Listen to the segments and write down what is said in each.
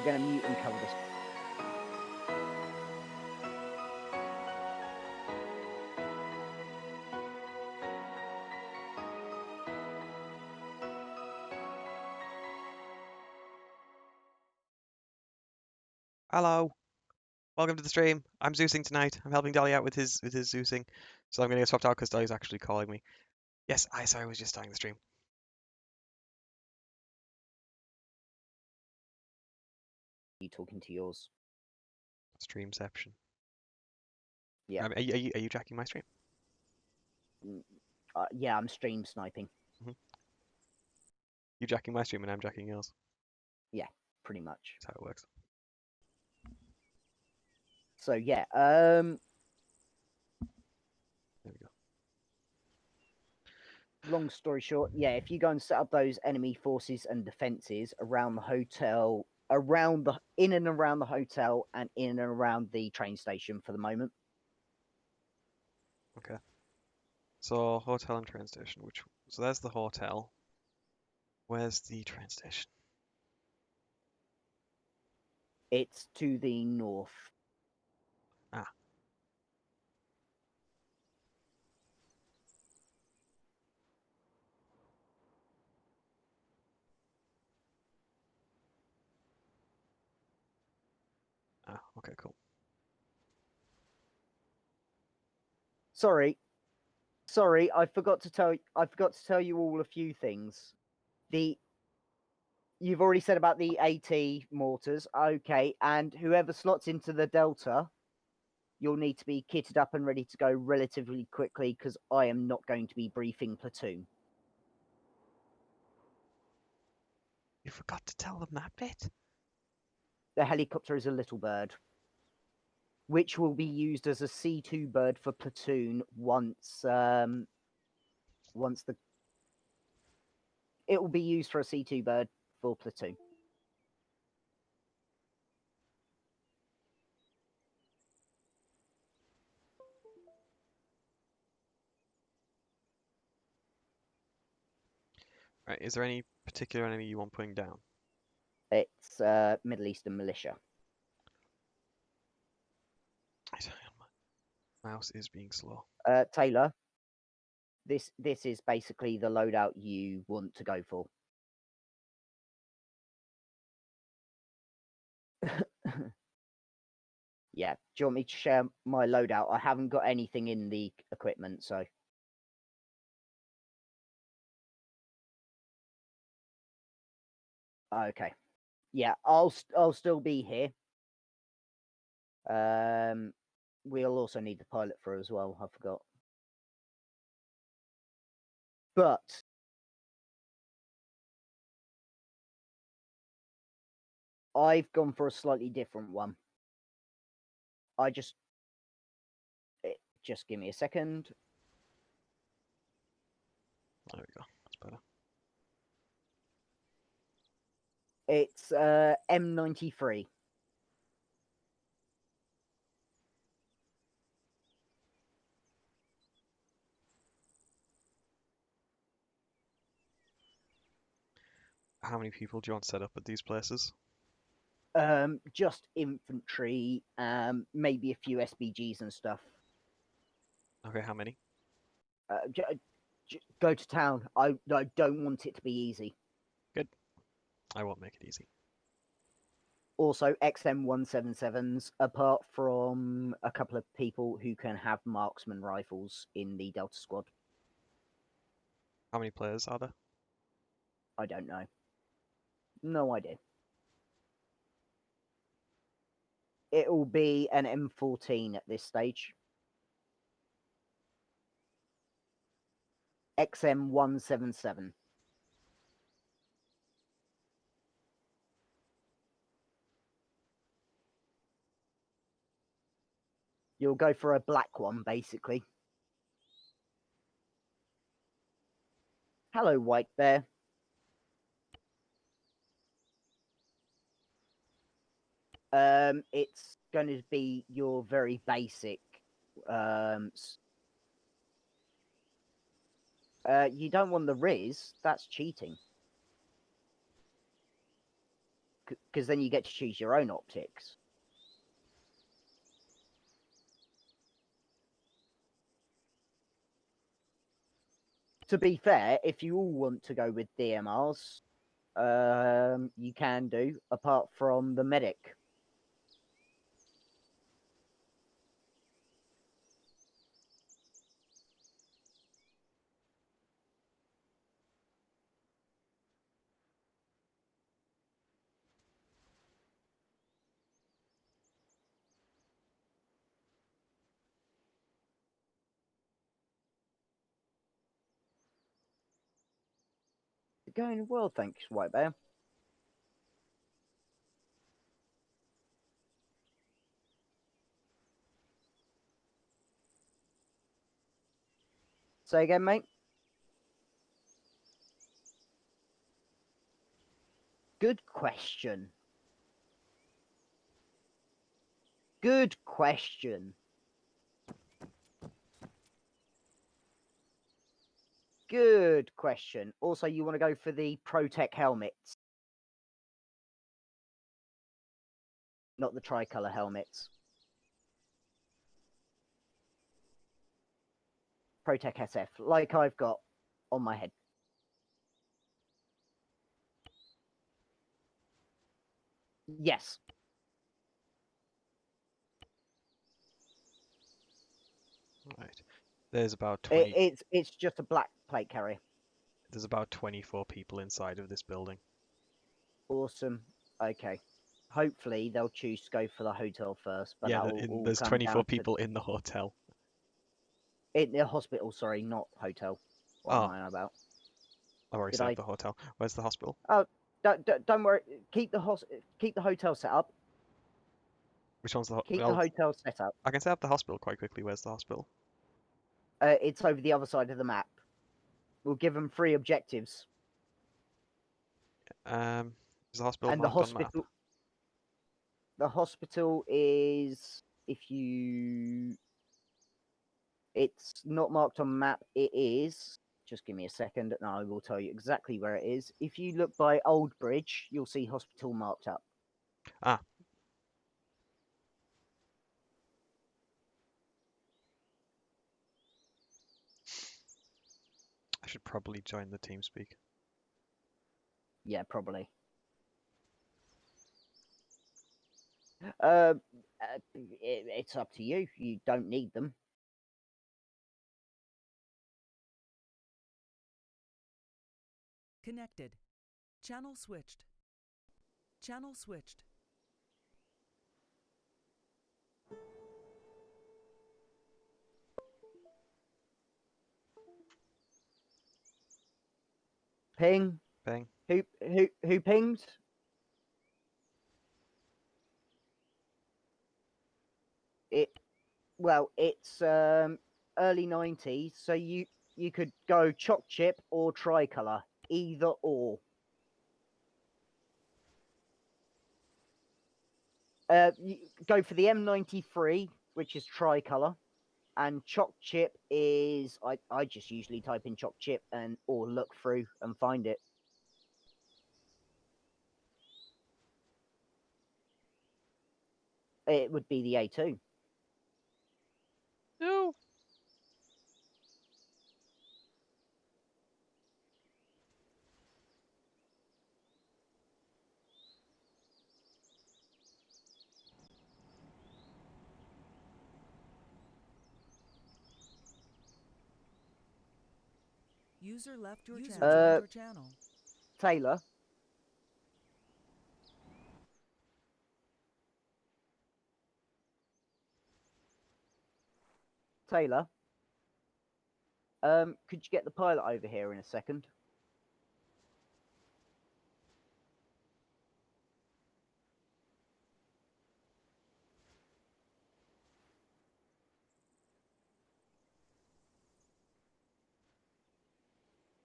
going to mute and cover this. Hello, welcome to the stream. I'm Zeusing tonight. I'm helping Dolly out with his Zeusing, so I'm gonna get swapped out because Dolly's actually calling me. Yes, sorry, I was just starting the stream. You talking to yours? Streamception. Yeah. Are you jacking my stream? Yeah, I'm stream sniping. You jacking my stream and I'm jacking yours. Yeah, pretty much. That's how it works. So yeah, There we go. long story short, yeah, if you go and set up those enemy forces and defenses around the hotel, in and around the hotel, and in and around the train station for the moment. Okay. So hotel and train station. So there's the hotel. Where's the train station? It's to the north. Ah. Ah, okay, cool. Sorry, I forgot to tell you all a few things. You've already said about the AT mortars, okay, and whoever slots into the Delta, you'll need to be kitted up and ready to go relatively quickly because I am not going to be briefing platoon. You forgot to tell them that bit? The helicopter is a little bird, which will be used as a C2 bird for platoon once it will be used for a C2 bird for platoon. Right, is there any particular enemy you want putting down? It's Middle Eastern militia. My mouse is being slow. Taylor, this is basically the loadout you want to go for. Yeah, do you want me to share my loadout? I haven't got anything in the equipment, so. Okay. Yeah, I'll still be here. We'll also need the pilot for as well. I forgot. But I've gone for a slightly different one. Just give me a second. There we go. That's better. It's M93. How many people do you want set up at these places? Just infantry, maybe a few SBGs and stuff. Okay, how many? Go to town. I don't want it to be easy. Good. I won't make it easy. Also, XM177s, apart from a couple of people who can have marksman rifles in the Delta Squad. How many players are there? I don't know. No idea. It will be an M14 at this stage. XM177. You'll go for a black one, basically. Hello, White Bear. It's going to be your very basic. You don't want the Riz. That's cheating. because then you get to choose your own optics. To be fair, if you all want to go with DMRs, you can do, apart from the medic. Going well, thanks, White Bear. Say again, mate. Good question. Good question. Good question. Also, you want to go for the Protec helmets, not the tricolour helmets. Protec SF, like I've got on my head. Yes. Right. There's about 20. It's just a black plate carrier. There's about 24 people inside of this building. Awesome. Okay. Hopefully they'll choose to go for the hotel first, but Yeah, that will all there's come 24 down people in the hotel. in the hospital. Sorry, not hotel. What am Oh, I on about? I've already Did set up I? the hotel. Where's the hospital? Oh, don't worry. Keep the hotel set up. Which one's the Keep the well, hotel set up. I can set up the hospital quite quickly. Where's the hospital? It's over the other side of the map. We'll give them 3 objectives, Is the hospital and the marked on map? hospital. The hospital is if you. It's not marked on map. It is. Just give me a second, and I will tell you exactly where it is. If you look by Old Bridge, you'll see hospital marked up. Ah. I should probably join the TeamSpeak. Yeah, probably. Uh, it's up to you. You don't need them. Connected. Channel switched. Channel switched. Ping. Bang. Who pinged? It. Well, it's early 90s, so you could go choc chip or tricolour, either or. You go for the M93, which is tricolour, and choc chip is I just usually type in choc chip and or look through and find it. It would be the A2. No. User left your User channel. joined Your channel. Taylor. Taylor. Could you get the pilot over here in a second?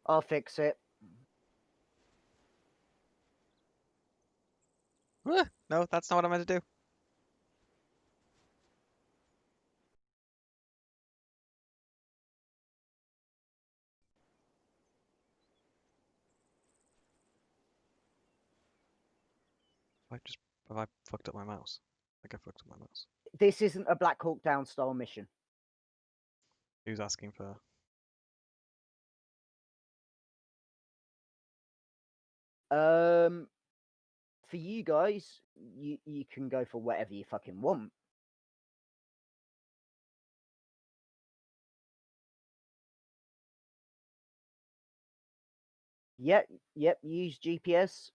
I'll fix it. No, that's not what I meant to do. Have I fucked up my mouse? I think I fucked up my mouse. This isn't a Black Hawk Down style mission. Who's asking for? For you guys, you can go for whatever you fucking want. Yep, use GPS.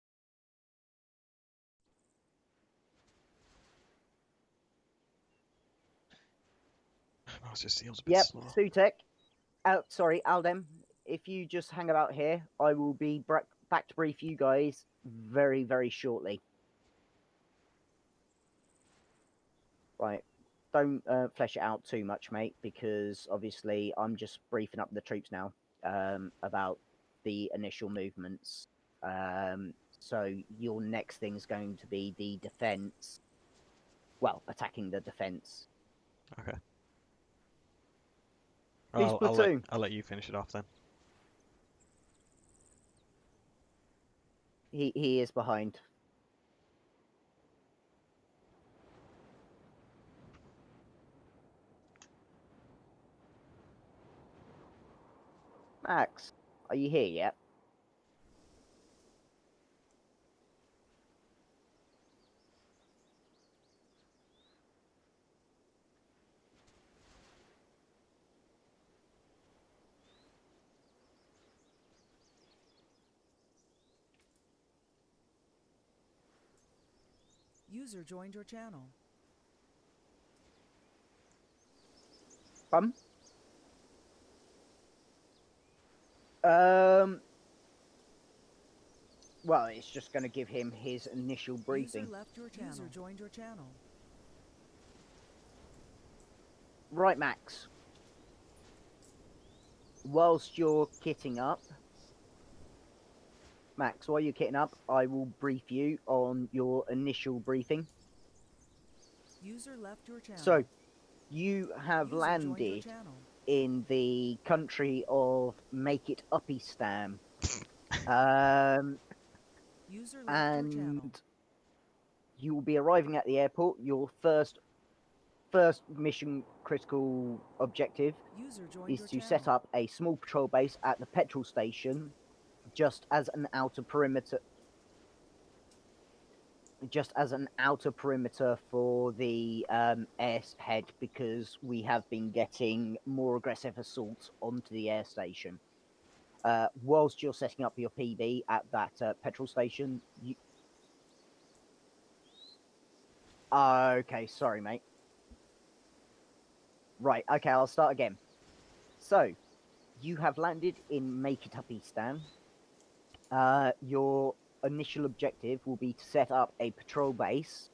My mouse just feels a bit Yep, slow. Sutek. Sorry, Aldem. If you just hang about here, I will be back to brief you guys very, very shortly. Right. Don't flesh it out too much, mate, because obviously I'm just briefing up the troops now about the initial movements. So your next thing's going to be the defense. Well, attacking the defense. Okay. Who's platoon? I'll let you finish it off then. He is behind. Max, are you here yet? User joined your channel. Well, it's just going to give him his initial briefing. User left your channel. User joined your channel. Right, Max. Whilst you're kitting up, Max, while you're kitting up, I will brief you on your initial briefing. User left your channel. So, you have User joined your landed channel. in the country of Make It Uppistan. User left your channel. And you will be arriving at the airport. Your first mission critical objective User joined is your to channel. set up a small patrol base at the petrol station, just as an outer perimeter for the airhead, because we have been getting more aggressive assaults onto the air station. Whilst you're setting up your PB at that petrol station, you... Okay, sorry, mate. Right, okay, I'll start again. So, you have landed in Make It Uppistan. Your initial objective will be to set up a patrol base,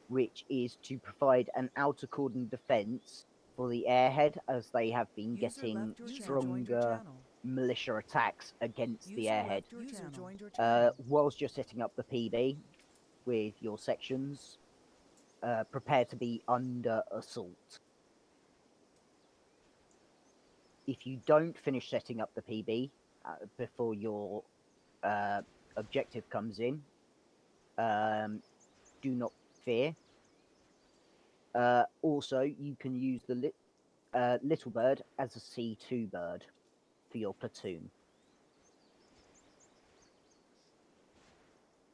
which is to provide an outer cordon defense for the airhead, as they have been getting stronger militia attacks against the airhead. Whilst you're setting up the PB with your sections, prepare to be under assault. If you don't finish setting up the PB before your objective comes in, do not fear. Also, you can use the Little Bird as a C2 bird for your platoon.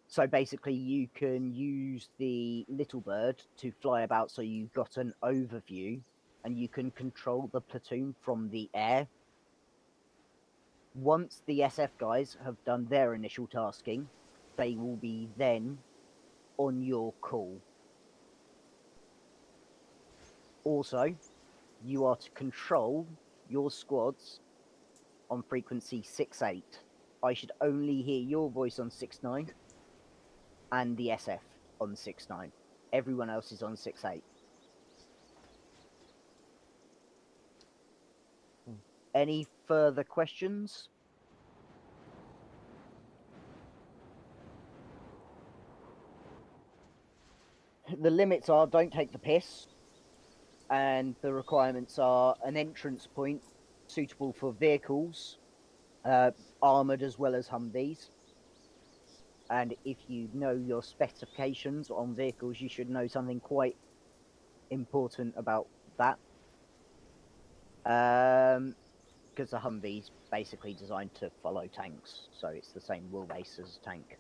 So basically, you can use the Little Bird to fly about, so you've got an overview, and you can control the platoon from the air. Once the SF guys have done their initial tasking, they will be then on your call. Also, you are to control your squads on frequency 6-8. I should only hear your voice on 6-9 and the SF on 6-9. Everyone else is on 6-8. Any further questions? The limits are don't take the piss, and the requirements are an entrance point suitable for vehicles, armoured as well as Humvees. and if you know your specifications on vehicles, you should know something quite important about that. Because the Humvee's basically designed to follow tanks, so it's the same wheelbase as a tank.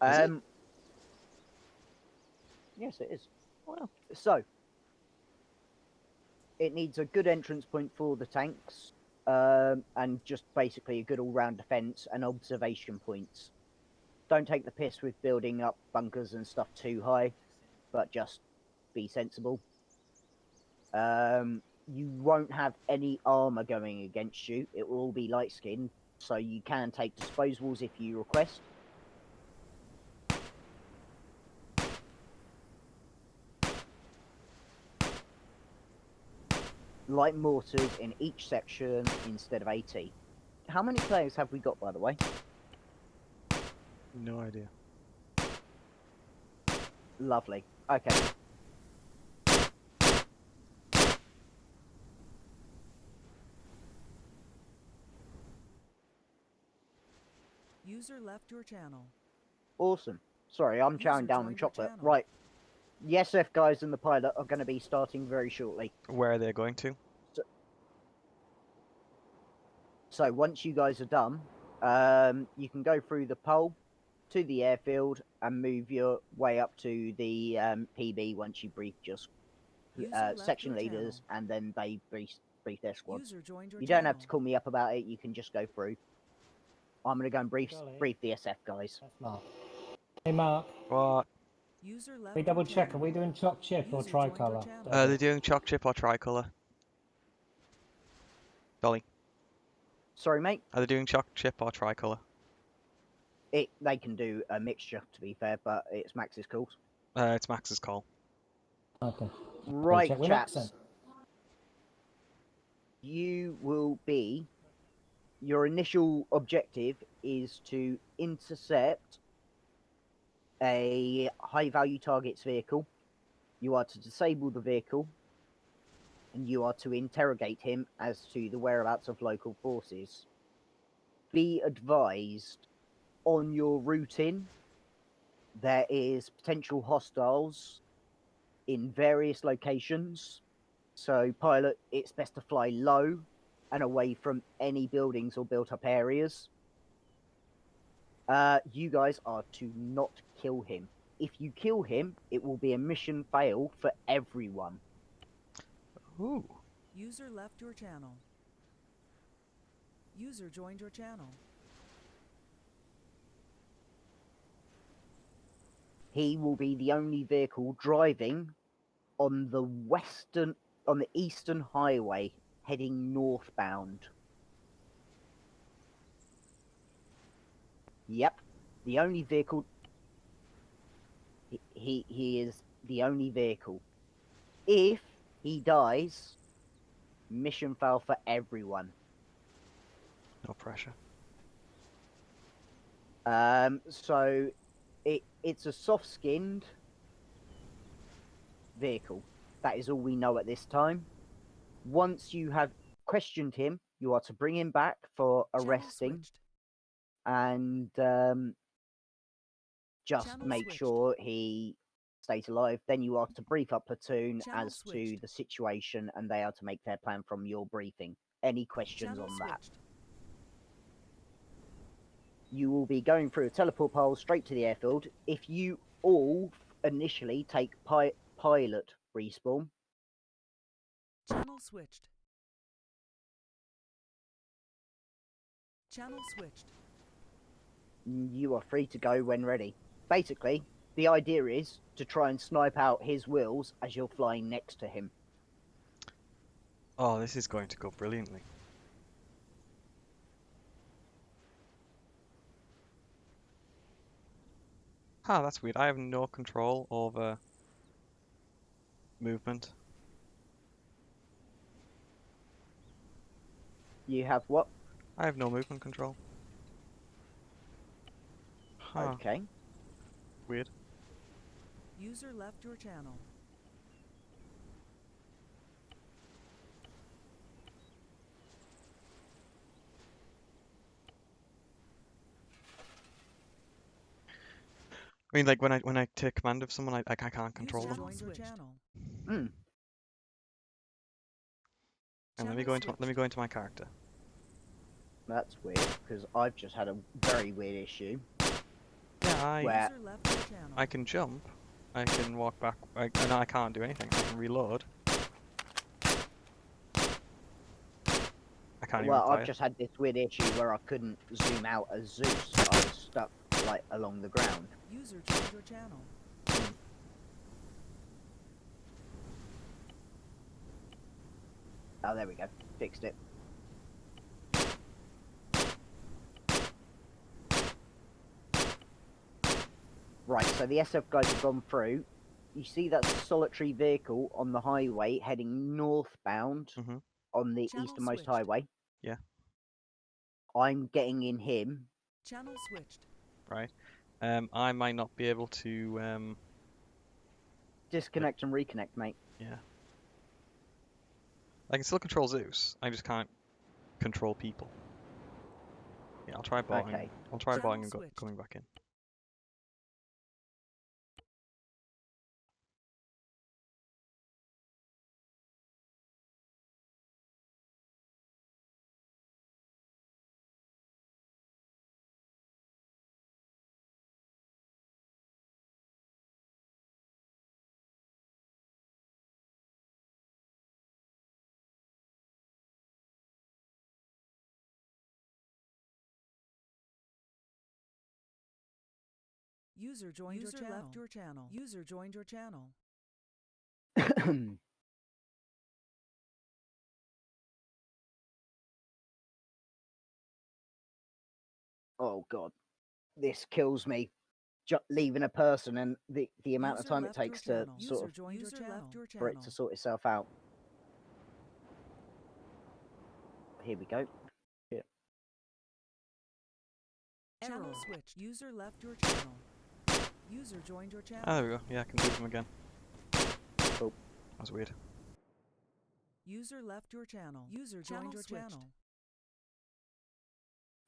Is it? Yes, it is. Well, So, it needs a good entrance point for the tanks, and just basically a good all-round defense and observation points. Don't take the piss with building up bunkers and stuff too high, but just be sensible. You won't have any armor going against you. It will all be light skinned, so you can take disposables if you request. Light mortars in each section instead of AT. How many players have we got, by the way? no idea. Lovely. Okay. User left your channel. Awesome. Sorry, I'm chowing User down on joined your chocolate. channel. Right. The SF guys and the pilot are going to be starting very shortly. Where are they going to? So once you guys are done, you can go through the pole to the airfield and move your way up to the PB once you brief just User left section your leaders, and then they brief their squads. User joined your You channel. don't have to call me up about it. You can just go through. I'm going to go and brief the SF guys. That's Mark. Hey Mark, What? User left we your double check. Are channel. we doing choc chip or User joined your tricolour? channel. Are they doing chalk chip or tricolour? Dolly, Sorry, mate. are they doing chalk chip or tricolour? They can do a mixture, to be fair, but it's Max's calls. It's Max's call. Okay. Right, check with Max chaps. then. You will be. Your initial objective is to intercept a high value target's vehicle. You are to disable the vehicle, and you are to interrogate him as to the whereabouts of local forces. Be advised, on your route in, there is potential hostiles in various locations. So, pilot, it's best to fly low and away from any buildings or built up areas. You guys are to not kill him. If you kill him, it will be a mission fail for everyone. Ooh. User left your channel. User joined your channel. He will be the only vehicle driving on the eastern highway heading northbound. Yep, the only vehicle. He is the only vehicle. If he dies, mission fail for everyone. No pressure. So it's a soft-skinned vehicle. That is all we know at this time. Once you have questioned him, you are to bring him back for Channel arresting switched. and just Channel make switched. sure he stays alive. Then you are to brief up platoon Channel as to switched. the situation, and they are to make their plan from your briefing. Any questions Channel on that? switched. You will be going through a teleport pole straight to the airfield. If you all initially take pilot respawn, Channel switched. Channel switched. you are free to go when ready. Basically, the idea is to try and snipe out his wheels as you're flying next to him. Oh, this is going to go brilliantly. Huh, that's weird. I have no control over movement. You have what? I have no movement control. Huh, Okay. weird. User left your channel. I mean, like when I take command of someone, I can't control User them. joined your channel. Hmm. And let Channel me go switched. into my character. That's weird because I've just had a very weird issue Yeah, where User left your channel. I can jump. I can walk back. No, I can't do anything. I can reload. I can't even well, I've fire. just had this weird issue where I couldn't zoom out as Zeus. I was stuck like along the ground. User joined your channel. Oh, there we go. Fixed it. Right, so the SF guys have gone through. You see that solitary vehicle on the highway heading northbound Mhm. on the Channel easternmost switched. highway. Yeah. I'm getting in him. Channel switched. Right. I might not be able to. Disconnect and reconnect, mate. Yeah. I can still control Zeus. I just can't control people. Yeah, I'll try botting. Okay. I'll try Channel botting and switched. coming back in. User joined your channel. Left your channel. User joined your channel. Oh god, this kills me. Leaving a person and the amount of User time it left your takes to channel. sort of joined your channel. Left your for it to channel. sort itself out. Here we go. Yeah. Channel switched. User left your channel. User joined your channel. Ah, there we go. Yeah, I can move them again. Oh. That was weird. User left your channel. User joined your channel.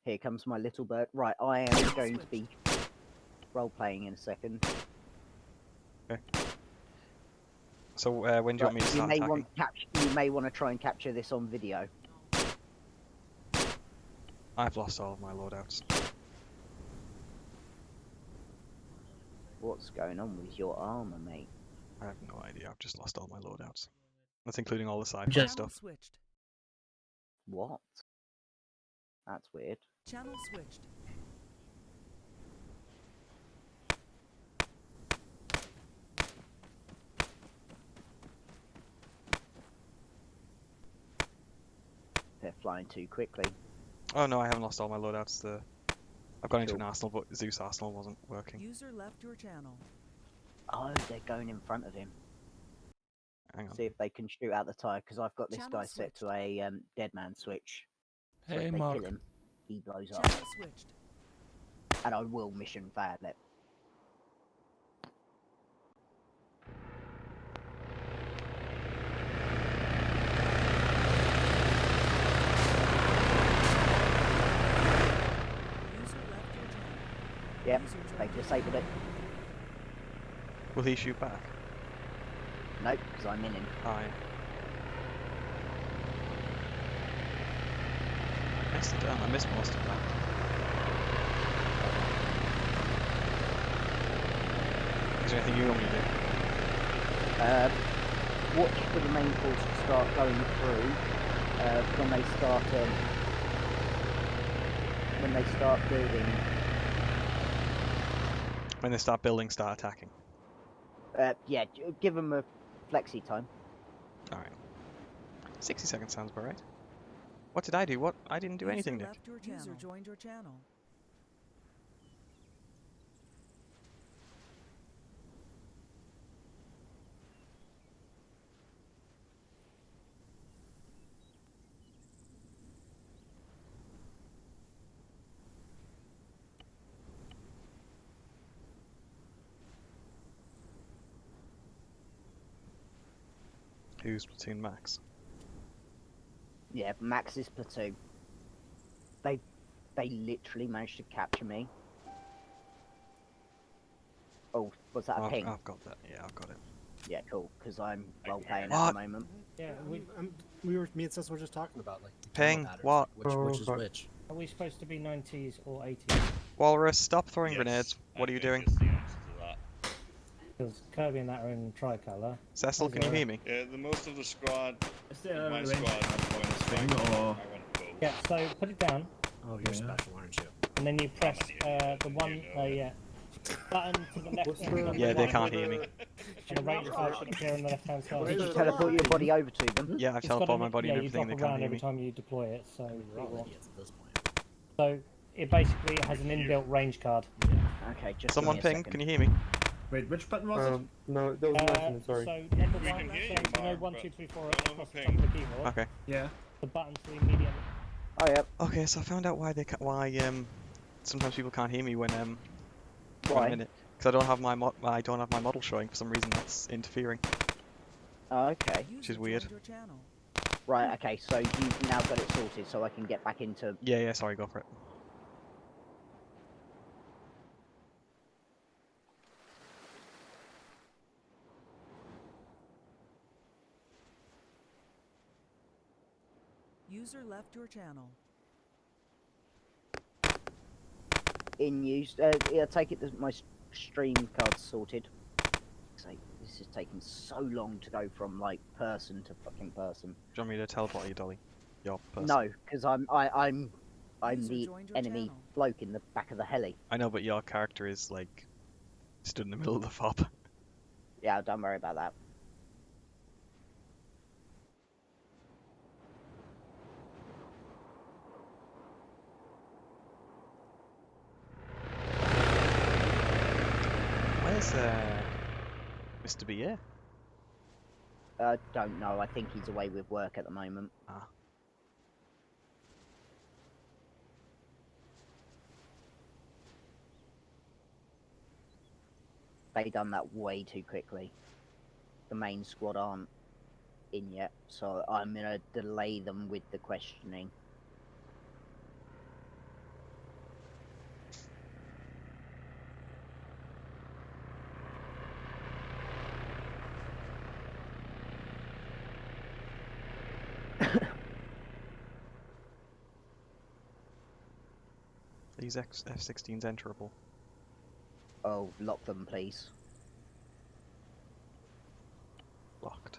Here comes my little bird. Right, I am Channel going to switched. be role playing in a second. So when do you want But me to you start may attacking? you may want to try and capture this on video. I've lost all of my loadouts. What's going on with your armor, mate? I have no idea. I've just lost all my loadouts. That's including all the sci-fi Channel stuff. switched. What? That's weird. Channel switched. They're flying too quickly. Oh no, I haven't lost all my loadouts. I've gone into Cool. an arsenal, but Zeus arsenal wasn't working. User left your channel. Oh, they're going in front of him. Hang on. See if they can shoot out the tire, because I've got this Channel guy set to a dead man switch. So Hey, if they Mark. kill him, he blows up. Channel switched. And I will mission fail it. User left your channel. Yep, User joined they've your disabled it. Will he shoot back? Nope, because I'm in him. Oh, yeah. Nicely done. I missed most of that. Is there anything you want me to do? Watch for the main force to start going through when they start building. When they start building, start attacking. Yeah, give them a flexi time. Alright. 60 seconds sounds about right. What did I do? What? I didn't do anything, Nick. left your channel. User joined your channel. Who's platoon max? Yeah, Max's platoon. They literally managed to capture me. Oh, was that a ping? I've got that. Yeah, I've got it. Yeah, cool. Because I'm I role can playing hear at the What? moment. Yeah, Me and Cess were just talking about like the Ping, patterns, what? like, which is okay. which. are we supposed to be 90s or 80s? Walrus, stop throwing Yes, grenades. What are I you think doing? is the answer to that. Because Kirby and that are in tricolour. Cecil, can you hear me? Yeah, the most of the squad, Is there my a range squad, on went this thing, Frank, or I went Bull. Yeah, so put it down, Oh, you're Yeah. special, aren't you? and then you press an idiot, the and one, you know it. yeah, button to the left What's hand the- of Yeah, the they one, can't hear me. and a range card should appear on the left hand side. Did you the- teleport your body over to them? Yeah, I've It's got teleported a- my body yeah, and you everything. drop They can't around hear every me. time you deploy it, so We're all idiots at this point. so it basically has an inbuilt range card. Okay, just Someone give me a ping, second. can you hear me? Wait, which button was it? No, that was nothing, sorry. So number We one, can hear so you, you know Mark, 1, but 2, 3, 4 don't know across who the top of the keyboard. Okay. Yeah. The button to the immediate. Oh, yeah. Okay, so I found out why sometimes people can't hear me when Wait a Why? minute, because I don't have my model showing for some reason. That's interfering. Oh, okay. Which is weird. Joined your channel. Right, okay, so you've now got it sorted so I can get back into... Yeah, sorry, go for it. User left your channel. in use. Yeah, take it that my stream card's sorted. Like, this is taking so long to go from like person to fucking person. Do you want me to teleport you, Dolly? Your person. No, because I'm User the joined your enemy channel. bloke in the back of the heli. I know, but your character is like stood in the middle of the fob. Yeah, don't worry about that. Where's Mr. B? Yeah. Don't know. I think he's away with work at the moment. Ah. They done that way too quickly. The main squad aren't in yet, so I'm gonna delay them with the questioning. These F-16s enterable. Oh, lock them, please. Locked.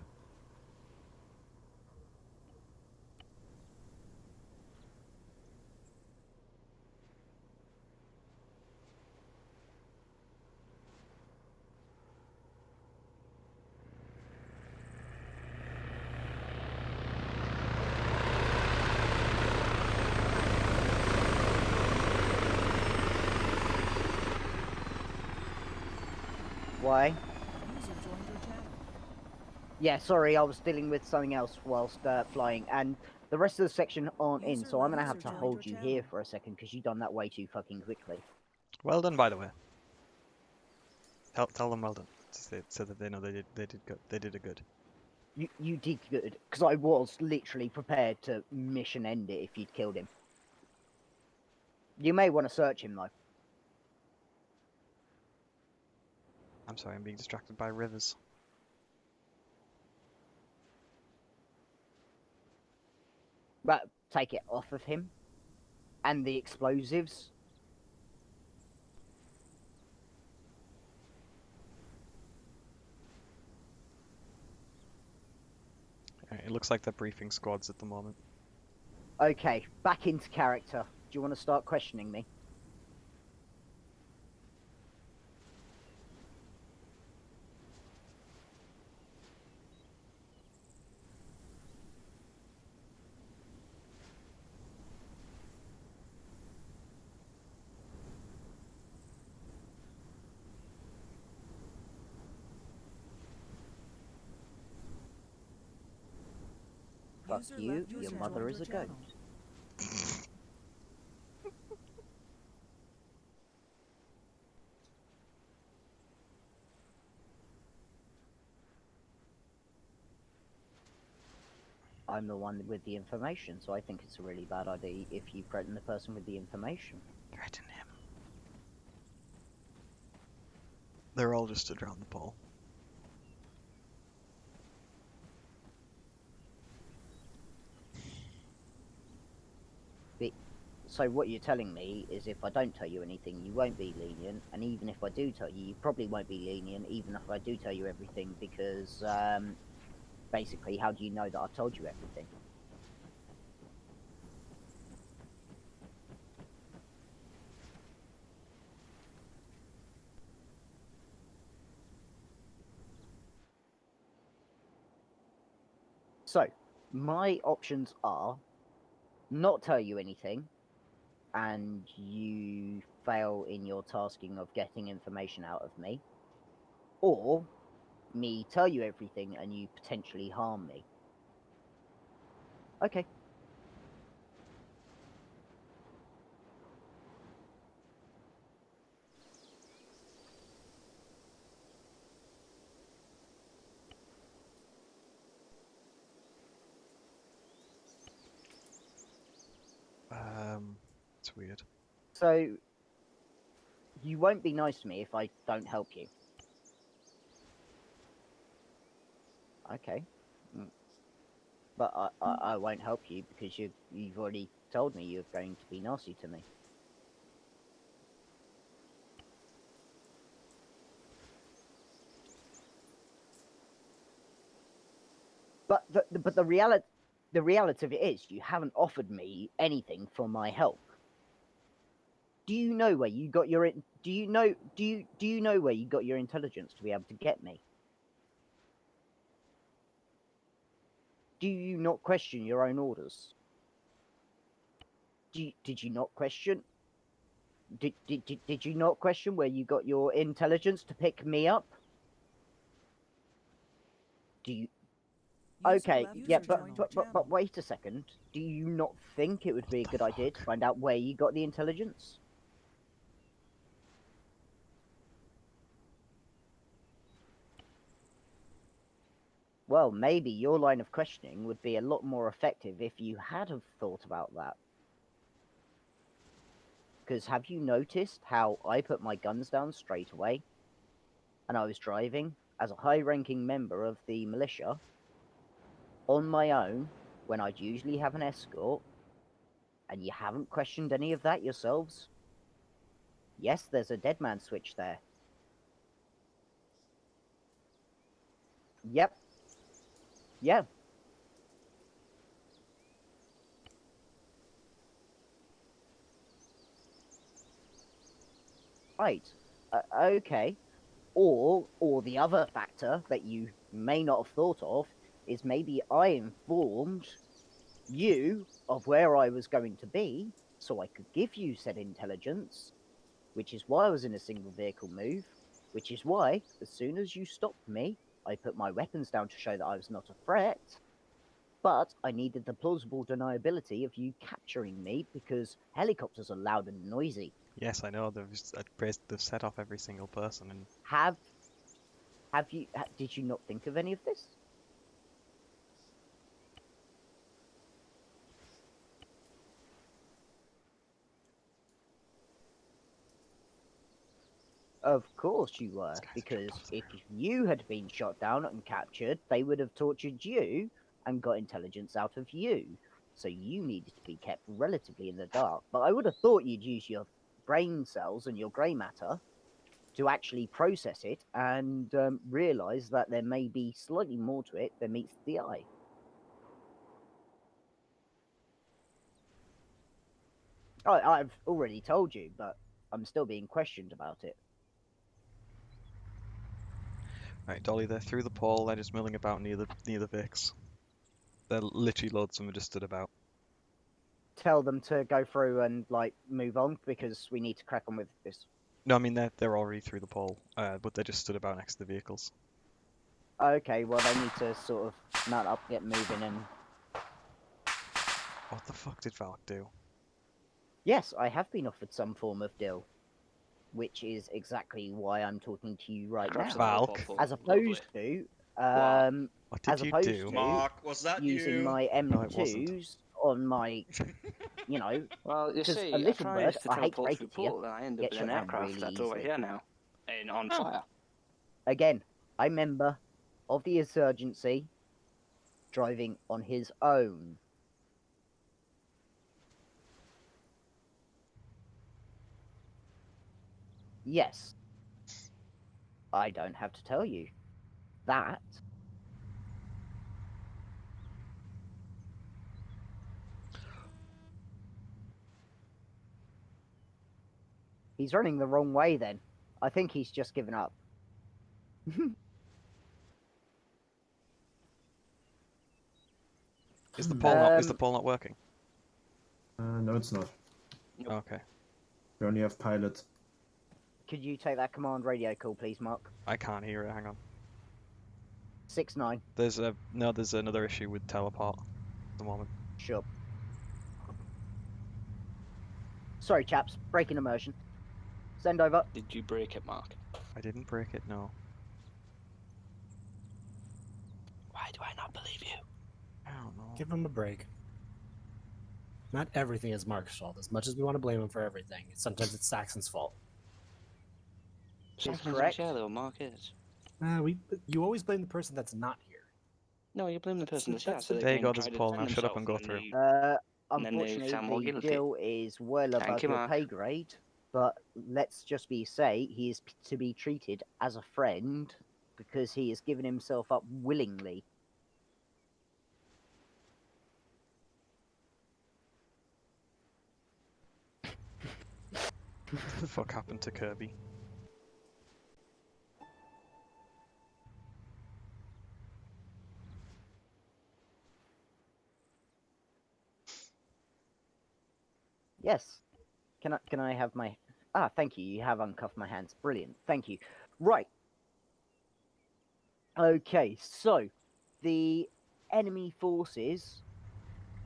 Why? User joined your channel. Yeah, sorry, I was dealing with something else whilst flying, and the rest of the section aren't in, User so I'm gonna left have user to joined hold your you here channel. for a second because you've done that way too fucking quickly. Well done, by the way. Tell them well done, so that they know they did a good. You did good because I was literally prepared to mission end it if you'd killed him. You may want to search him though. I'm sorry, I'm being distracted by rivers. But take it off of him. And the explosives. It looks like they're briefing squads at the moment. Okay, back into character. Do you want to start questioning me? Fuck User you, left your user mother joined is a your channel. goat. I'm the one with the information, so I think it's a really bad idea if you threaten the person with the information. Threaten him. They're all just stood around the pole. So what you're telling me is if I don't tell you anything, you won't be lenient, and even if I do tell you, you probably won't be lenient, even if I do tell you everything, because basically, how do you know that I've told you everything? So, my options are not tell you anything, and you fail in your tasking of getting information out of me, or me tell you everything and you potentially harm me. Okay. It's weird. So, you won't be nice to me if I don't help you. Okay. But I won't help you because you've already told me you're going to be nasty to me. But the reality of it is you haven't offered me anything for my help. Do you know where you got your do you know where you got your intelligence to be able to get me? Do you not question your own orders? Did you not question? Did you not question where you got your intelligence to pick me up? Do you? Okay, yeah, but wait a second. Do you not think it would be a good idea to find out where you got the intelligence? Well, maybe your line of questioning would be a lot more effective if you had have thought about that. Because have you noticed how I put my guns down straight away? And I was driving as a high-ranking member of the militia on my own when I'd usually have an escort, and you haven't questioned any of that yourselves? Yes, there's a dead man switch there. Yep. Yeah. Right. Okay. Or the other factor that you may not have thought of is maybe I informed you of where I was going to be so I could give you said intelligence, which is why I was in a single vehicle move, which is why as soon as you stopped me, I put my weapons down to show that I was not a threat. But I needed the plausible deniability of you capturing me because helicopters are loud and noisy. Yes, I know. They've set off every single person, and Did you not think of any of this? Of course you were, because if you had been shot down and captured, they would have tortured you and got intelligence out of you. So you needed to be kept relatively in the dark. But I would have thought you'd use your brain cells and your grey matter to actually process it and realise that there may be slightly more to it than meets the eye. I've already told you, but I'm still being questioned about it. right, Dolly, they're through the pole. They're just milling about near the Vics. They're literally loads of them are just stood about. Tell them to go through and like move on because we need to crack on with this. No, I mean they're already through the pole, but they just stood about next to the vehicles. Okay, well they need to sort of mount up, get moving, and What the fuck did Valk do? yes, I have been offered some form of deal, which is exactly why I'm talking to you right now. Valk. As opposed to, What did as you opposed do? to Mark, was that using you? my No, it wasn't. M2s on my, you know, Well, you because see, a I little tried bird, to I hate to teleport break through it to you, portal, and I ended up gets in an shut down aircraft really that's over easily. here now, and on Oh. fire. Again, a member of the insurgency driving on his own. Yes. I don't have to tell you that. He's running the wrong way then. I think he's just given up. Is the poll not working? No, it's not. Okay. We only have pilot. Could you take that command radio call, please, Mark? I can't hear it. Hang on. 6-9. There's another issue with teleport at the moment. Sure. Sorry, chaps. Breaking immersion. Send over. Did you break it, Mark? I didn't break it. No. Why do I not believe you? I don't know. Give him a break. Not everything is Mark's fault. As much as we want to blame him for everything, sometimes it's Saxon's fault. Is Saxon's correct. not here, though. Mark is. You always blame the person that's not here. No, you blame the person that's here. That's So the- they There you can go, try there's to Paul. Now defend shut up and go themselves, through. and then they Unfortunately, sound more the guilty. deal is well above you, your Mark. pay grade, but let's just say he is to be treated as a friend because he has given himself up willingly. What the fuck happened to Kirby? Yes. Can I have my... Ah, thank you. You have uncuffed my hands. Brilliant. Thank you. Right. Okay, so the enemy forces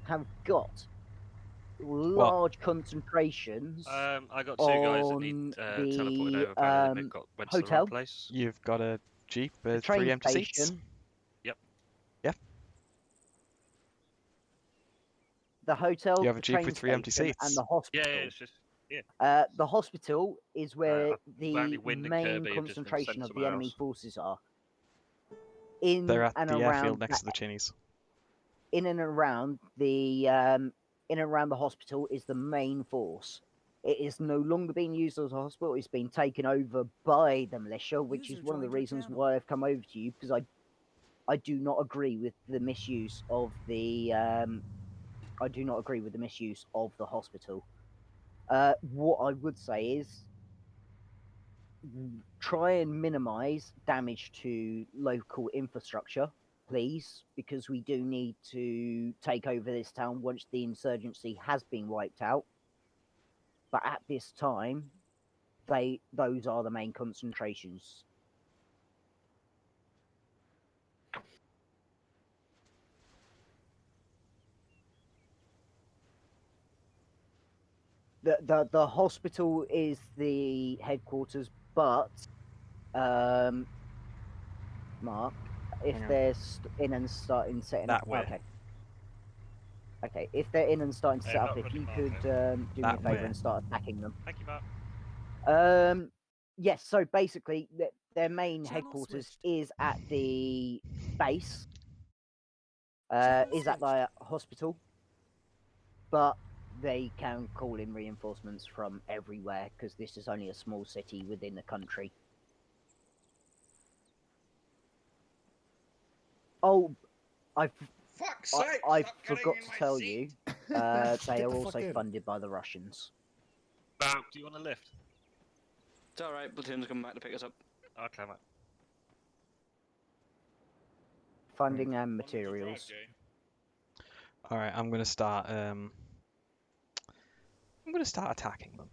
have got large concentrations I got two guys that on need the teleported over. Apparently, they've got went to the hotel, wrong place. You've got a jeep the with train 3 empty station, seats. the hotel, You have a the jeep train with 3 empty station, seats. and the hospital. Yeah, it's just The hospital is where apparently the Wind and main Kirby have just been concentration sent of the somewhere enemy else. forces are. In They're at and the airfield around next to the Chinnies. in and around the hospital is the main force. It is no longer being used as a hospital. It's been taken over by the militia, which User is one of the joined your reasons channel. why I've come over to you, because I do not agree with the misuse of the I do not agree with the misuse of the hospital. What I would say is try and minimize damage to local infrastructure, please, because we do need to take over this town once the insurgency has been wiped out. But at this time, those are the main concentrations. The hospital is the headquarters, but Mark, if Hang on. they're in and starting setting That up, way. okay, if they're in and starting to Hey, set Mark, up, if Roger, you Mark, could do me a That favor way. and start attacking them. Thank you, Mark. Yes. So basically, their main Channel headquarters switched. is at the base. Channel Is at switched. the hospital, but they can call in reinforcements from everywhere because this is only a small city within the country. Oh, Fuck's I sake! I stop forgot getting in to my tell seat. you, Get they are the fuck also in. funded by the Russians. Mark, do you want a lift? It's alright, platoon's coming back to pick us up. Okay, mate. Funding and Want me to drive, materials. Jay? All right, I'm gonna start. I'm gonna start attacking them.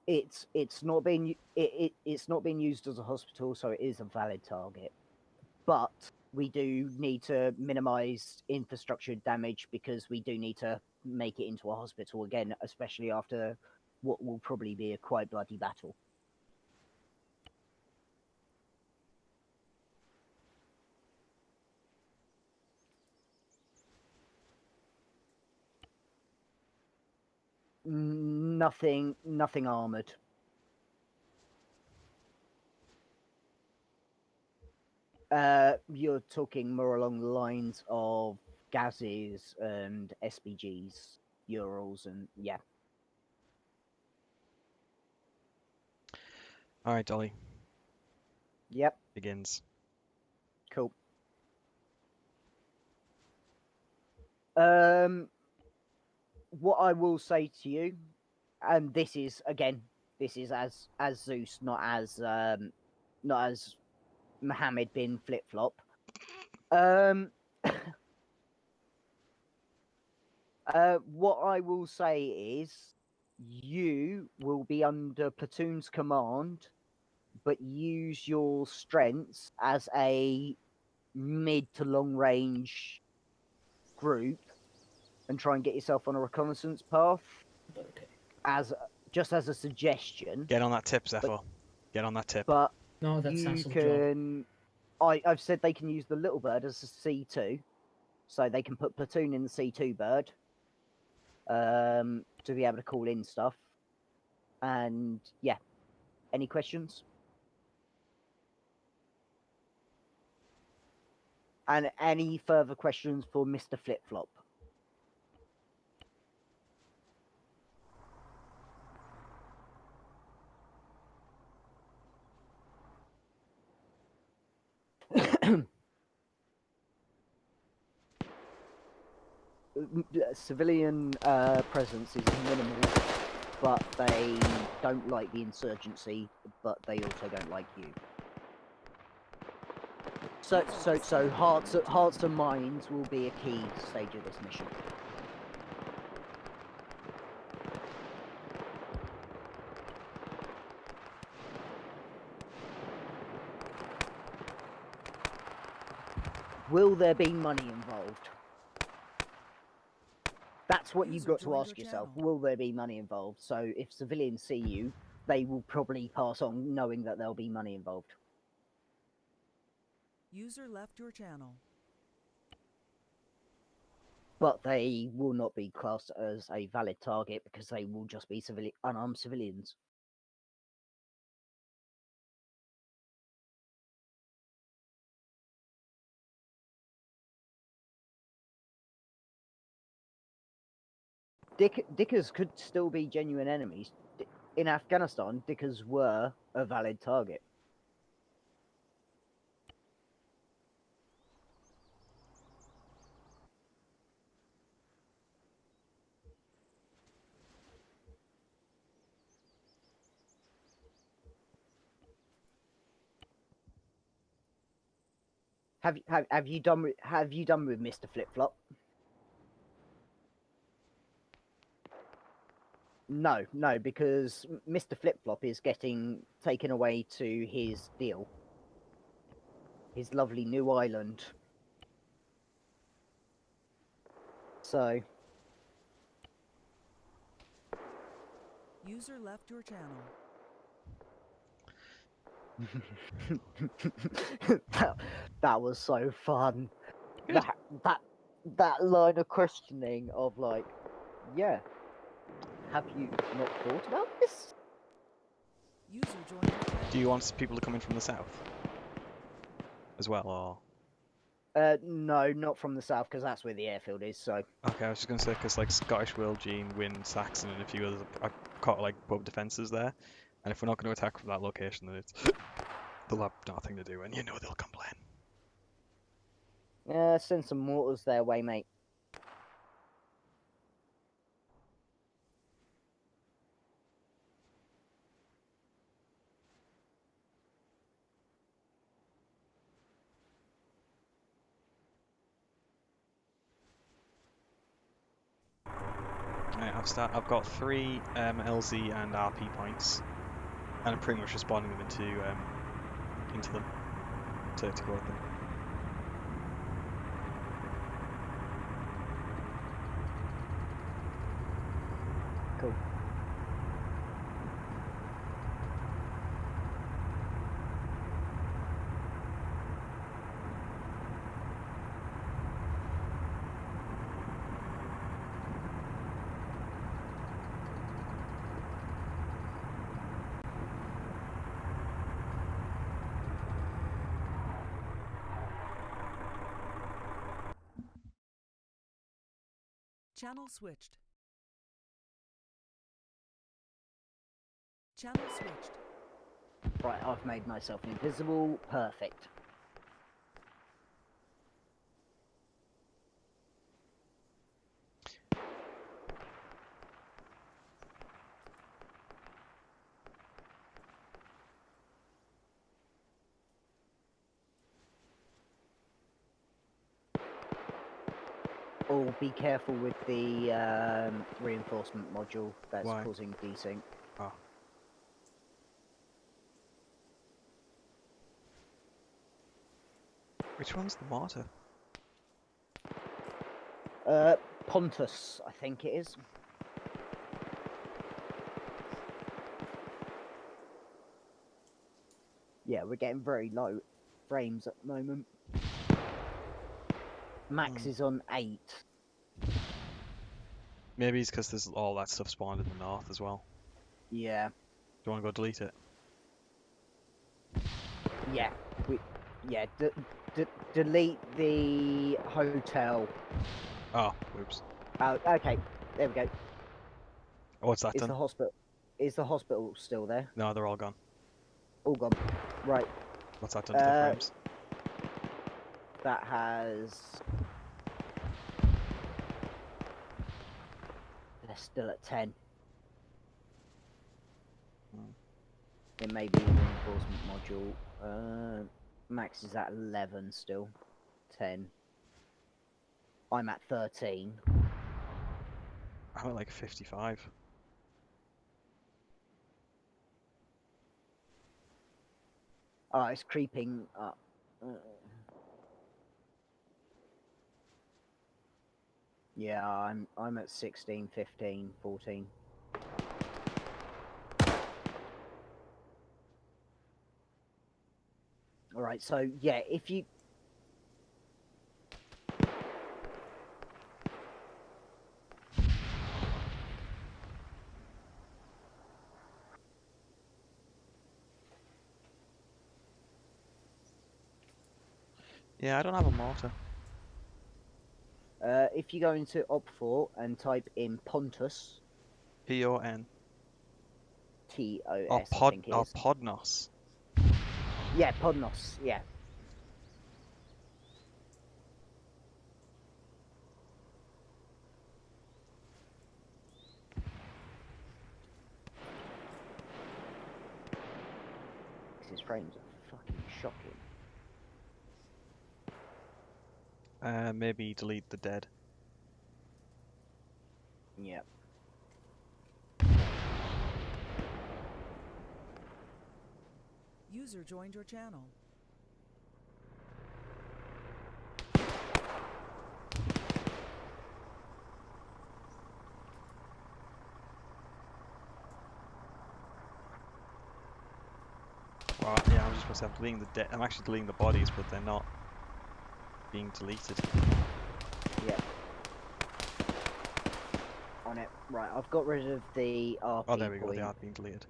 It's not being it's not being used as a hospital, so it is a valid target. But we do need to minimize infrastructure damage because we do need to make it into a hospital again, especially after what will probably be a quite bloody battle. Nothing armored. You're talking more along the lines of gases and SPGs, Urals, and yeah. All right, Dolly. Yep, Begins. cool. What I will say to you, and this is as Zeus, not as Mohammed bin Flip Flop. What I will say is, you will be under platoon's command, but use your strengths as a mid to long range group and try and get yourself on a reconnaissance path. Okay. As just as a suggestion. Get on that tip, Zephyr. Get on that tip. But No, that's you Cecil's job. can. I've said they can use the little bird as a C2, so they can put platoon in the C2 bird to be able to call in stuff. And yeah, any questions? And any further questions for Mr. Flip Flop? Civilian presence is minimal, but they don't like the insurgency, but they also don't like you. So hearts and minds will be a key stage of this mission. Will there be money involved? That's what you've got to ask yourself. Will there be money involved? So if civilians see you, they will probably pass on knowing that there'll be money involved. User left your channel. But they will not be classed as a valid target because they will just be unarmed civilians. Dickers could still be genuine enemies. In Afghanistan, Dickers were a valid target. Have you done with Mr. Flip Flop? No, because Mr. Flip Flop is getting taken away to his deal. His lovely new island. So... User left your channel. that was so fun. That line of questioning of like, yeah, have you not thought about this? User joined your channel. Do you want people to come in from the south as well, or? No, not from the south, because that's where the airfield is. So. Okay, I was just gonna say because like Scottish, Will, Gene, Wynn, Saxon, and a few others are caught like pub defences there, and if we're not going to attack from that location, then it's they'll have nothing to do, and you know they'll complain. Send some mortars their way, mate. Right, I've got 3 LZ and RP points, and I'm pretty much responding them into them to go at them. Cool. Channel switched. Channel switched. Right, I've made myself invisible. Perfect. Oh, be careful with the reinforcement module that's Why? causing desync. Oh. Which one's the mortar? Pontus, I think it is. Yeah, we're getting very low frames at the moment. Max is on 8. Maybe it's because there's all that stuff spawned in the north as well. Yeah, Do you want to go delete it? yeah, delete the hotel. Oh, whoops. Oh, okay, there we go. Oh, what's that Is done? the hospital? Is the hospital still there? No, they're all gone. All gone. Right. What's that done to the frames? That has. They're still at 10. It may be the reinforcement module. Max is at 11 still. 10. I'm at 13. I'm at like 55. Oh, it's creeping up. Yeah, I'm at 16, 15, 14. All right, so yeah, if you Yeah, I don't have a mortar. if you go into Op4 and type in Pontus, P-O-N. T-O-S, Oh, I think it is. Podnos. Yeah, Podnos, yeah. His frames are fucking shocking. Maybe delete the dead. Yep. User joined your channel. Well, yeah, I'm just supposed to have deleting the dead. I'm actually deleting the bodies, but they're not being deleted. Yep. On it. Right, I've got rid of the RP Oh, there we go. point. They are being deleted.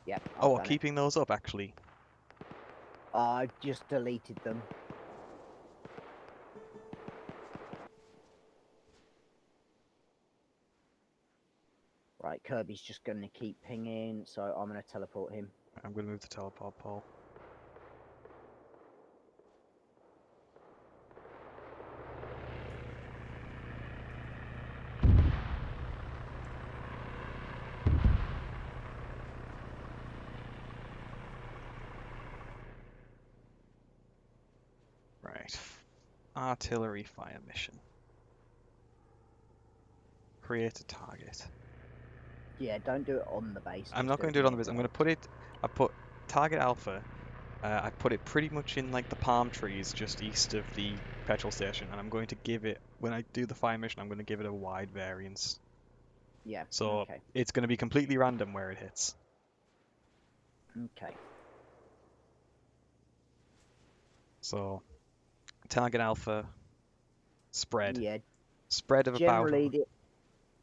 Yep. Oh, well, done it. keeping those up actually. I just deleted them. Right, Kirby's just going to keep pinging, so I'm going to teleport him. I'm going to move the teleport pole. Right. Artillery fire mission. Create a target. Yeah, don't do it on the base. I'm just not going to do it on the near base. I'm going to put it. I put target alpha. I put it pretty much in like the palm trees just east of the petrol station, and I'm going to give it, when I do the fire mission, I'm going to give it a wide variance. Yeah. So Okay. it's going to be completely random where it hits. Okay. So target alpha, spread. Yeah. Spread of about Generally, the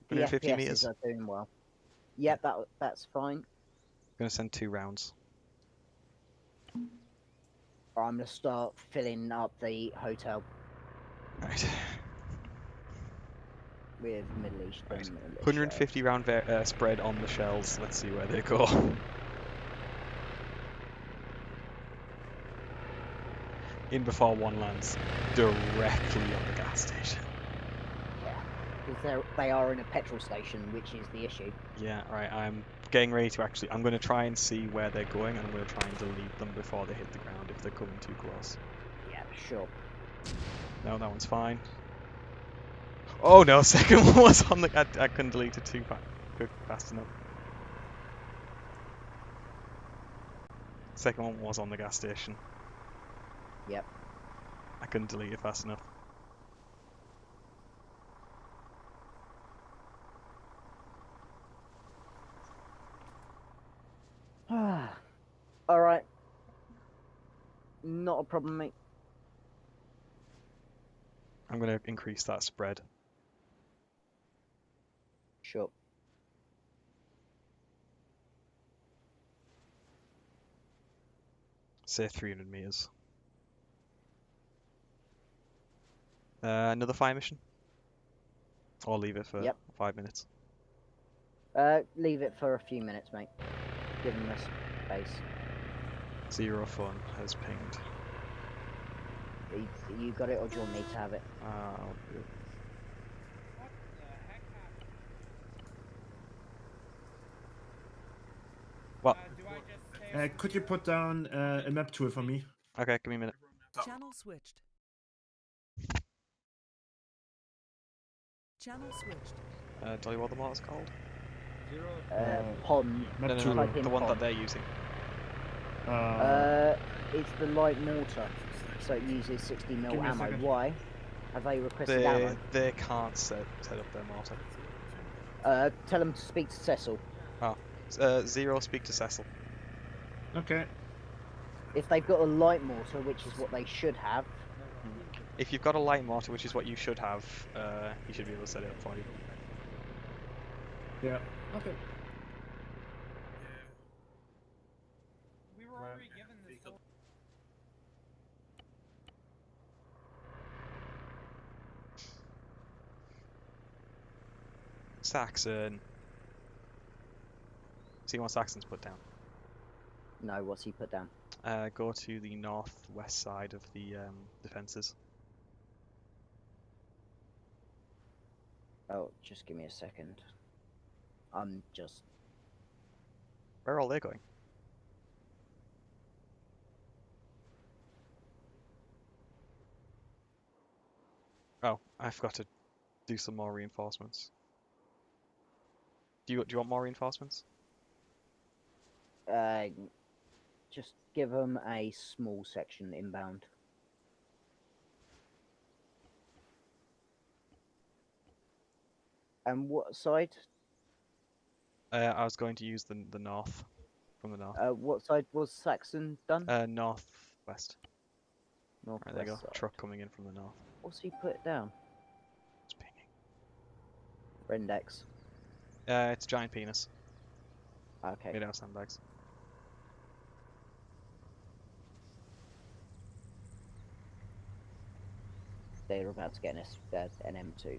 150 FPSs meters. are doing well. Yep, that's fine. I'm going to send 2 rounds. I'm going to start filling up the hotel. Right. with Middle Eastern Right. militia. 150 round spread on the shells. Let's see where they go. In before one lands, directly on the gas station. Yeah, because they are in a petrol station, which is the issue. Yeah, right. I'm getting ready to actually. I'm going to try and see where they're going, and I'm going to try and delete them before they hit the ground if they're coming too close. Yeah, sure. No, that one's fine. Oh no, second one was on the. I couldn't delete it too fast enough. Second one was on the gas station. Yep. I couldn't delete it fast enough. Alright. Not a problem, mate. I'm going to increase that spread. Sure. Say 300 meters. Another fire mission? Or leave it for Yep. 5 minutes? Leave it for a few minutes, mate. Give them this space. Zero Fun has pinged. You got it, or do you want me to have it? I'll do it. What? Could you put down a map tool for me? Okay, give me a minute. Channel switched. Channel switched. Tell you what the motor's called? Pond. Map No, tool. Type in the one that pond. they're using. It's the light mortar, so it uses 60 mil Give me a ammo. second. Why? Have they requested ammo? They can't set up their mortar. Tell them to speak to Cecil. Zero, speak to Cecil. Okay. If they've got a light mortar, which is what they should have, If you've got a light mortar, which is what you should have, he should be able to set it up for you. Yeah. Okay. Saxon. See what Saxon's put down. no, what's he put down? Go to the northwest side of the defences. Oh, just give me a second. I'm just... Where are all they going? Oh, I forgot to do some more reinforcements. Do you want more reinforcements? Just give them a small section inbound. And what side? I was going to use the north, from the north. What side was Saxon done? Northwest. Northwest Right, there you go. side. Truck coming in from the north. What's he put down? It's pinging. Rendex. It's giant penis. Okay. Made out of sandbags. They're about to get an M2.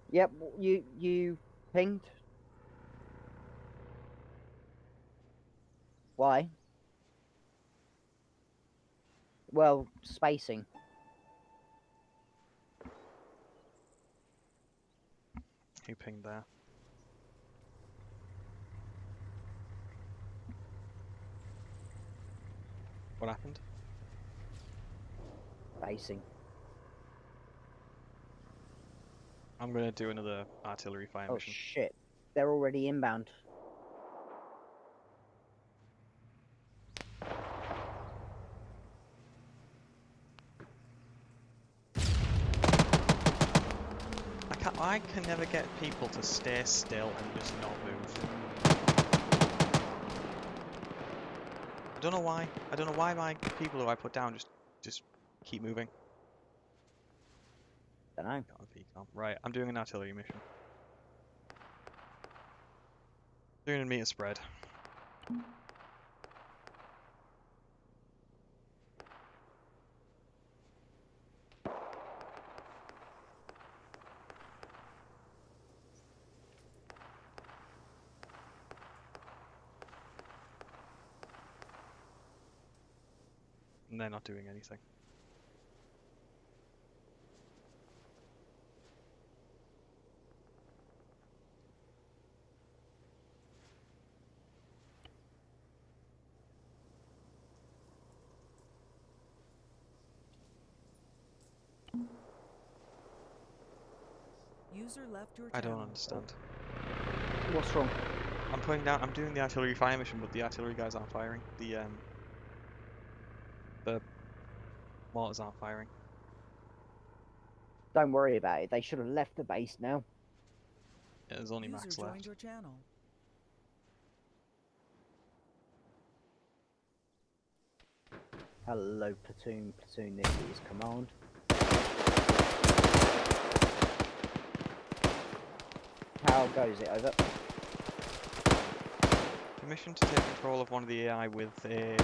Yep, you pinged? Why? Well, spacing. Who pinged there? What happened? Spacing. I'm gonna do another artillery fire Oh mission. shit. They're already inbound. I can never get people to stay still and just not move. I don't know why. I don't know why my people who I put down just keep moving. Dunno. Right, I'm doing an artillery mission. 300 meter spread. they're not doing anything. User left your I channel. don't understand. What's wrong? I'm doing the artillery fire mission, but the artillery guys aren't firing. The mortars aren't firing. Don't worry about it. They should have left the base now. Yeah, there's only User Max joined left. your channel. Hello, platoon. Platoon, this is command. How goes it? Over. Permission to take control of one of the AI with a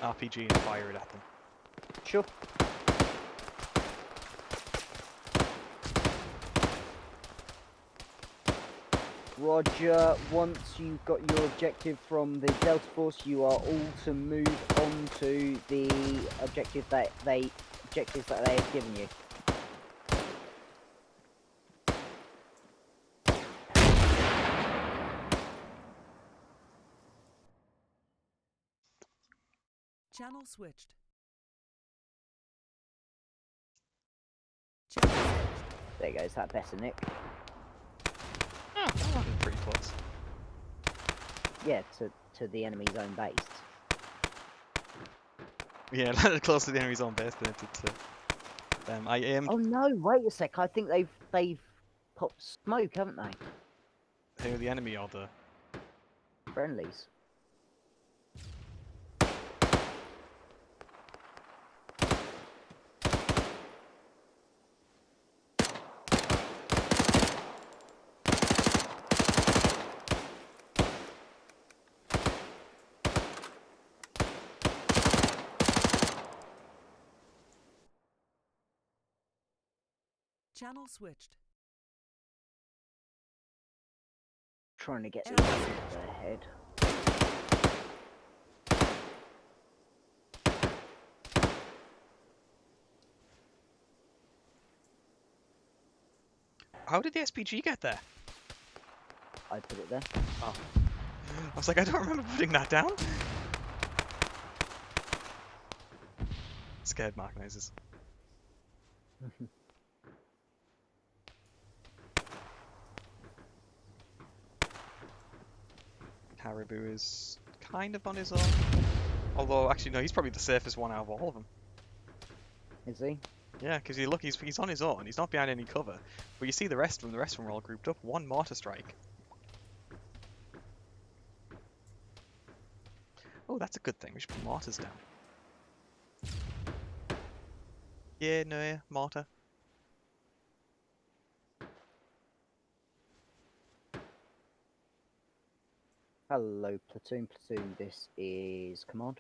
RPG and fire it at them. Sure. Roger. Once you've got your objective from the Delta Force, you are all to move on to the objectives that they have given you. Channel switched. Channel switched. There goes that better, Nick. Oh, that was pretty close. Yeah, to the enemy's own base. Yeah, landed close to the enemy's own base than it did to them. I aimed. Oh no! Wait a sec. I think they've popped smoke, haven't they? Who, the enemy or the? Friendlies. Channel switched. Trying to get Channel these switched. ahead. How did the SPG get there? I put it there. Oh. I was like, I don't remember putting that down. Scared mark noises. Caribou is kind of on his own. Although, actually, no, he's probably the safest one out of all of them. Is he? Yeah, because you look, he's on his own. He's not behind any cover. But you see the rest of them. The rest of them are all grouped up. One mortar strike. Oh, that's a good thing. We should put mortars down. Yeah, no, yeah, mortar. Hello, platoon. Platoon, this is command.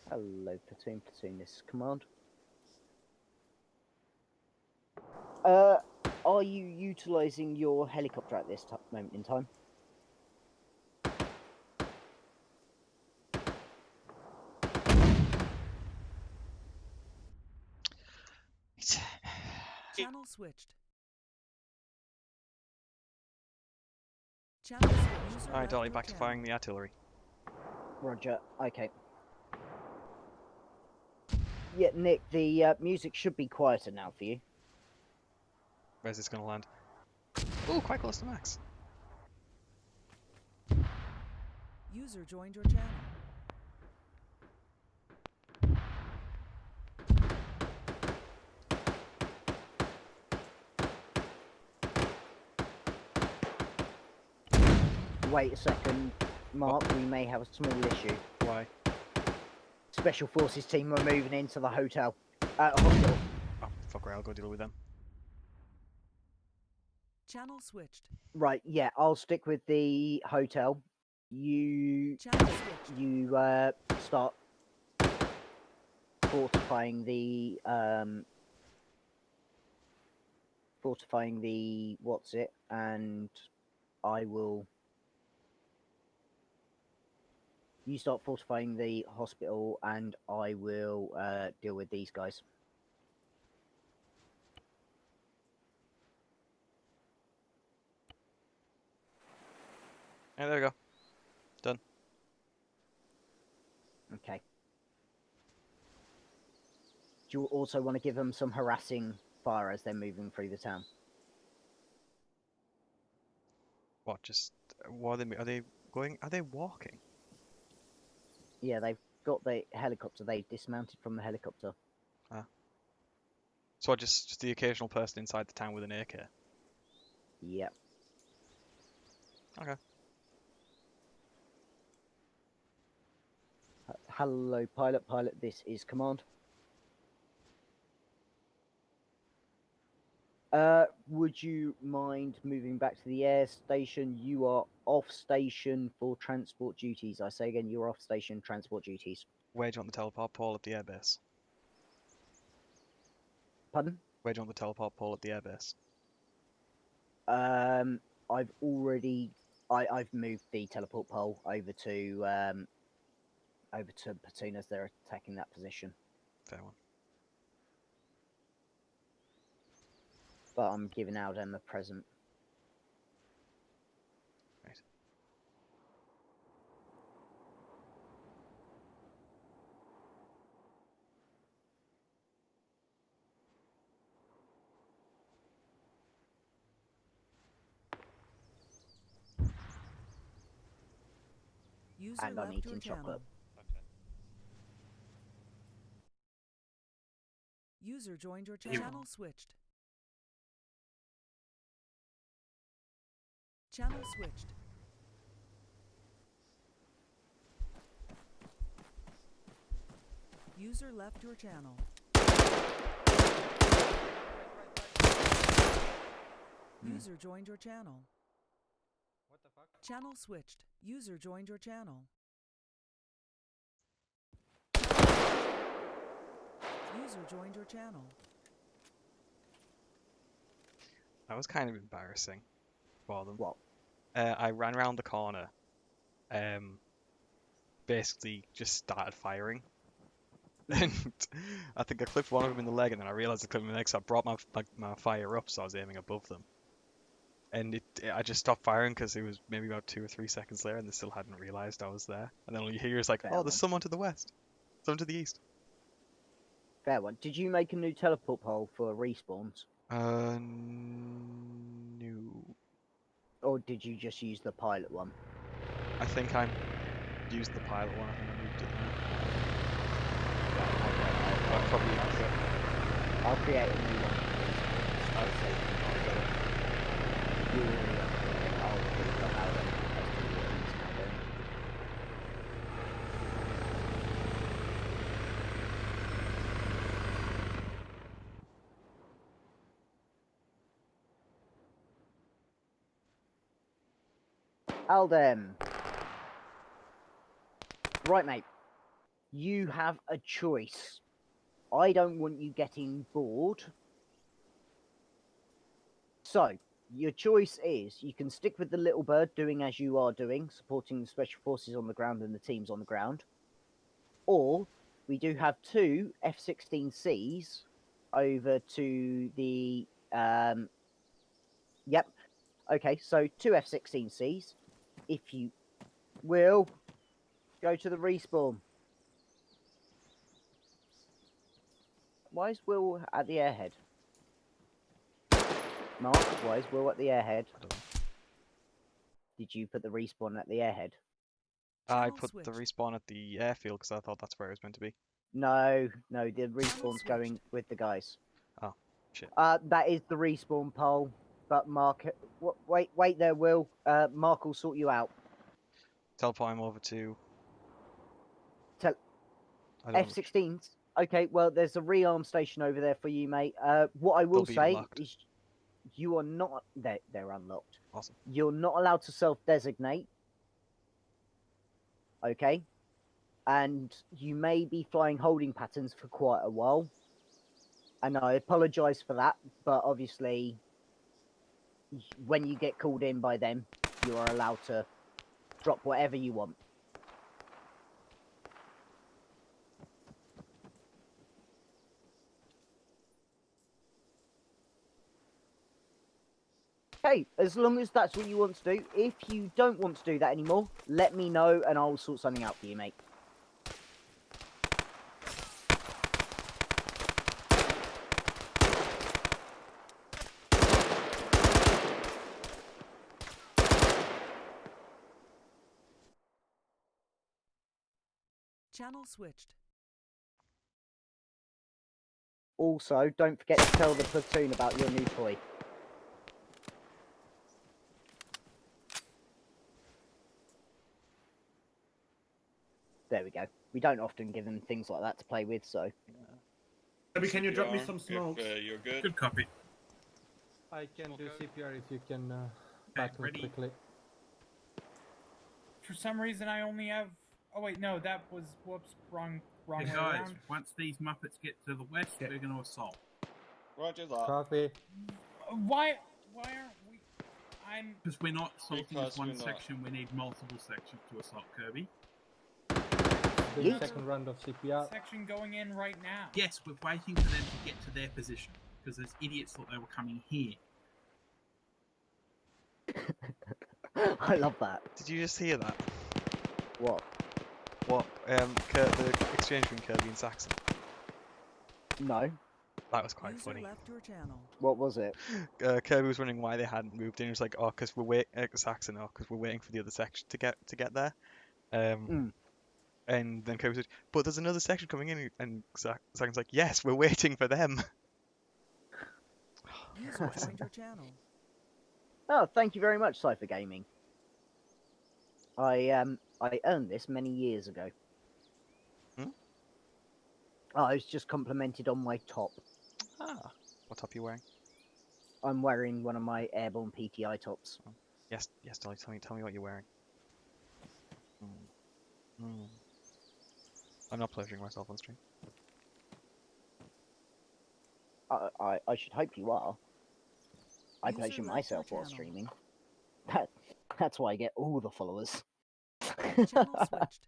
Hello, platoon. Platoon, this is command. Are you utilising your helicopter at this moment in time? Channel switched. Channel switched. User Alright, left Dolly, your back to channel. firing the artillery. Roger. Okay. Yeah, Nick, the music should be quieter now for you. Where's this going to land? Oh, quite close to max. User joined your channel. Wait a second, Mark, we may have a small issue. Why? Special Forces team are moving into the hotel. Hospital. Oh, fuck right, I'll go deal with them. Channel switched. Right, yeah, I'll stick with the hotel. You Channel switched. start fortifying the what's it, and I will. You start fortifying the hospital, and I will deal with these guys. Yeah, there we go. Done. Okay. Do you also want to give them some harassing fire as they're moving through the town? What? Just what are they going? Are they walking? Yeah, they've got the helicopter. They dismounted from the helicopter. So just the occasional person inside the town with an AK. Yep. Okay. Hello, pilot. Pilot, this is command. Would you mind moving back to the air station? You are off station for transport duties. I say again, you're off station transport duties. Where do you want the teleport pole at the airbase? Pardon? Where do you want the teleport pole at the airbase? I've already, I've moved the teleport pole over to Platoon as they're attacking that position. Fair one. But I'm giving Aldem a present. Right. User And I'm left your eating channel. chocolate. Okay. User joined your channel. Channel switched. Channel switched. User left your channel. User joined your channel. What the fuck? Channel switched. User joined your channel. User joined your channel. That was kind of embarrassing for them. What? I ran around the corner, basically just started firing. And I think I clipped one of them in the leg, and then I realized I clipped him in the leg, so I brought my fire up, so I was aiming above them. And I just stopped firing because it was maybe about 2 or 3 seconds later, and they still hadn't realized I was there. And then all you hear is like, Fair "Oh, there's one. someone to the west, someone to the east." Fair one. Did you make a new teleport pole for respawns? No. Or did you just use the pilot one? I think I used the pilot one. I think I moved it there. I'll probably have to. I'll create a new one. Aldem. Right, mate. You have a choice. I don't want you getting bored. So, your choice is you can stick with the little bird doing as you are doing, supporting the special forces on the ground and the teams on the ground. Or we do have 2 F-16Cs over to the yep. Okay, so 2 F-16Cs. If you will go to the respawn. Why is Will at the airhead? Mark, why is Will at the airhead? I don't know. Did you put the respawn at the airhead? I Channel put the switched. respawn at the airfield because I thought that's where it was meant to be. No, the respawn's switched. going with the guys. Oh, shit. That is the respawn pole, but Mark, wait there, Will. Mark will sort you out. Teleport him over to. Tell I don't know. F-16s. Okay, well, there's a rearm station over there for you, mate. What I will They'll be say unlocked. is you are not... They're unlocked. Awesome. You're not allowed to self-designate. Okay? And you may be flying holding patterns for quite a while. And I apologise for that, but obviously, when you get called in by them, you are allowed to drop whatever you want. Hey, as long as that's what you want to do. If you don't want to do that anymore, let me know and I'll sort something out for you, mate. Channel switched. Also, don't forget to tell the platoon about your new toy. There we go. We don't often give them things like that to play with, so... Maybe can you drop me some smokes? You're good. Good copy. I can do CPR if you can battle quickly. For some reason, I only have. Oh wait, no, that was whoops, wrong way Guys, around. once these Muppets get to the west, we're going to assault. Roger that. Copy. Why aren't we? I'm. Because we're not assaulting Because as one we're not. section, we need multiple sections to assault Kirby. Doing Yeet. second round of CPR. Section going in right now. Yes, we're waiting for them to get to their position. Because those idiots thought they were coming here. I love that. Did you just hear that? What? What? The exchange between Kirby and Saxon. No. That was quite User funny. left your channel. What was it? Kirby was wondering why they hadn't moved in. He was like, "Oh, because we're Saxon, because we're waiting for the other section to get there." And then Kirby said, "But there's another section coming in," and Saxon's like, "Yes, we're waiting for them." User joined your channel. Oh, thank you very much, Cypher Gaming. I earned this many years ago. Hmm? Oh, I was just complimented on my top. Ah, what top are you wearing? I'm wearing one of my airborne PTI tops. Yes, Dolly, tell me what you're wearing. I'm not pleasuring myself on stream. I should hope you are. I User pleasure left myself your while channel. streaming. That's why I get all the followers. Channel switched.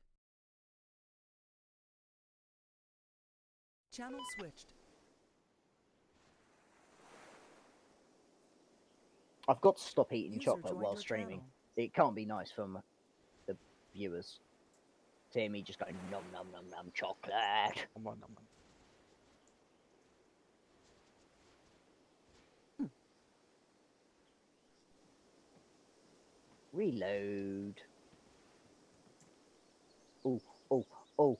Channel switched. I've got to stop eating User chocolate joined while your streaming. channel. It can't be nice for the viewers to hear me just going nom nom nom nom chocolate. Come on, man. Reload. Oh, oh, oh,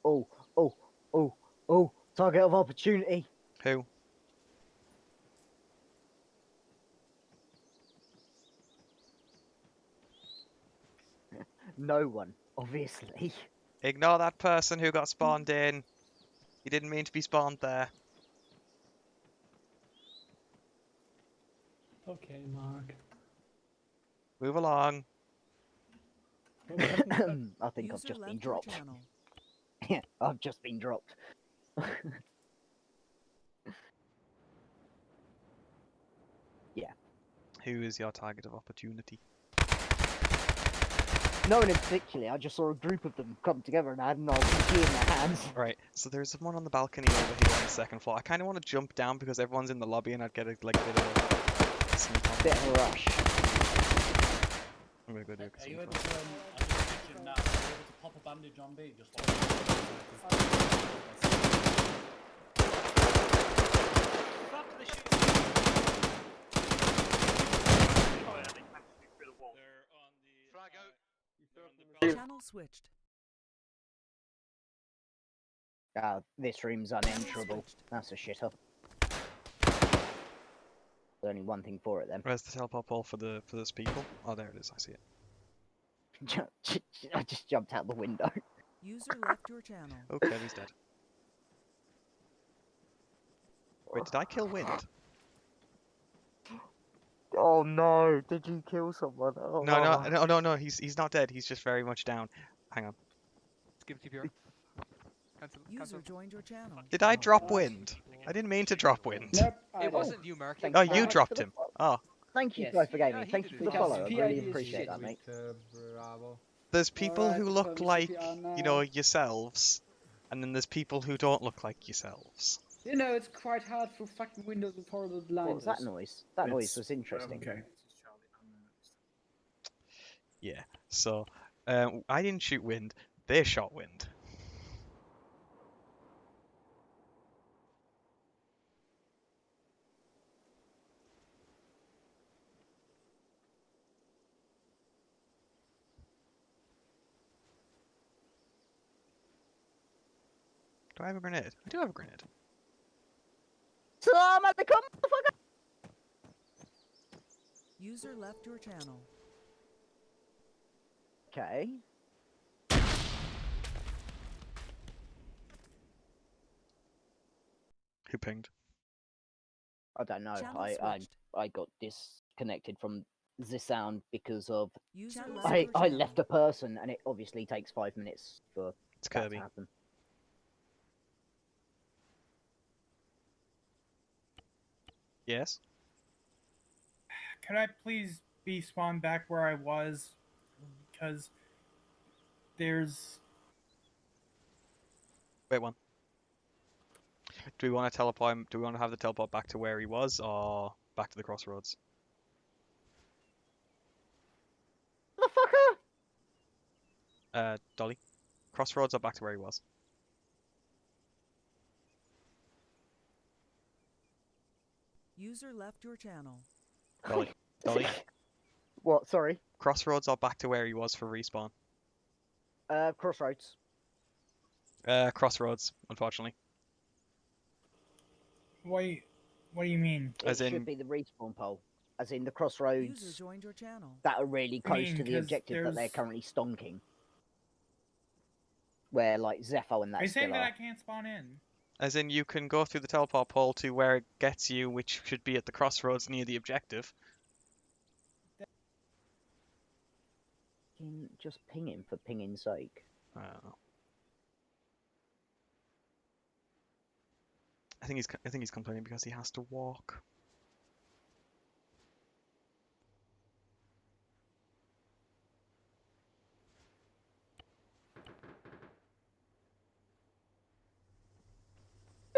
oh, oh, oh, oh. Target of opportunity. Who? No one, obviously. Ignore that person who got spawned in. He didn't mean to be spawned there. Okay, Mark. Move along. I think I've User just been left your dropped. channel. Yeah, I've just been dropped. Yeah. Who is your target of opportunity? No one in particular, I just saw a group of them come together and had an RPG in their hands. Right, so there's someone on the balcony over here on the second floor. I kind of want to jump down because everyone's in the lobby and I'd get a bit of a sneak on. Bit of a rush. I'm gonna go do it. Are you able to, I just mentioned now, are you able to pop a bandage on B? Just like... Channel switched. Ah, this room's unenterable. switched. That's a shitter. There's only one thing for it then. Where's the teleport pole for those people? Oh, there it is. I see it. I just jumped out the window. User left your channel. Oh, Kirby's dead. Wait, did I kill Wind? Oh no! Did you kill someone? Oh, No. He's not dead. He's just very much down. Hang on. Skip TPR. User joined your channel. Did I drop Wind? I didn't mean to drop Wind. Nope, It wasn't you, Mark. Oh, you dropped him. Oh. Thank you, Yes. Cypher Gaming. Yeah, he Thank did you it. for the Because follow. I PID really is appreciate shit. that, mate. Bravo. There's people who Alright, look so like, CPR you know, now. yourselves, and then there's people who don't look like yourselves. You know, it's quite hard for fucking Windows with horrible blinders. What was that noise? That noise was interesting. Okay. Yeah, so I didn't shoot wind, they shot wind. Do I have a grenade? I do have a grenade. So I'm at the motherfucker! User left your channel. Okay. Who pinged? I don't know. Channel I switched. got disconnected from the sound because of User left I your channel. left a person, and it obviously takes 5 minutes for It's that Kirby. to happen. Yes? Could I please be spawned back where I was? Because there's... Wait one. Do we want to teleport him? Do we want to have the teleport back to where he was, or back to the crossroads? Motherfucker! Dolly? Crossroads or back to where he was? User left your channel. Dolly? Dolly? What? Sorry. Crossroads or back to where he was for respawn? Crossroads. Crossroads, unfortunately. Wait, what do you mean? It As in- should be the respawn pole. As in the User crossroads joined your channel. that are really close mean, to the 'cause objective that they're there's- currently stonking. Where, like, Zepho and that Are you saying still that are. I can't spawn in? As in, you can go through the teleport pole to where it gets you, which should be at the crossroads near the objective. Just ping him for pinging's sake. I don't know. I think he's complaining because he has to walk.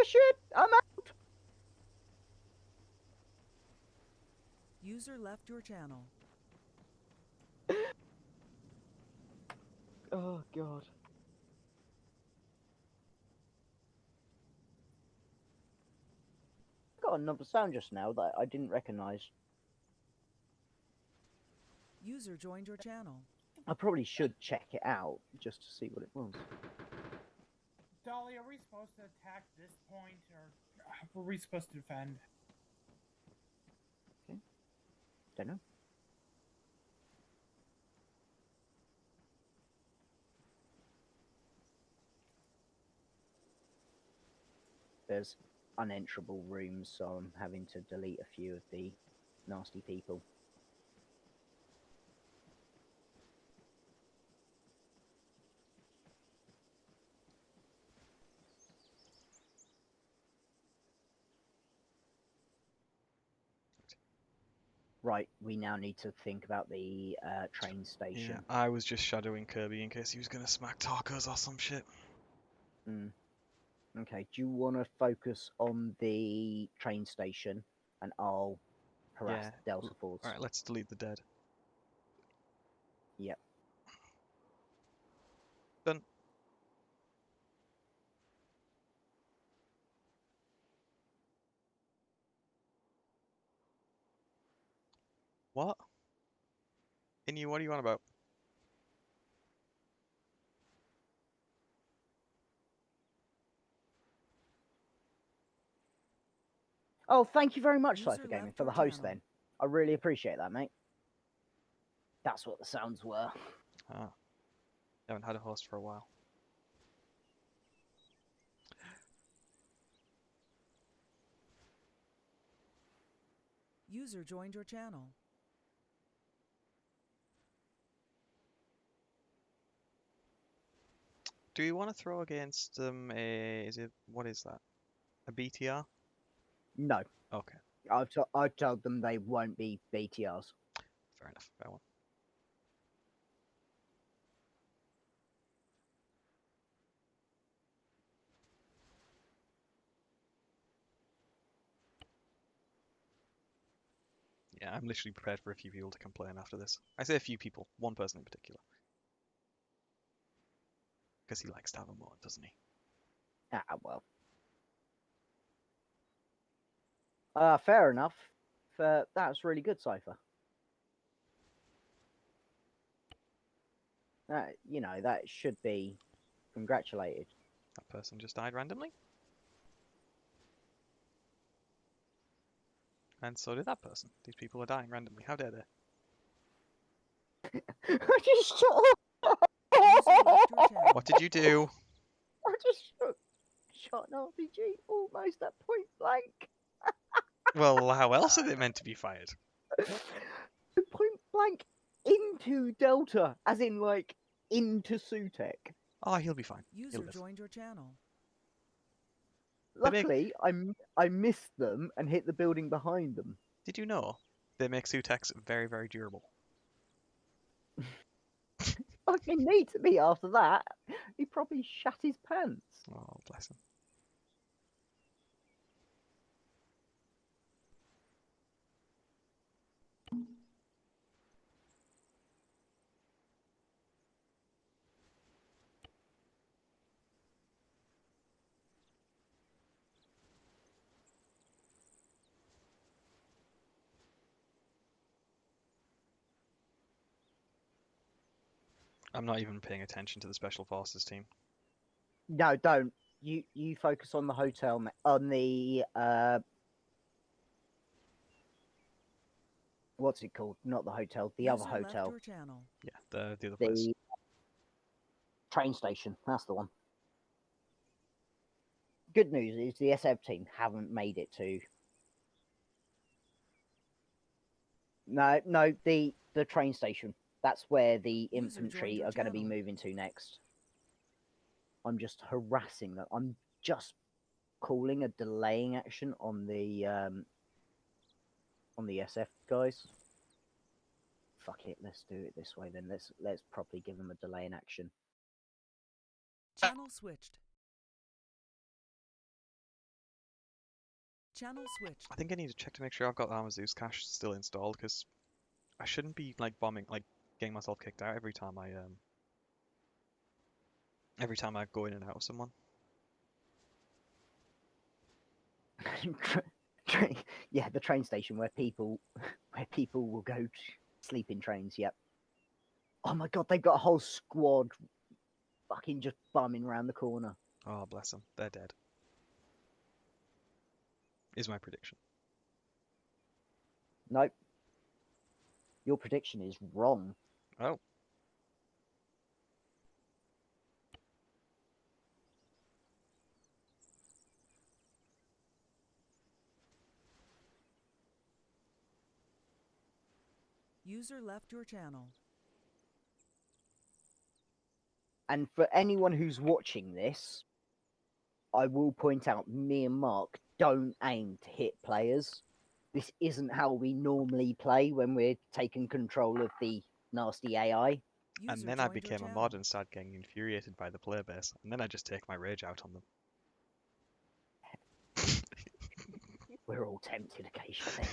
Shit! I'm out! User left your channel. Oh, God. I got another sound just now that I didn't recognise. User joined your channel. I probably should check it out just to see what it was. Dolly, are we supposed to attack this point, or are we supposed to defend? Don't know. There's unenterable rooms, so I'm having to delete a few of the nasty people. Right, we now need to think about the train station. Yeah, I was just shadowing Kirby in case he was gonna smack tacos or some shit. Okay, do you want to focus on the train station, and I'll harass Yeah. the Delta Force? Alright, let's delete the dead. Yep. Done. What? Inu, what do you want about? Oh, thank you very much, User Cypher Gaming, left for the your host channel. then. I really appreciate that, mate. That's what the sounds were. Ah. Haven't had a host for a while. User joined your channel. Do you want to throw against a... what is that? A BTR? No. Okay. I've told them they won't be BTRs. Fair enough. Fair one. Yeah, I'm literally prepared for a few people to complain after this. I say a few people, one person in particular. Because he likes to have a mod, doesn't he? Ah, well. Fair enough. That was really good, Cypher. That should be congratulated. That person just died randomly. And so did that person. These people are dying randomly. How dare they? I just shot. What did you do? I just shot an RPG almost at point blank. Well, how else are they meant to be fired? Point blank into Delta, as in like into Sutek. Oh, he'll be fine. User joined your channel. Luckily, I missed them and hit the building behind them. Did you know they make Sutex very, very durable? Fucking neat to me after that. He probably shat his pants. Oh, bless him. I'm not even paying attention to the Special Forces team. No, don't. You focus on the hotel, on the what's it called? Not the hotel, the other hotel. Yeah, the other place. The train station. That's the one. Good news is the SF team haven't made it to. No, the train station. That's where the infantry are going to be moving to next. I'm just harassing them. I'm just calling a delaying action on the SF guys. Fuck it, let's do it this way then. Let's probably give them a delay in action. Channel switched. Channel switched. I think I need to check to make sure I've got Arma Zeus cache still installed, because I shouldn't be like bombing, like getting myself kicked out every time I go in and out of someone. Yeah, the train station where people will go sleep in trains. Yep. Oh my god, they've got a whole squad fucking just bumming around the corner. Oh, bless them. They're dead. Is my prediction. Nope. Your prediction is wrong. Oh. User left your channel. And for anyone who's watching this, I will point out, me and Mark don't aim to hit players. This isn't how we normally play when we're taking control of the nasty AI. And then I became a mod and started getting infuriated by the player base, and then I just take my rage out on them. We're all tempted occasionally.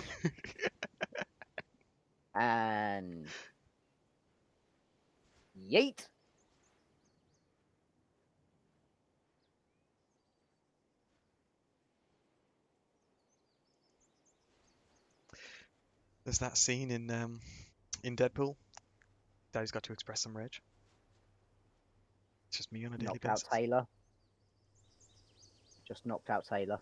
And yeet. There's that scene in Deadpool. Daddy's got to express some rage. It's just me on a daily basis. Knocked out Taylor. Just knocked out Taylor.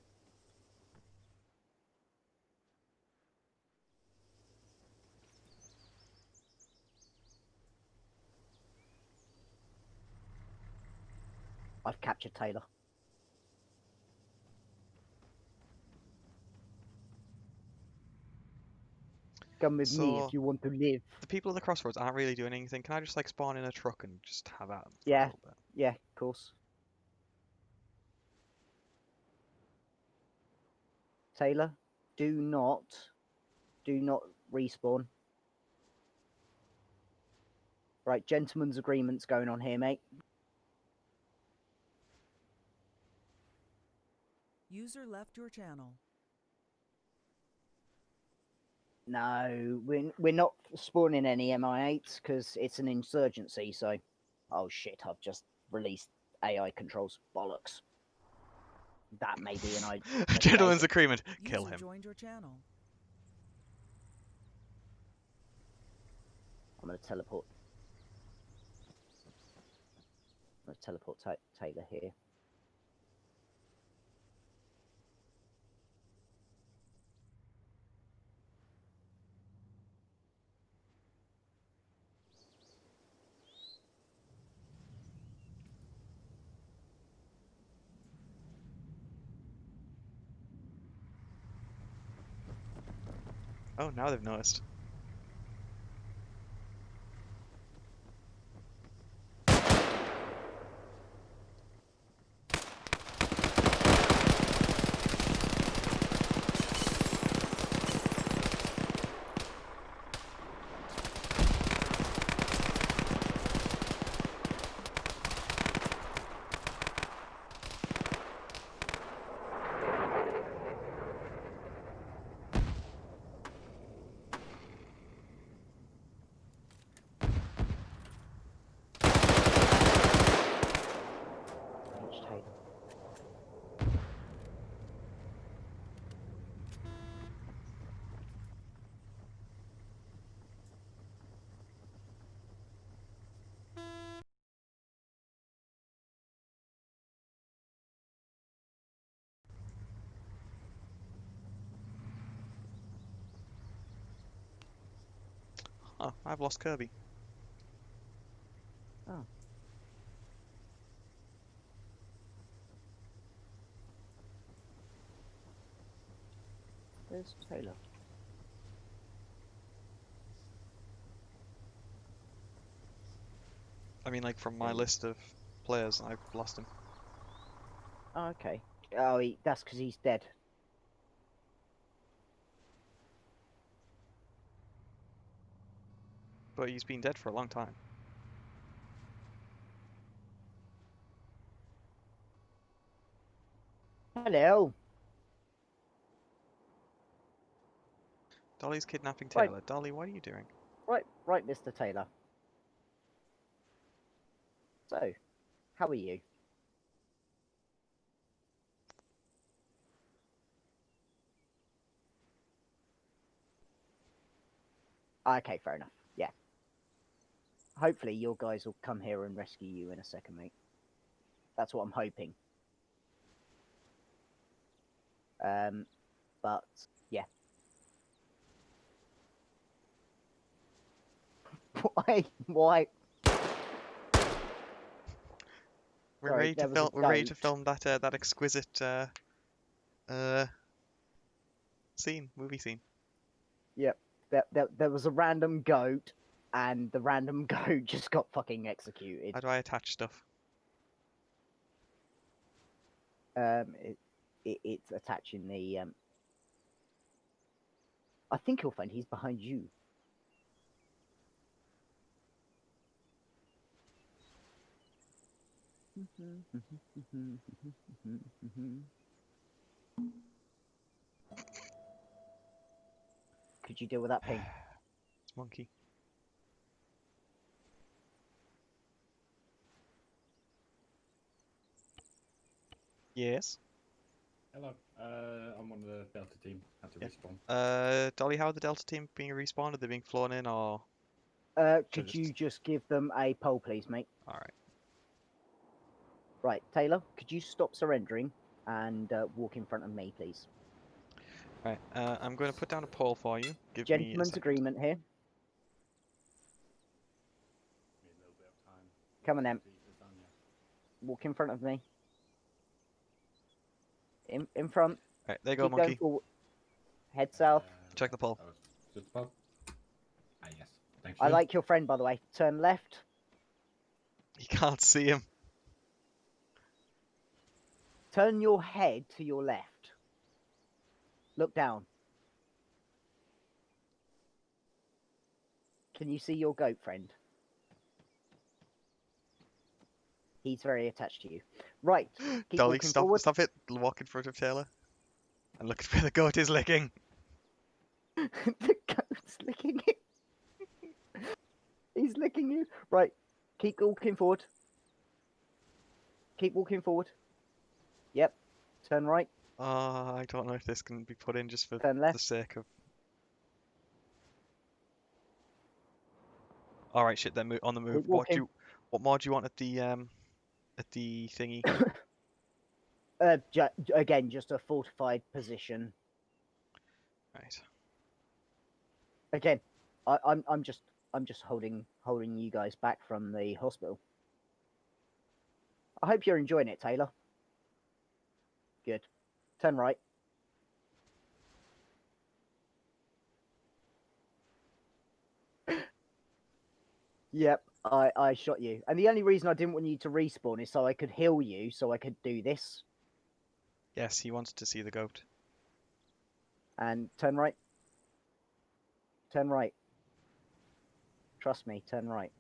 I've captured Taylor. Come with me if you want to live. The people at the crossroads aren't really doing anything. Can I just like spawn in a truck and just have at them? Yeah, yeah, of course. Taylor, do not respawn. Right, gentleman's agreement's going on here, mate. User left your channel. No, we're not spawning any MI8s because it's an insurgency. So, oh shit! I've just released AI controls. Bollocks. That may be an idea. Gentleman's agreement. Kill User him. joined your channel. I'm gonna teleport. I'm gonna teleport Taylor here. Oh, now they've noticed. Oh, I've lost Kirby. Oh. Where's Taylor? I mean, like, from my list of players, I've lost him. Oh, okay. Oh, that's because he's dead. But he's been dead for a long time. Hello. Dolly's kidnapping Right. Taylor. Dolly, what are you doing? Right, Mr. Taylor. So, how are you? Okay, fair enough. Yeah. Hopefully your guys will come here and rescue you in a second, mate. That's what I'm hoping. But yeah. Why? We're Sorry, ready to there was film. a We're ready to goat. film that exquisite movie scene. Yep. There was a random goat, and the random goat just got fucking executed. How do I attach stuff? It's attaching the. I think you'll find he's behind you. Could you deal with that ping? It's monkey. Yes. Hello. I'm one of the Delta team. Had to respawn. Dolly, how are the Delta team being respawned? Are they being flown in or? Could you just give them a poll, please, mate? All right. Right, Taylor, could you stop surrendering and walk in front of me, please? Right. I'm going to put down a poll for you. Give me a Gentleman's second. agreement here. Come on, then. Walk in front of me. In front. Right, there you go, Keep going monkey. forward. Head south. Check the poll. Yes. Thank I you. like your friend, by the way. Turn left. You can't see him. Turn your head to your left. Look down. Can you see your goat friend? He's very attached to you. Right. Keep Dolly, walking forward. stop it. Walk in front of Taylor. And look at where the goat is licking. The goat's licking it. He's licking you. Right. Keep walking forward. Keep walking forward. Yep. Turn right. I don't know if this can be put in just for Turn left. the sake of... Alright, shit, then on the move. Keep walking. What more do you want at the thingy? Again, just a fortified position. Right. Again, I'm just holding you guys back from the hospital. I hope you're enjoying it, Taylor. Good. Turn right. Yep, I shot you. And the only reason I didn't want you to respawn is so I could heal you, so I could do this. Yes, he wanted to see the goat. And turn right. Turn right. Trust me, turn right.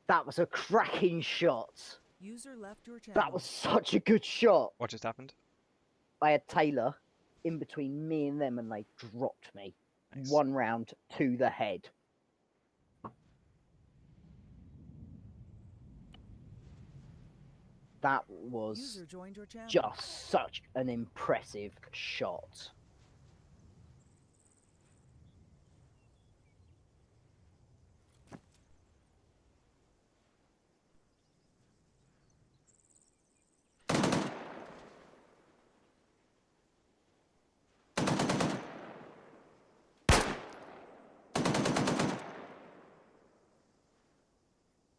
That was a cracking shot. User left your channel. That was such a good shot. What just happened? I had Taylor in between me and them, and they dropped me. Nice. 1 round to the head. That was User joined your channel. just such an impressive shot.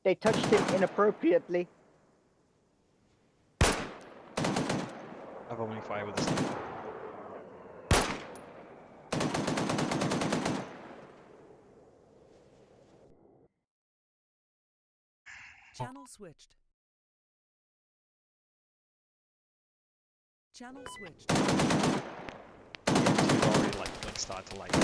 They touched him inappropriately. I've only fire with this. Channel switched. Channel switched. You've already like started to light.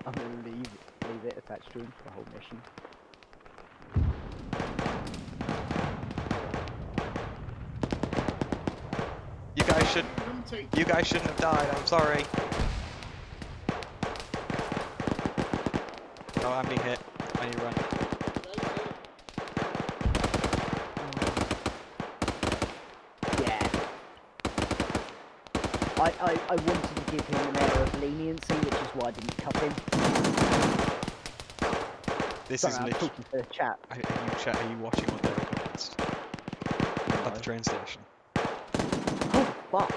I'm gonna leave it attached to him for the whole mission. You guys shouldn't have died. I'm sorry. Oh, I'm being hit. I need to run. Yeah. I wanted to give him an air of leniency, which is why I didn't cuff him. This Sorry, is I'm literally. talking to the chat. Are you watching what they're up against? At the train station. Oh fuck!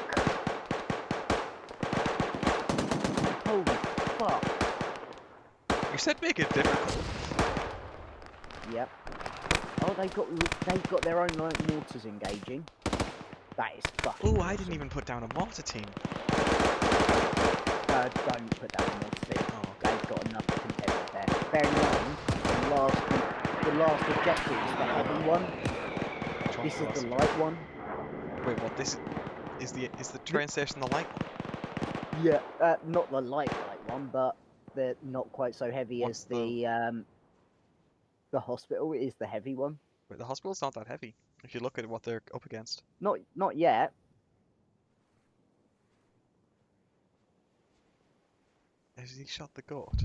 Holy fuck! You said make it difficult. Yep. Oh, they've got their own like mortars engaging. That is fucking. Ooh, I awesome. didn't even put down a mortar team. Don't put down a mortar team. Oh. They've got enough competitors there. Bear in mind, the last objective is the heavy one. Which one's This the is last the one? light one. Wait, what? This is the train station the light one? Yeah, not the light one, but they're not quite so heavy What's as the hospital is the heavy one. Wait, the hospital's not that heavy. If you look at what they're up against. Not yet. Has he shot the goat?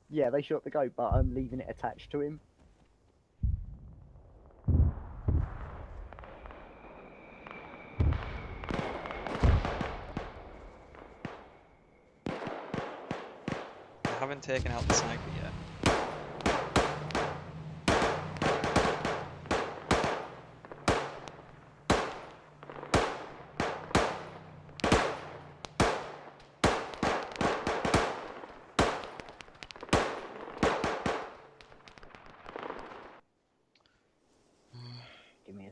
Yeah, they shot the goat, but I'm leaving it attached to him. I haven't taken out the sniper yet.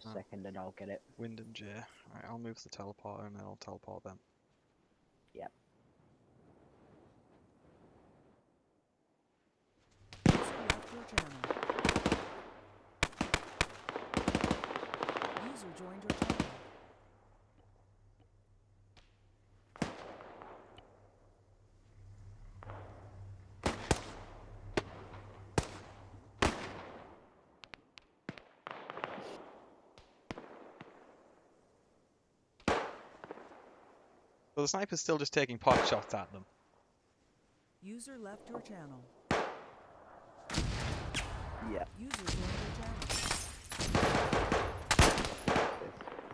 a Oh. second and I'll get it. Wind and J. Alright, I'll move the teleporter and then I'll teleport them. Yep. User left your channel. User joined your channel. So the sniper's still just taking pot shots at them. User left your channel. Yeah. User joined your channel.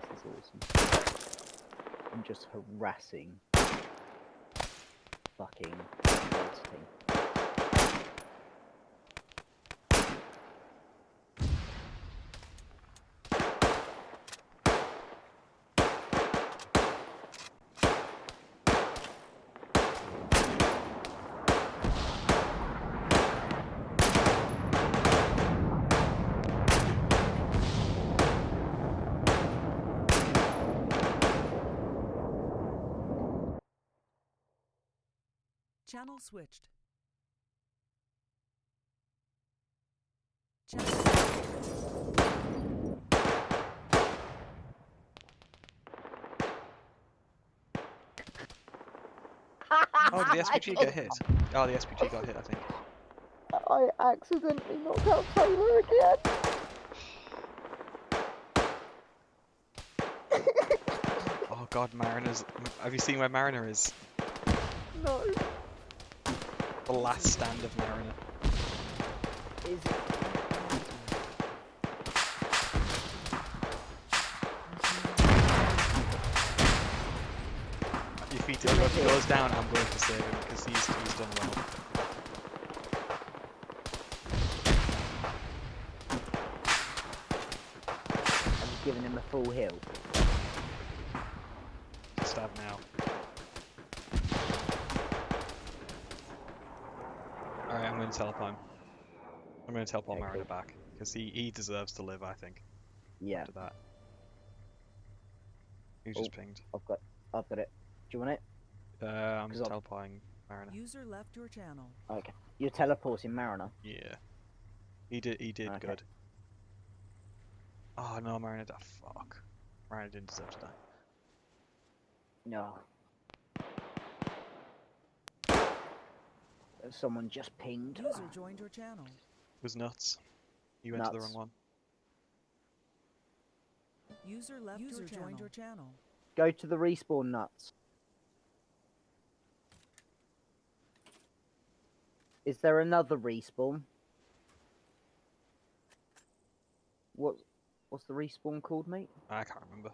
This is awesome. I'm just harassing fucking thing. Channel switched. Channel switched. Oh, did the SPG get hit? Oh, the SPG got hit, I think. I accidentally knocked out Taylor again. Oh god, Mariner's... Have you seen where Mariner is? No. The last stand of Mariner. Is it? If he goes down, I'm going to save him because he's done well. I'm giving him a full heal. Stab now. Alright, I'm going to teleport him. I'm going to teleport Okay, Mariner cool. back because he deserves to live, I think. Yeah. After that. Who's Oh, just pinged? I've got it. Do you want it? I'm 'Cause I've- teleporting Mariner. User left your channel. Okay. You're teleporting Mariner. Yeah. He did Okay. good. Oh no, Mariner died. Fuck. Mariner didn't deserve to die. No. Someone just pinged. User joined your channel. It was nuts. You went to the Nuts. wrong one. User left your channel. Joined your channel. Go to the respawn nuts. Is there another respawn? What's the respawn called, mate? I can't remember.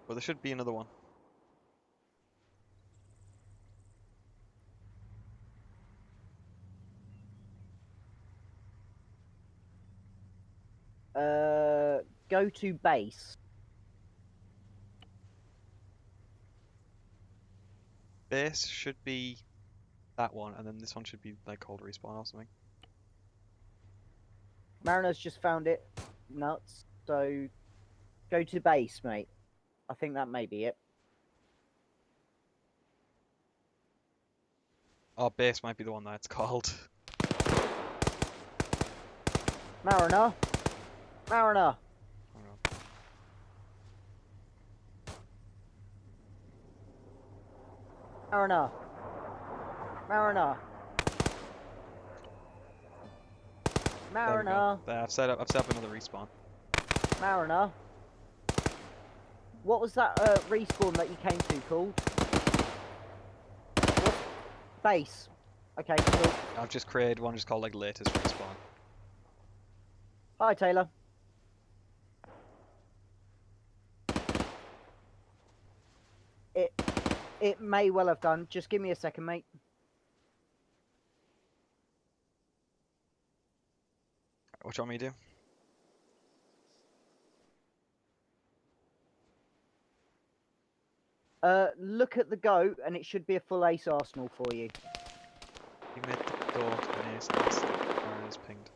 But there should be another one. Go to base. Base should be that one, and then this one should be like called respawn or something. Mariner's just found it. Nuts. So, go to base, mate. I think that may be it. Oh, base might be the one that it's called. Mariner! Mariner! Hang on. Mariner! Mariner! There we go. Mariner! There, I've set up another respawn. Mariner! What was that respawn that you came to called? What? Base. Okay, cool. I've just created one just called like latest respawn. Hi, Taylor. It may well have done. Just give me a second, mate. What do you want me to do? Look at the go, and it should be a full ace arsenal for you. You made the door to an ace. Mariner's pinged.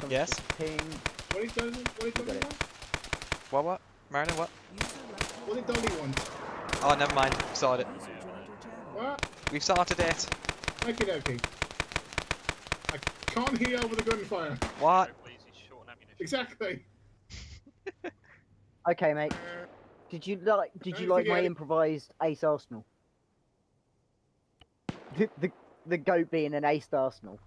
Someone's Yes? just pinged. What did Dolly want? What? Marina, what? What did Dolly want? Oh, never mind. Sorted it. What? We've sorted it. Okie dokie. I can't hear over the gunfire. What? Exactly. Okay, mate. Did you like my improvised ace arsenal? The goat being an ace arsenal.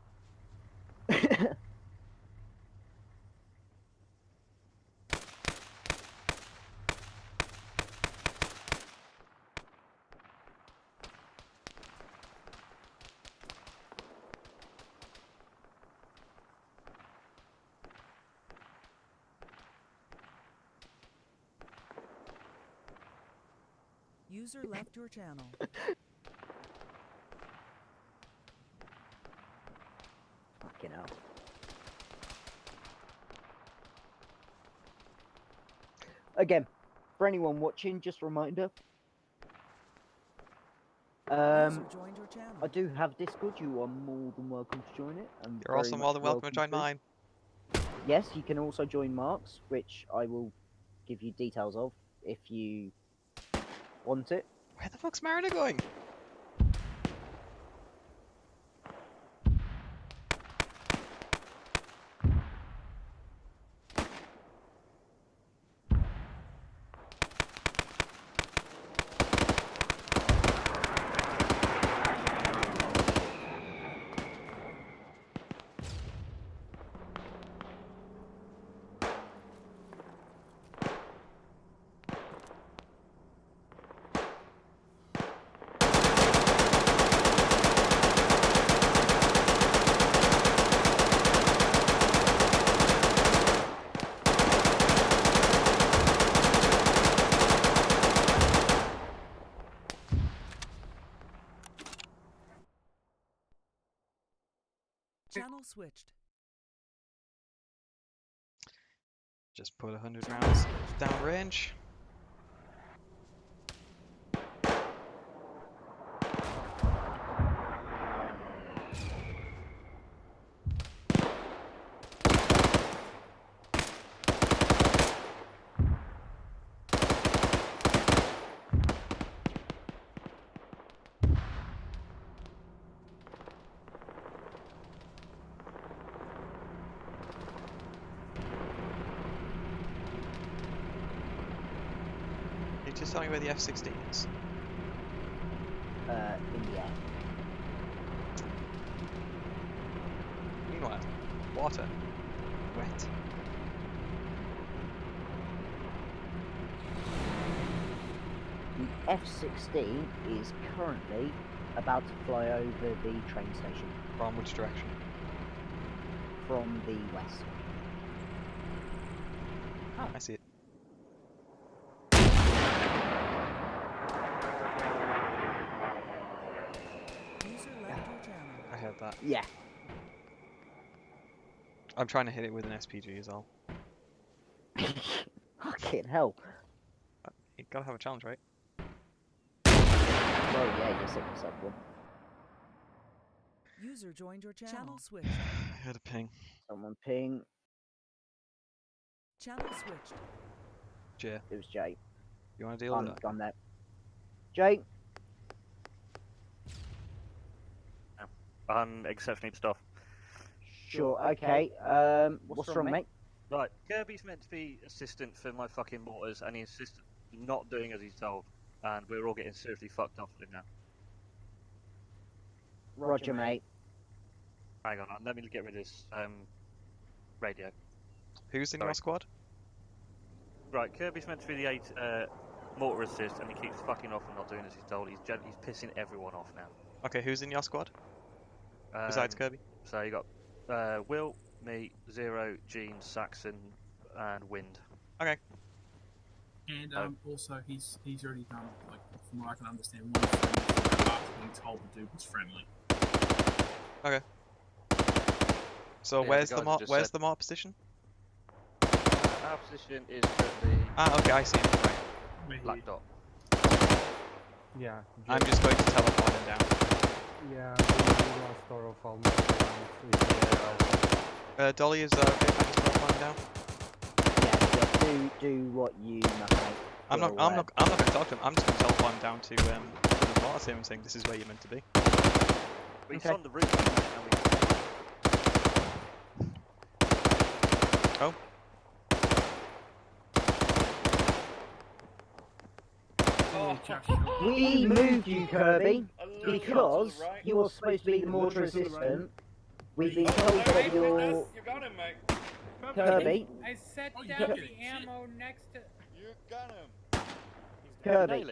User left your channel. Fucking hell. Again, for anyone watching, just a reminder. User joined your channel. I do have Discord. You are more than welcome to join it. You're also more than welcome to join mine. Yes, you can also join Mark's, which I will give you details of if you want it. Where the fuck's Marina going? Channel switched. Just put 100 rounds down range. Can you just tell me where the F-16 is? In the air. Meanwhile, water. Wet. The F-16 is currently about to fly over the train station. From which direction? From the west. Ah, I see it. User left your channel. I heard that. Yeah. I'm trying to hit it with an SPG as well. Fucking hell. You gotta have a challenge, right? Well, yeah, you set yourself one. User joined your channel. Channel switched. I heard a ping. Someone ping. Channel switched. Jay. It was Jay. You wanna deal with it? I'm there. Jay? I'm exceptionally pissed off. Sure, okay. What's wrong, mate? Right, Kirby's meant to be assistant for my fucking mortars, and he's not doing as he's told, and we're all getting seriously fucked off with him now. Roger, mate. Hang on, let me get rid of this radio. Who's in your squad? Right, Kirby's meant to be the mortar assist, and he keeps fucking off and not doing as he's told. He's pissing everyone off now. Okay, who's in your squad? Besides Kirby? So you got Will, me, Zero, Gene, Saxon, and Wind. Okay. And also, he's already done, like, from what I can understand, one friendly after being told the dude was friendly. Okay. So Yeah, where's the the guys just where's said- the mort position? Our position is currently Ah, okay, I see him. Right. black dot. Yeah. I'm just going to teleport him down. Yeah, the last store of almost around 3. Dolly, is that okay if I just drop mine down? Yeah, just do what you must make. I'm not going to talk to him. I'm just going to teleport him down to the water team and saying this is where you're meant to be. But he's on the roof. Oh. We moved you, Kirby, because you were supposed to be the mortar assistant. We've been told that you're... You got him, mate. Kirby. I set down the ammo next to... You got him. Kirby.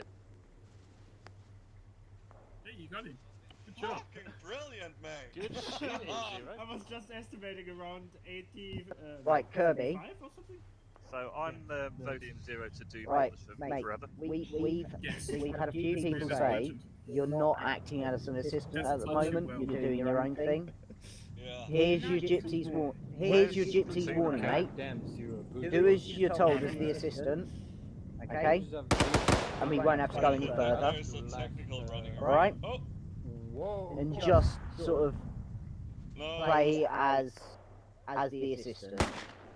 Yeah, you got him. Good job. Fucking brilliant, mate. Good shit, I was just estimating around 80. Right, Kirby. 75 or something? So I'm voting Zero to do Right, mortars for mate, forever. we've had a few people say you're not acting as an assistant at the moment. You're doing your own thing. Here's your gypsy's warning, mate. Do as you're told as the assistant, okay? And we won't have to go any further. Alright? And just sort of play as the assistant.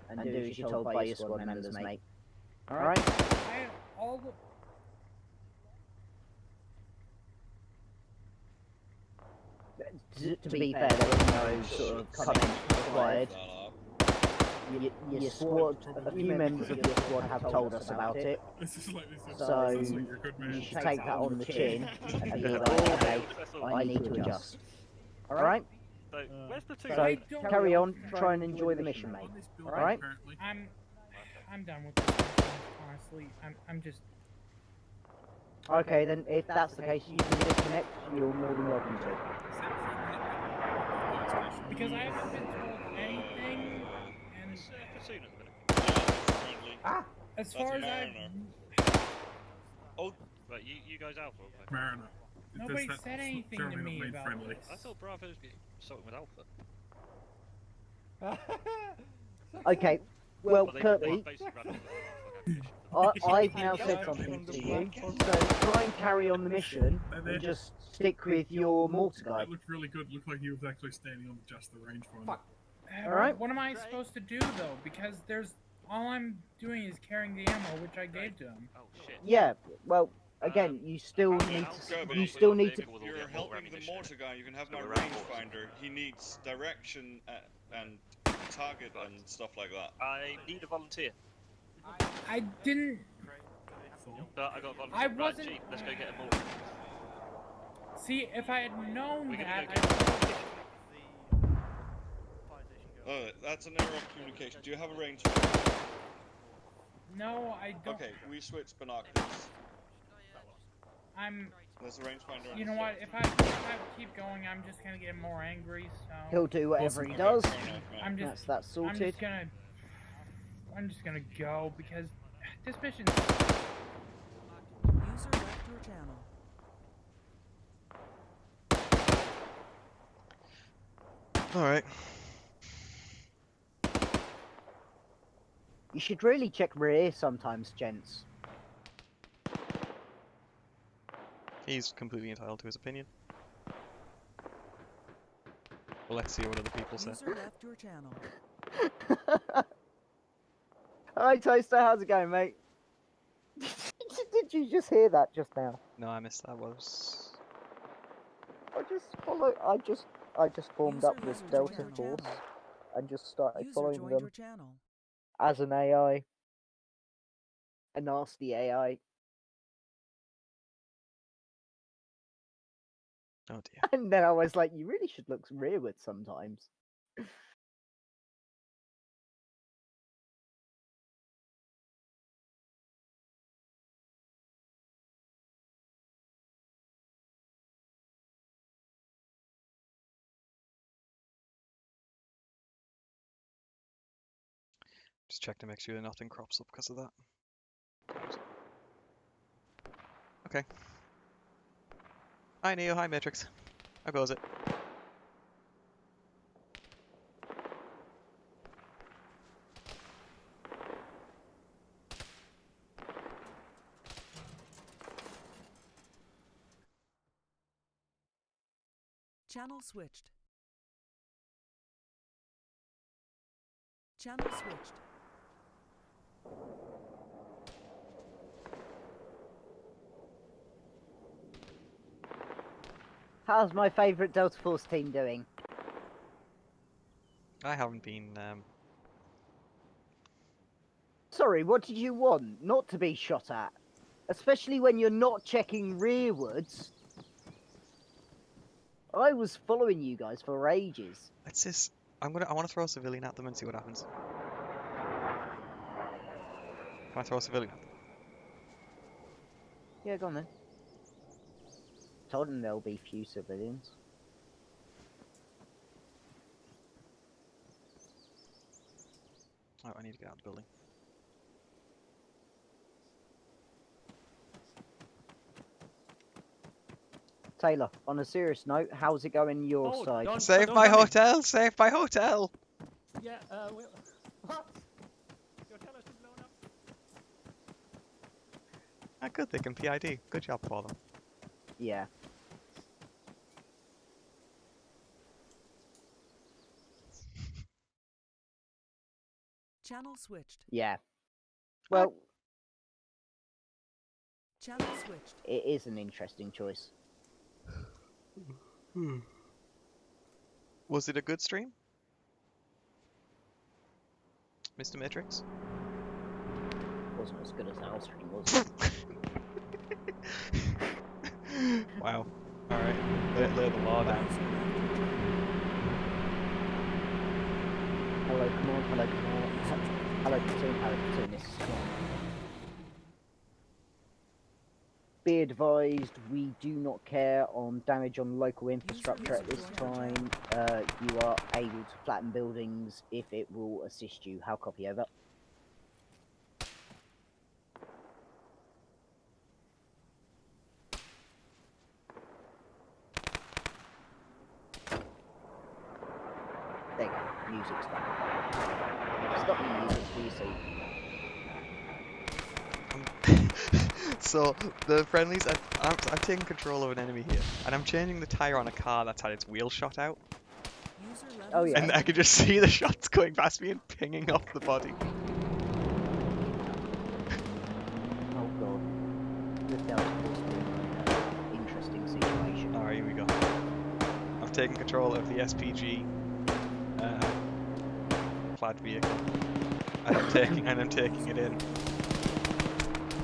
And do as you're told by your squad members, mate. Alright? To be fair, there was no sort of comment required. Your squad, a few members of your squad have told us about it. So you should take that on the chin and be like, okay, I need to adjust. Alright? So carry on, try and enjoy the mission, mate. Alright? I'm done with this, honestly. I'm just... Okay, then if that's the case, you can disconnect. You're more than welcome to. Because I haven't been told anything, and... As far as Oh, right, you guys out for it? Mariner. Nobody said anything to me about friendly. this. I thought Bravo's sorting with Alpha. Okay, well, Kirby, Well, I've now said something to you, so try and carry on the mission and just stick with your mortar guy. That looked really good. Looked like he was actually standing on just the rangefinder. Fuck. Alright. What am I supposed to do, though? Because all I'm doing is carrying the ammo, which I gave to him. Oh, shit. Yeah, well, again, you still need to... You're helping the mortar guy. You can have my rangefinder. He needs direction and target and stuff like that. I need a volunteer. I didn't... No, I got a volunteer. I Right, wasn't... Chief, let's go get a mortar. See, if I had known We're that, gonna go Oh, that's an error of communication. Do you have a rangefinder? No, I don't. Okay, we switch binoculars. There's a rangefinder. You know what? If I keep going, I'm just gonna get more angry. So He'll do whatever he does. That's sorted. I'm just gonna go because this mission. User left your channel. Alright. You should really check rear sometimes, gents. He's completely entitled to his opinion. Well, let's see what other people say. User left your channel. Hi Toaster, how's it going, mate? Did you just hear that just now? No, I missed that. Was I just formed up this Delta Force and just started following them as an AI, a nasty AI. Oh dear. And then I was like, you really should look rearward sometimes. Just check to make sure nothing crops up because of that. Okay. Hi Neo, hi Matrix. How goes it? Channel switched. Channel switched. How's my favourite Delta Force team doing? I haven't been. Sorry, what did you want? Not to be shot at? Especially when you're not checking rearwards. I was following you guys for ages. Let's just. I want to throw a civilian at them and see what happens. Can I throw a civilian at them? Yeah, go on then. Told them there'll be few civilians. Oh, I need to get out of the building. Taylor, on a serious note, how's it going your Oh, side? Save my hotel! Save my hotel! Yeah, what? Your hotel has been blown up. Ah, good, they can PID. Good job for them. Yeah. Channel switched. Yeah. Well, Channel switched. it is an interesting choice. Was it a good stream? Mr. Matrix? Wasn't as good as our stream, was it? Wow. Alright. Lay the law down. Hello, come on, hello, come on. Hello, platoon, this is Sean. Be advised, we do not care on damage on local infrastructure at this time. You are able to flatten buildings if it will assist you. How copy, over? There you go, music's done. Stop the music, please. So, the friendlies, I'm taking control of an enemy here, and I'm changing the tyre on a car that's had its wheel shot out. Oh yeah. And I can just see the shots going past me and pinging off the body. Oh god. This Delta Force is an interesting situation. Alright, here we go. I've taken control of the SPG clad vehicle. And I'm taking it in.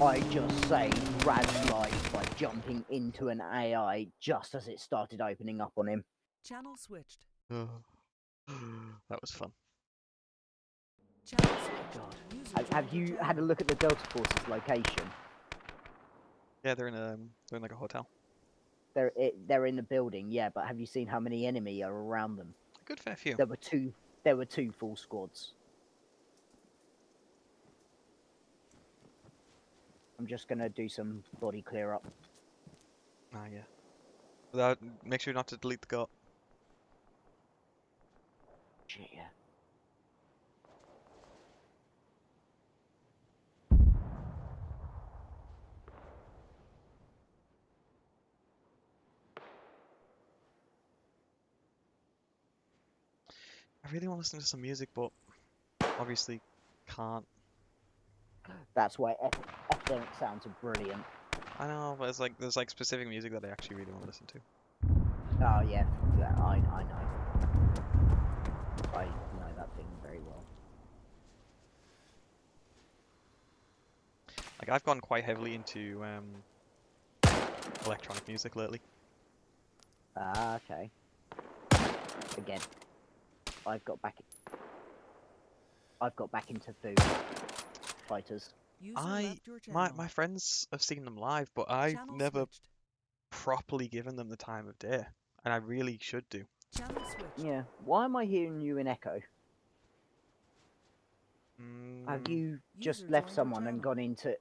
I just saved Rad's life by jumping into an AI just as it started opening up on him. Channel switched. That was fun. Channel switched. God. Have you had a look at the Delta Force's location? Yeah, they're in like a hotel. They're in the building, yeah, but have you seen how many enemy are around them? A good fair few. There were two full squads. I'm just gonna do some body clear up. Ah, yeah. Without, make sure not to delete the goat. Shit, yeah. I really want to listen to some music, but obviously can't. That's why epidemic sounds are brilliant. I know, but it's like there's like specific music that I actually really want to listen to. Oh yeah, I know. I know that thing very well. Like I've gone quite heavily into electronic music lately. Ah, okay. Again, I've got back into food fighters. My friends have seen them live, but I've never properly given them the time of day, and I really should do. Yeah. Why am I hearing you in echo? Have you just left someone and gone into?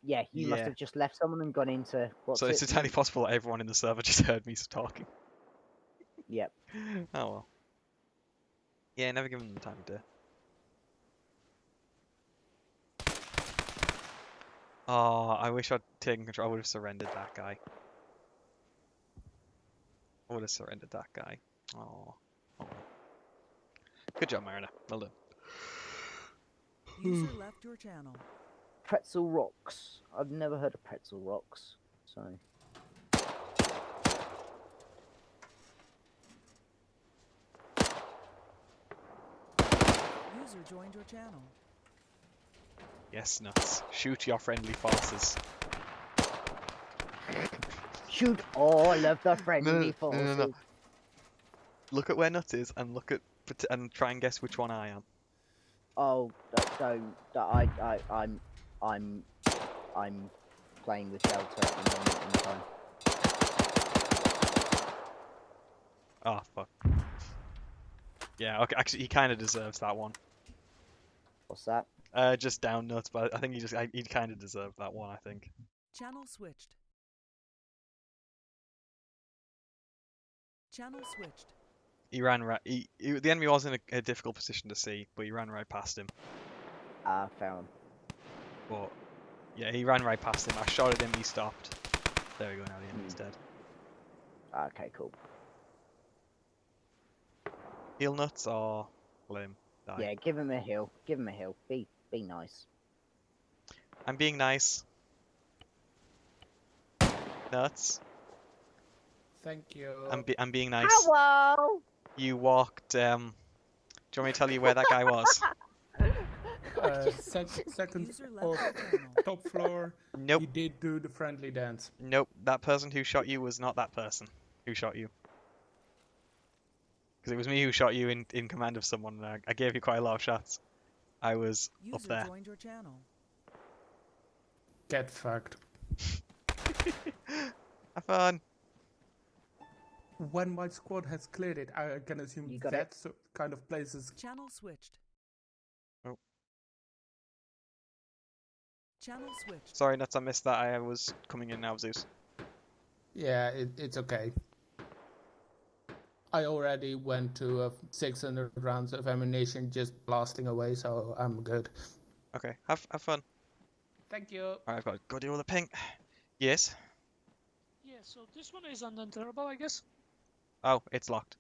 Yeah, you must have just left someone and gone into. So it's entirely possible that everyone in the server just heard me talking. Yep. Oh well. Yeah, never given them the time of day. Oh, I wish I'd taken control. I would have surrendered that guy. I would have surrendered that guy. Oh. Good job, Mariner. Well done. User left your channel. Pretzel Rocks. I've never heard of Pretzel Rocks, so. User joined your channel. Yes, nuts. Shoot your friendly forces. Shoot all of the friendly forces. No. Look at where nuts is and look at and try and guess which one I am. Oh, don't. I'm playing with Delta at the moment in time. Oh fuck. Yeah, okay. Actually, he kind of deserves that one. What's that? Just down nuts, but I think he kind of deserved that one. I think. Channel switched. Channel switched. He ran right. The enemy was in a difficult position to see, but he ran right past him. Found him. But yeah, he ran right past him. I shot at him. He stopped. There we go. Now the enemy's dead. Okay, cool. Heal nuts or let him die? Yeah, give him a heal. Give him a heal. Be nice. I'm being nice. Nuts. Thank you. I'm being nice. Hello. You walked. Do you want me to tell you where that guy was? Second top floor. Nope. He did do the friendly dance. Nope. That person who shot you was not that person who shot you. Because it was me who shot you in command of someone, and I gave you quite a lot of shots. I was up there. Joined your channel. Get fucked. Have fun. When my squad has cleared it, I can assume that kind of places. Channel switched. Oh. Channel switched. Sorry, nuts. I missed that. I was coming in now, Zeus. Yeah, it's okay. I already went to 600 rounds of ammunition just blasting away, so I'm good. Okay, have fun. Thank you. Alright, I've got to go deal with the ping. Yes. Yeah, so this one is unenterable, I guess. Oh, it's locked.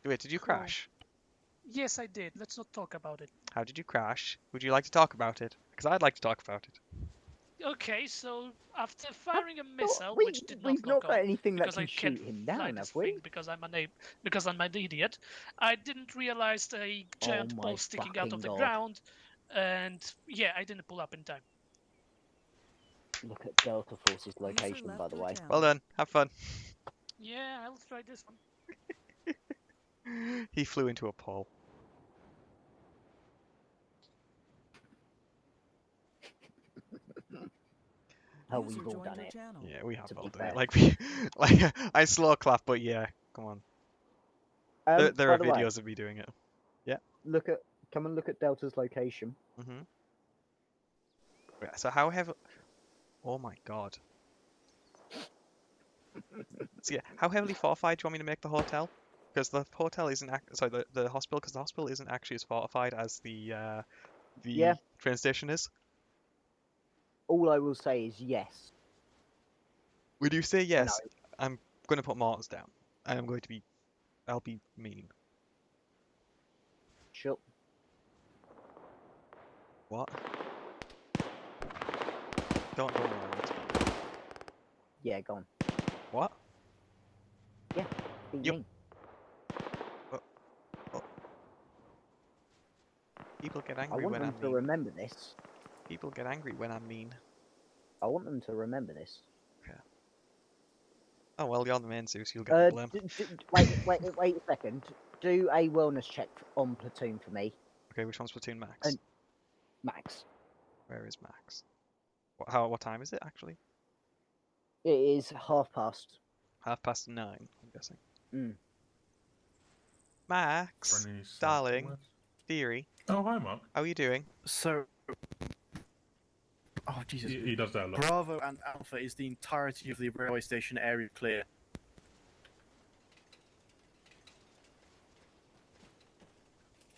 Wait, did you crash? Yes, I did. Let's not talk about it. How did you crash? Would you like to talk about it? Because I'd like to talk about it. Okay, so after firing a missile, We've which did not knock got on, anything that because can I shoot can't him fly down, this have we? thing because I'm an idiot, I didn't realize a giant my ball sticking out of the fucking God. ground, and yeah, I didn't pull up in time. Look at Delta Force's location, by the way. Well done. Have fun. Yeah, I'll try this one. He flew into a pole. Oh, we've all done it. Yeah, we have to all be done it. fair. Like I slow clap, but yeah, come on. There By are the way, videos of me doing it. Yeah. Come and look at Delta's location. Mhm. Yeah, so how heavy? Oh my God. So yeah, how heavily fortified do you want me to make the hotel? Because the hotel isn't the hospital, because the hospital isn't actually as fortified as the Yeah. train station is. All I will say is yes. When you say yes, I'm going to put mortars down, and I'll be mean. Sure. What? Don't worry. Yeah, go on. What? Yeah, be mean. People get I angry want when them I'm to mean. remember this. People get angry when I'm mean. I want them to remember this. Yeah. Oh well, you're the main Zeus. You'll get the blame. Wait a second. Do a wellness check on platoon for me. Okay, which one's platoon Max? Max. Where is Max? What time is it actually? It is 9:30. 9:30, I'm guessing. Mm. Max, darling, dearie. Oh, hi, Mark. How are you doing? So, oh Jesus, He does that a lot. Bravo and Alpha is the entirety of the railway station area clear.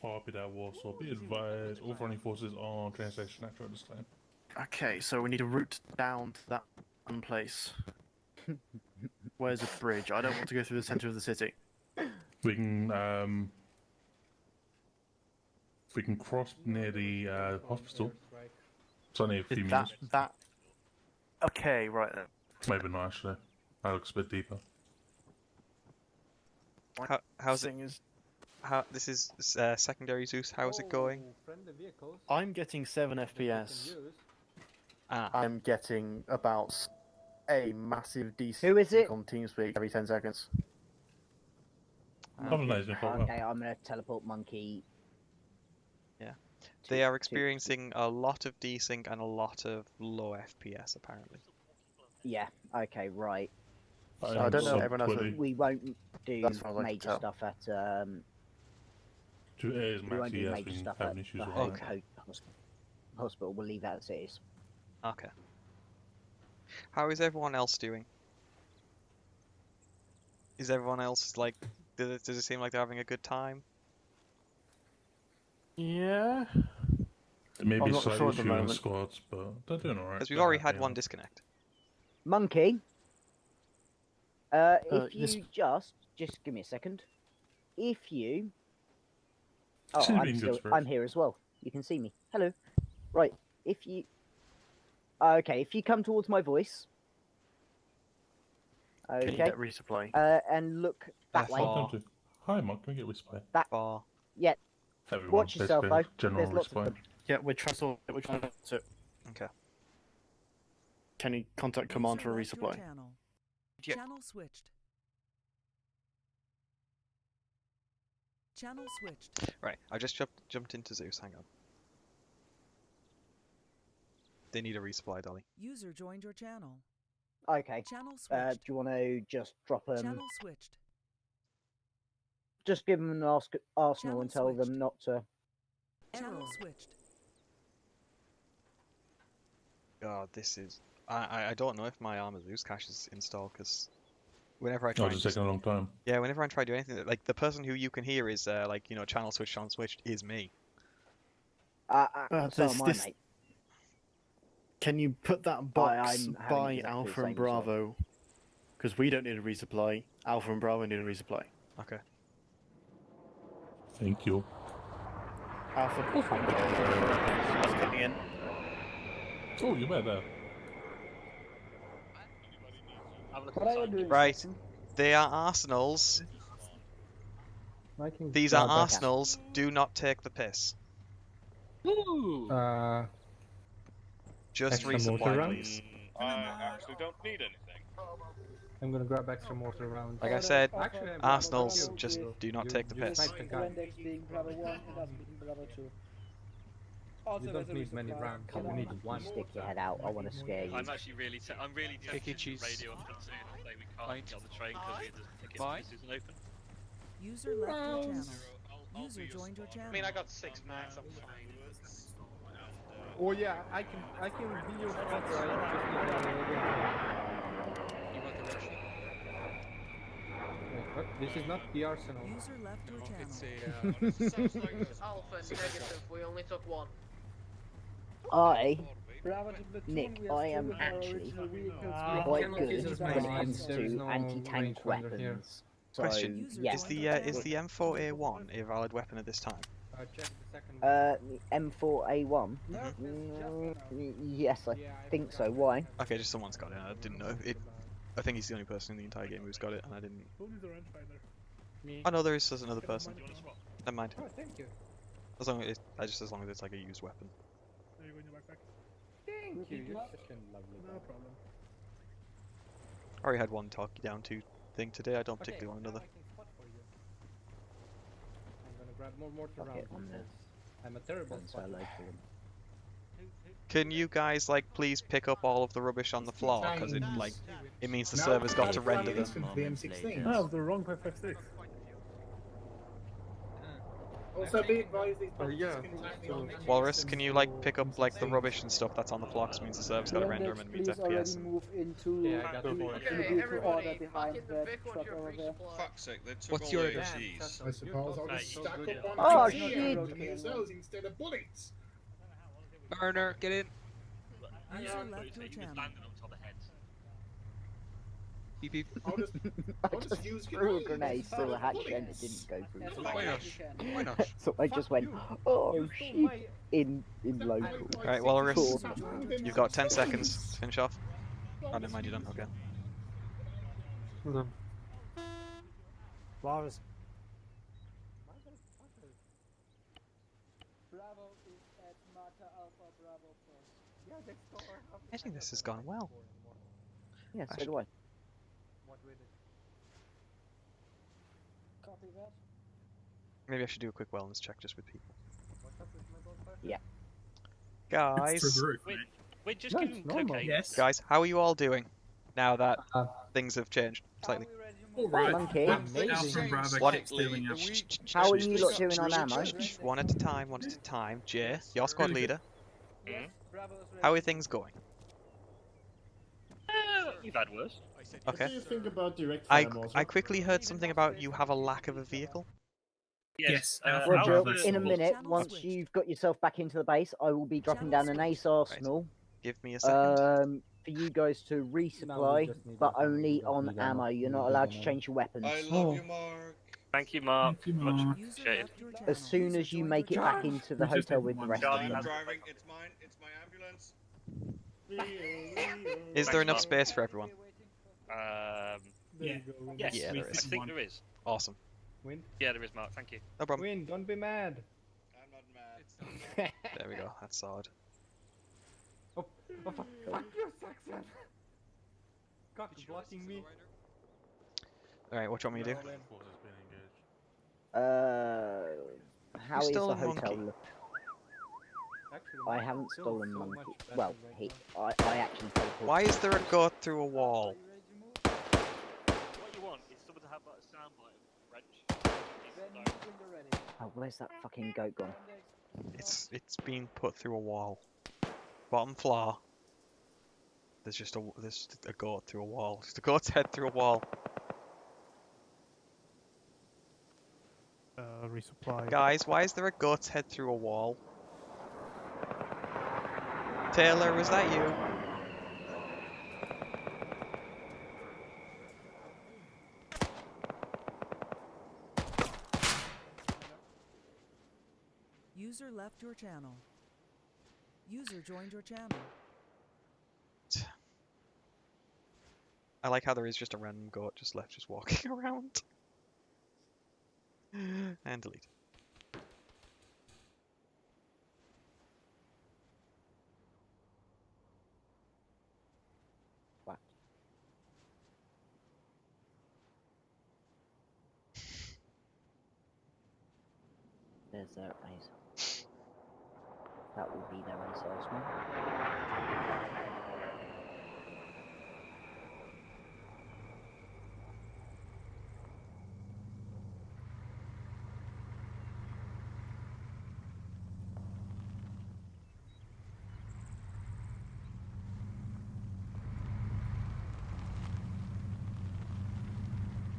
Copy that, Warsaw. Be advised, all running forces on train station after this time. Okay, so we need a route down to that one place. Where's a bridge? I don't want to go through the center of the city. We can we can cross near the hospital. It's only a few Is meters. that... Okay, right then. Maybe not actually. That looks a bit deeper. How's it? How this is secondary Zeus? How is it going? I'm getting 7 FPS. Ah. I'm getting about a massive DC Who is it? on TeamSpeak every 10 seconds. Okay, I'm gonna teleport Monkey. Yeah. They are experiencing a lot of desync and a lot of low FPS apparently. Yeah. Okay. Right. I don't know. Everyone else. We won't do That's what I'd like to major tell. stuff at To air is we won't maxi, do yes, major been stuff having at issues the with that. hospital. We'll leave that as it is. Okay. How is everyone else doing? Is everyone else like? Does it seem like they're having a good time? Yeah. There may I'm be not slight sure at the issue in the moment. squads, but they're doing alright. Because we've already had one disconnect. Monkey. If this- you just give me a second. If you. Seem to be I'm in good spirits. I'm here as well. You can see me. Hello. Right. If you. Okay. If you come towards my voice. Can you Okay. get resupply? And look that way. Hi, Mark. Can we get resupply? That far. Yeah. Everyone, Watch yourself, basically, though. General There's lots of resupply. them. Yeah, we're trying to. Okay. Can you contact command for a resupply? Yep. Channel switched. Channel switched. Right. I just jumped into Zeus. Hang on. They need a resupply, Dolly. User joined your channel. Okay. Channel Do switched. you want to just drop them? Channel switched. Just give them an Arsenal Channel and tell them not to. Channel switched. God, this is. I don't know if my Arma Zeus cache is installed because whenever I try. Oh, it's taking a long time. Yeah, whenever I try to do anything, like the person who you can hear is like channel switched is me. So There's am I, this- mate. Can you put that box I'm having by exactly the Alpha same and as well. Bravo? Because we don't need a resupply. Alpha and Bravo need a resupply. Okay. Thank you. Alpha. Coming in. Oh, you better. What are you doing? Right. They are arsenals. These are arsenals. Do not take the piss. Just Extra mortar resupply, rounds? please. I actually don't need anything. I'm gonna grab extra mortar rounds. Like I said, Actually, I'm arsenals you- just do not you- take the you piss. sniped the guy. Rendex being Bravo 1 and us being Bravo 2. Also, You there's don't a need many resupply. rounds. Come You on, need Monkey, one. stick your head out. I want to scare you. I'm actually really tempted to radio up to say we can't get on the train because the ticket isn't open. User left your channel. User joined your channel. I mean, I got 6 max, I'm fine. Oh yeah, I can be your sponsor. I just need You want the Russian? Wait, what? This is not the Arsenal. User left your channel. It's Alpha negative, we only took 1. Bravo to platoon, Nick, we have I two am with our actually original vehicles. quite Cannot good use when our it comes mines. to anti-tank weapons. So, Question: yeah. Is the M4A1 a valid weapon at this time? Check the second The M4A1? Yes, I think so. Why? Okay, just someone's got it. I didn't know. I think he's the only person in the entire game who's got it, and I didn't. Oh no, there is just another person. Never mind. Oh, thank you. As long as as long as it's like a used weapon. There you go in your backpack. Thank you. You're such a lovely guy. No problem. I already had one talk you down to thing today. I don't particularly want another. I'm gonna grab more mortar Fuck it, rounds. I'm gonna I'm a terrible so spotter. low for them. Can you guys like please pick up all of the rubbish on the floor because it means the server's got to render them. Oh, the wrong 556. Also, be advised these Walrus, can you like pick up like the rubbish and stuff that's on the floor? 'Cause it means the server's got to render them and means Please FPS. already move into Yeah, I got the the board. vehicle order behind that truck over there. Fuck's sake, they took What's all your the address? AGs. I suppose I'll just stack up on Oh, here shit. and use those instead of bullets. Burner, get in. User left your channel. Beep beep. I'll just use threw a grenade through a hatch and it didn't go through. Why not? Why not? So I just went, oh shit, in local. Alright, Walrus, Thought- you've got 10 seconds to finish off. Oh, never mind, you're done. Okay. Hold on. Walrus. Bravo is at Mata Alpha Bravo first. Yeah, they stole our house. I think this has gone well. Yeah, so do I. What with it? Copy that. Maybe I should do a quick wellness check just with people. What's up with my bonfire? Yeah. Guys, It's through the roof, Wait, mate. wait, just No, give it's him normal. cocaine. Yes. guys, how are you all doing now that things have changed slightly? All right. Monkey. Alpha and Bravo What- keep stealing our How are you lot doing on ammo? One at a time, one at a time. Jay, your squad Really good. leader, Mm. Bravo is ready. how are things going? You've had worse. What Okay. do you think about direct I fire, Mortar? I quickly heard something about you have a lack of a vehicle. Yes, Alpha Roger, Bravo in a sold. minute, Channel once switched. you've got yourself back into the base, I will be dropping down an ace arsenal Give me a second. for you guys to resupply, just need but ammo, we only don't on need ammo. ammo. You're We not need allowed to ammo. change your weapons. I love you, Mark. Thank you, Mark. Thank you, Much Mark. User appreciated. left your channel. As soon User as you joined make your it back channel. into the We just hotel need with the one rest shot. of I'm them. driving. It's mine. It's my ambulance. Is there enough space for everyone? Um, Yeah. yes, Yeah, we there is. I think think one. there is. Awesome. Win. Yeah, there is, Mark. Thank you. No problem. Win, don't be mad. I'm not mad. There we go. That's solid. Oh, fuck you, Saxon! God, you're blocking me. Alright, what do you want me to do? Land force has been engaged. How is stole the a hotel monkey? look? Actually, I mine's haven't still stolen so monkey. much better Well, right I actually teleported. Why is there a goat through a wall? What you want is someone to have like a soundbite of French. Oh, where's that fucking goat gone? It's been put through a wall. Bottom floor. There's just a goat through a wall. Just a goat's head through a wall. Resupply. Guys, why is there a goat's head through a wall? Taylor, was that you? User left your channel. User joined your channel. I like how there is just a random goat just left just walking around. And delete. What? There's their ace. That will be their ace arsenal.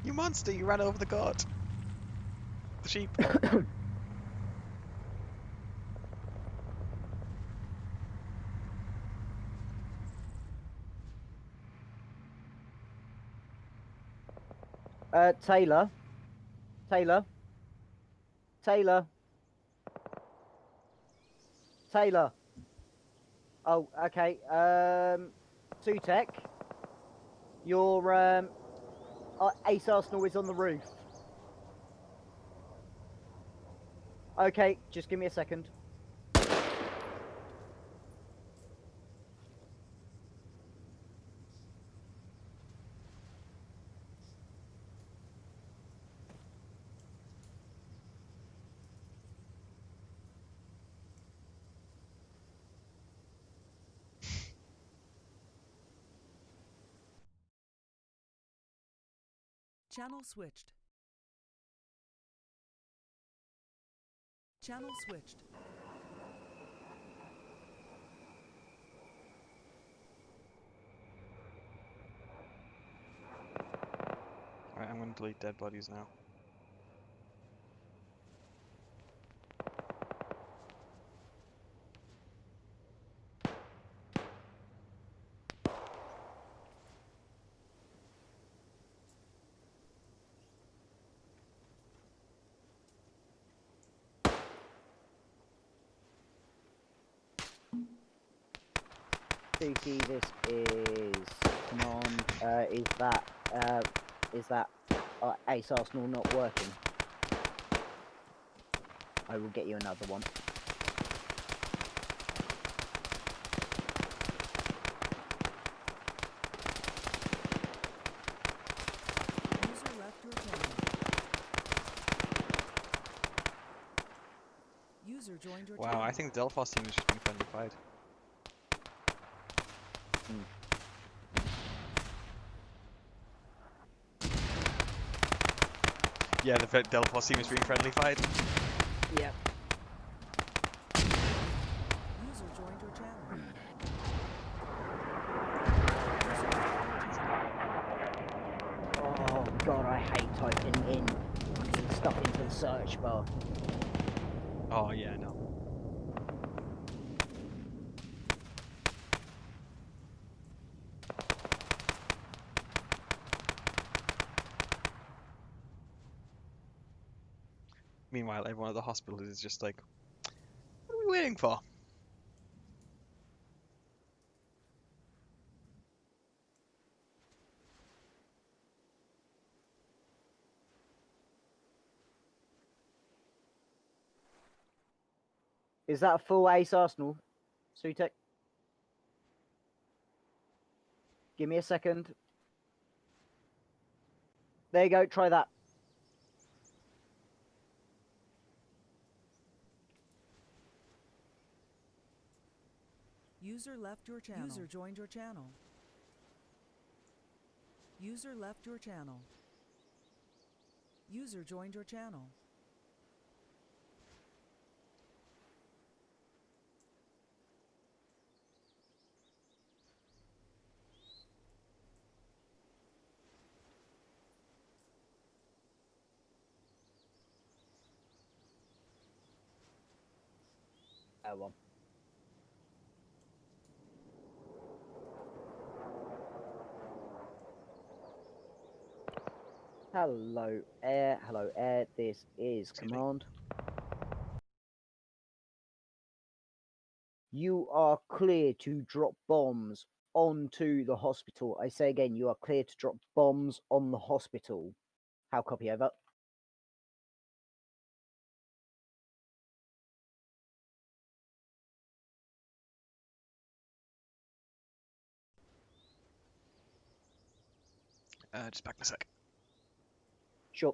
You monster, you ran over the goat. The sheep. Taylor. Taylor. Taylor. Taylor. Oh, okay. Sutek. Your ace arsenal is on the roof. Okay, just give me a second. Channel switched. Channel switched. Alright, I'm gonna delete dead bodies now. Suki, this is command. Is that Ace Arsenal not working? I will get you another one. User left your channel. User joined your channel. Wow, I think the Delphos team is just being friendly fight. Yeah, the Delphos team is being friendly fight. Yep. User joined your channel. Oh god, I hate typing in fucking stuff into the search bar. Oh yeah, no. Meanwhile, everyone at the hospital is just like, what are we waiting for? Is that a full Ace Arsenal, Sutek? Give me a second. There you go, try that. User left your channel. User joined your channel. User left your channel. User joined your channel. Oh well. Hello, air. Hello, air. This is command. You are clear to drop bombs onto the hospital. I say again, you are clear to drop bombs on the hospital. How copy over? Just back in a sec. Sure.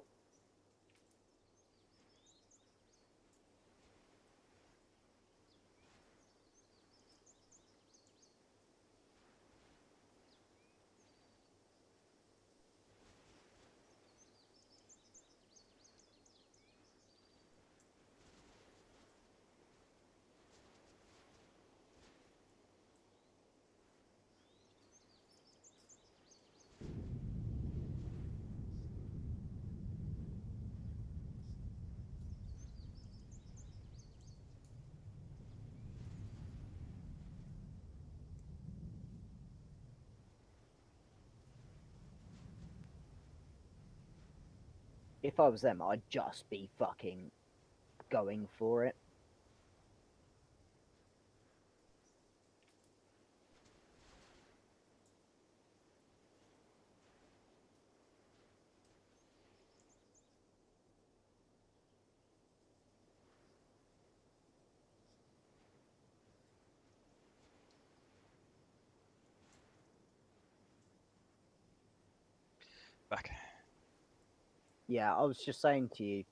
If I was them, I'd just be fucking going for it. Back. Yeah, I was just saying to you,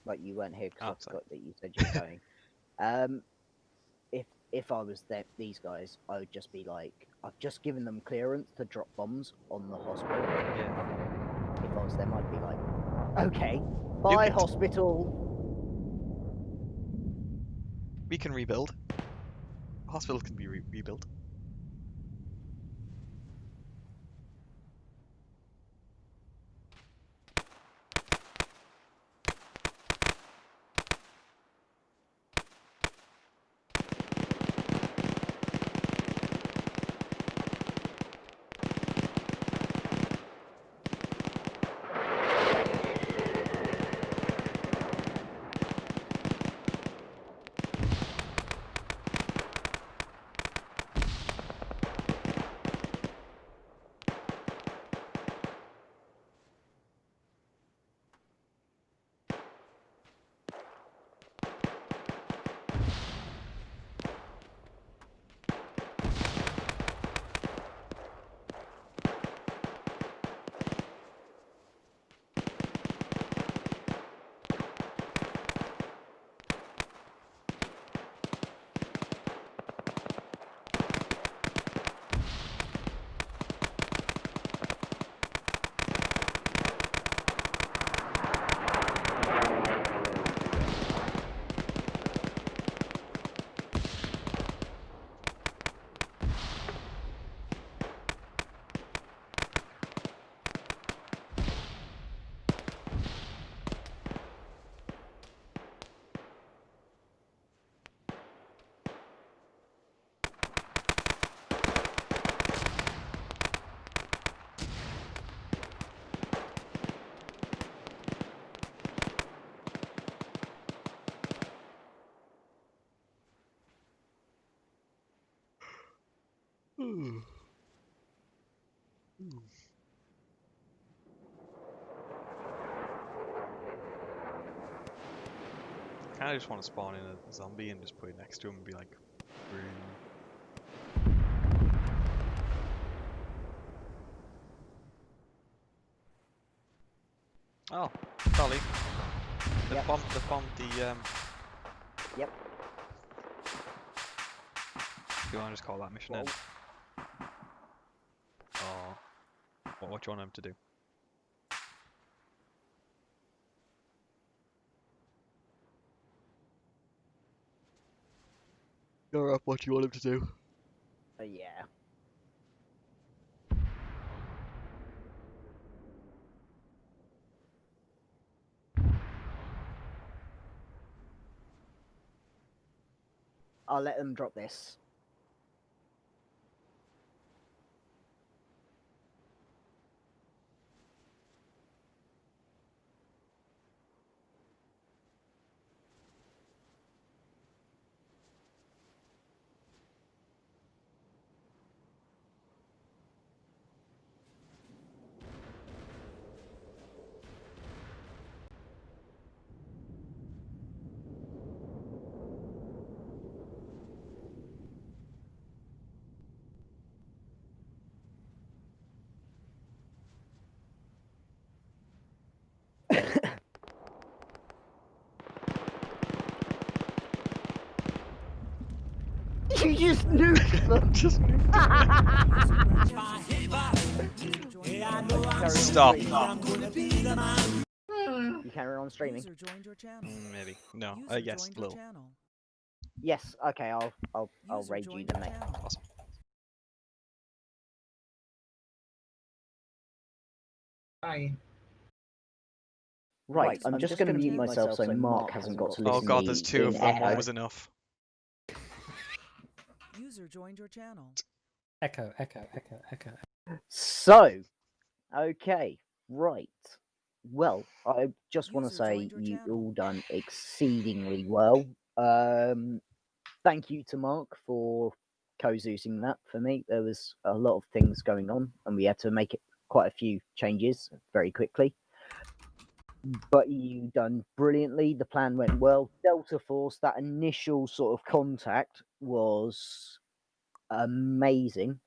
like you weren't here because I forgot that you said you were going. If I was these guys, I would just be like, I've just given them clearance to drop bombs on the hospital. Yeah. If I was them, I'd be like, okay, bye hospital. We can rebuild. Hospitals can be rebuilt. kind of just want to spawn in a zombie and just put it next to him and be like, "Boom." Oh, Dolly. They bombed the Yep. Do you want to just call that mission in? Or what do you want him to do? You're up. What do you want him to do? Yeah. I'll let them drop this. You just nuked them. Just Stop. Stop. You carry on streaming. Maybe. No. Yes, little. Yes. Okay. I'll raid you then, mate. Awesome. Hi. Right. I'm just going to mute myself so Mark hasn't got to listen to me. Oh god, there's two of them. One was enough. User joined your channel. Echo. So, okay, right. Well, I just want to say you all done exceedingly well. Thank you to Mark for co-Zeusing that for me. There was a lot of things going on, and we had to make it quite a few changes very quickly. But you done brilliantly. The plan went well. Delta Force, that initial sort of contact was amazing.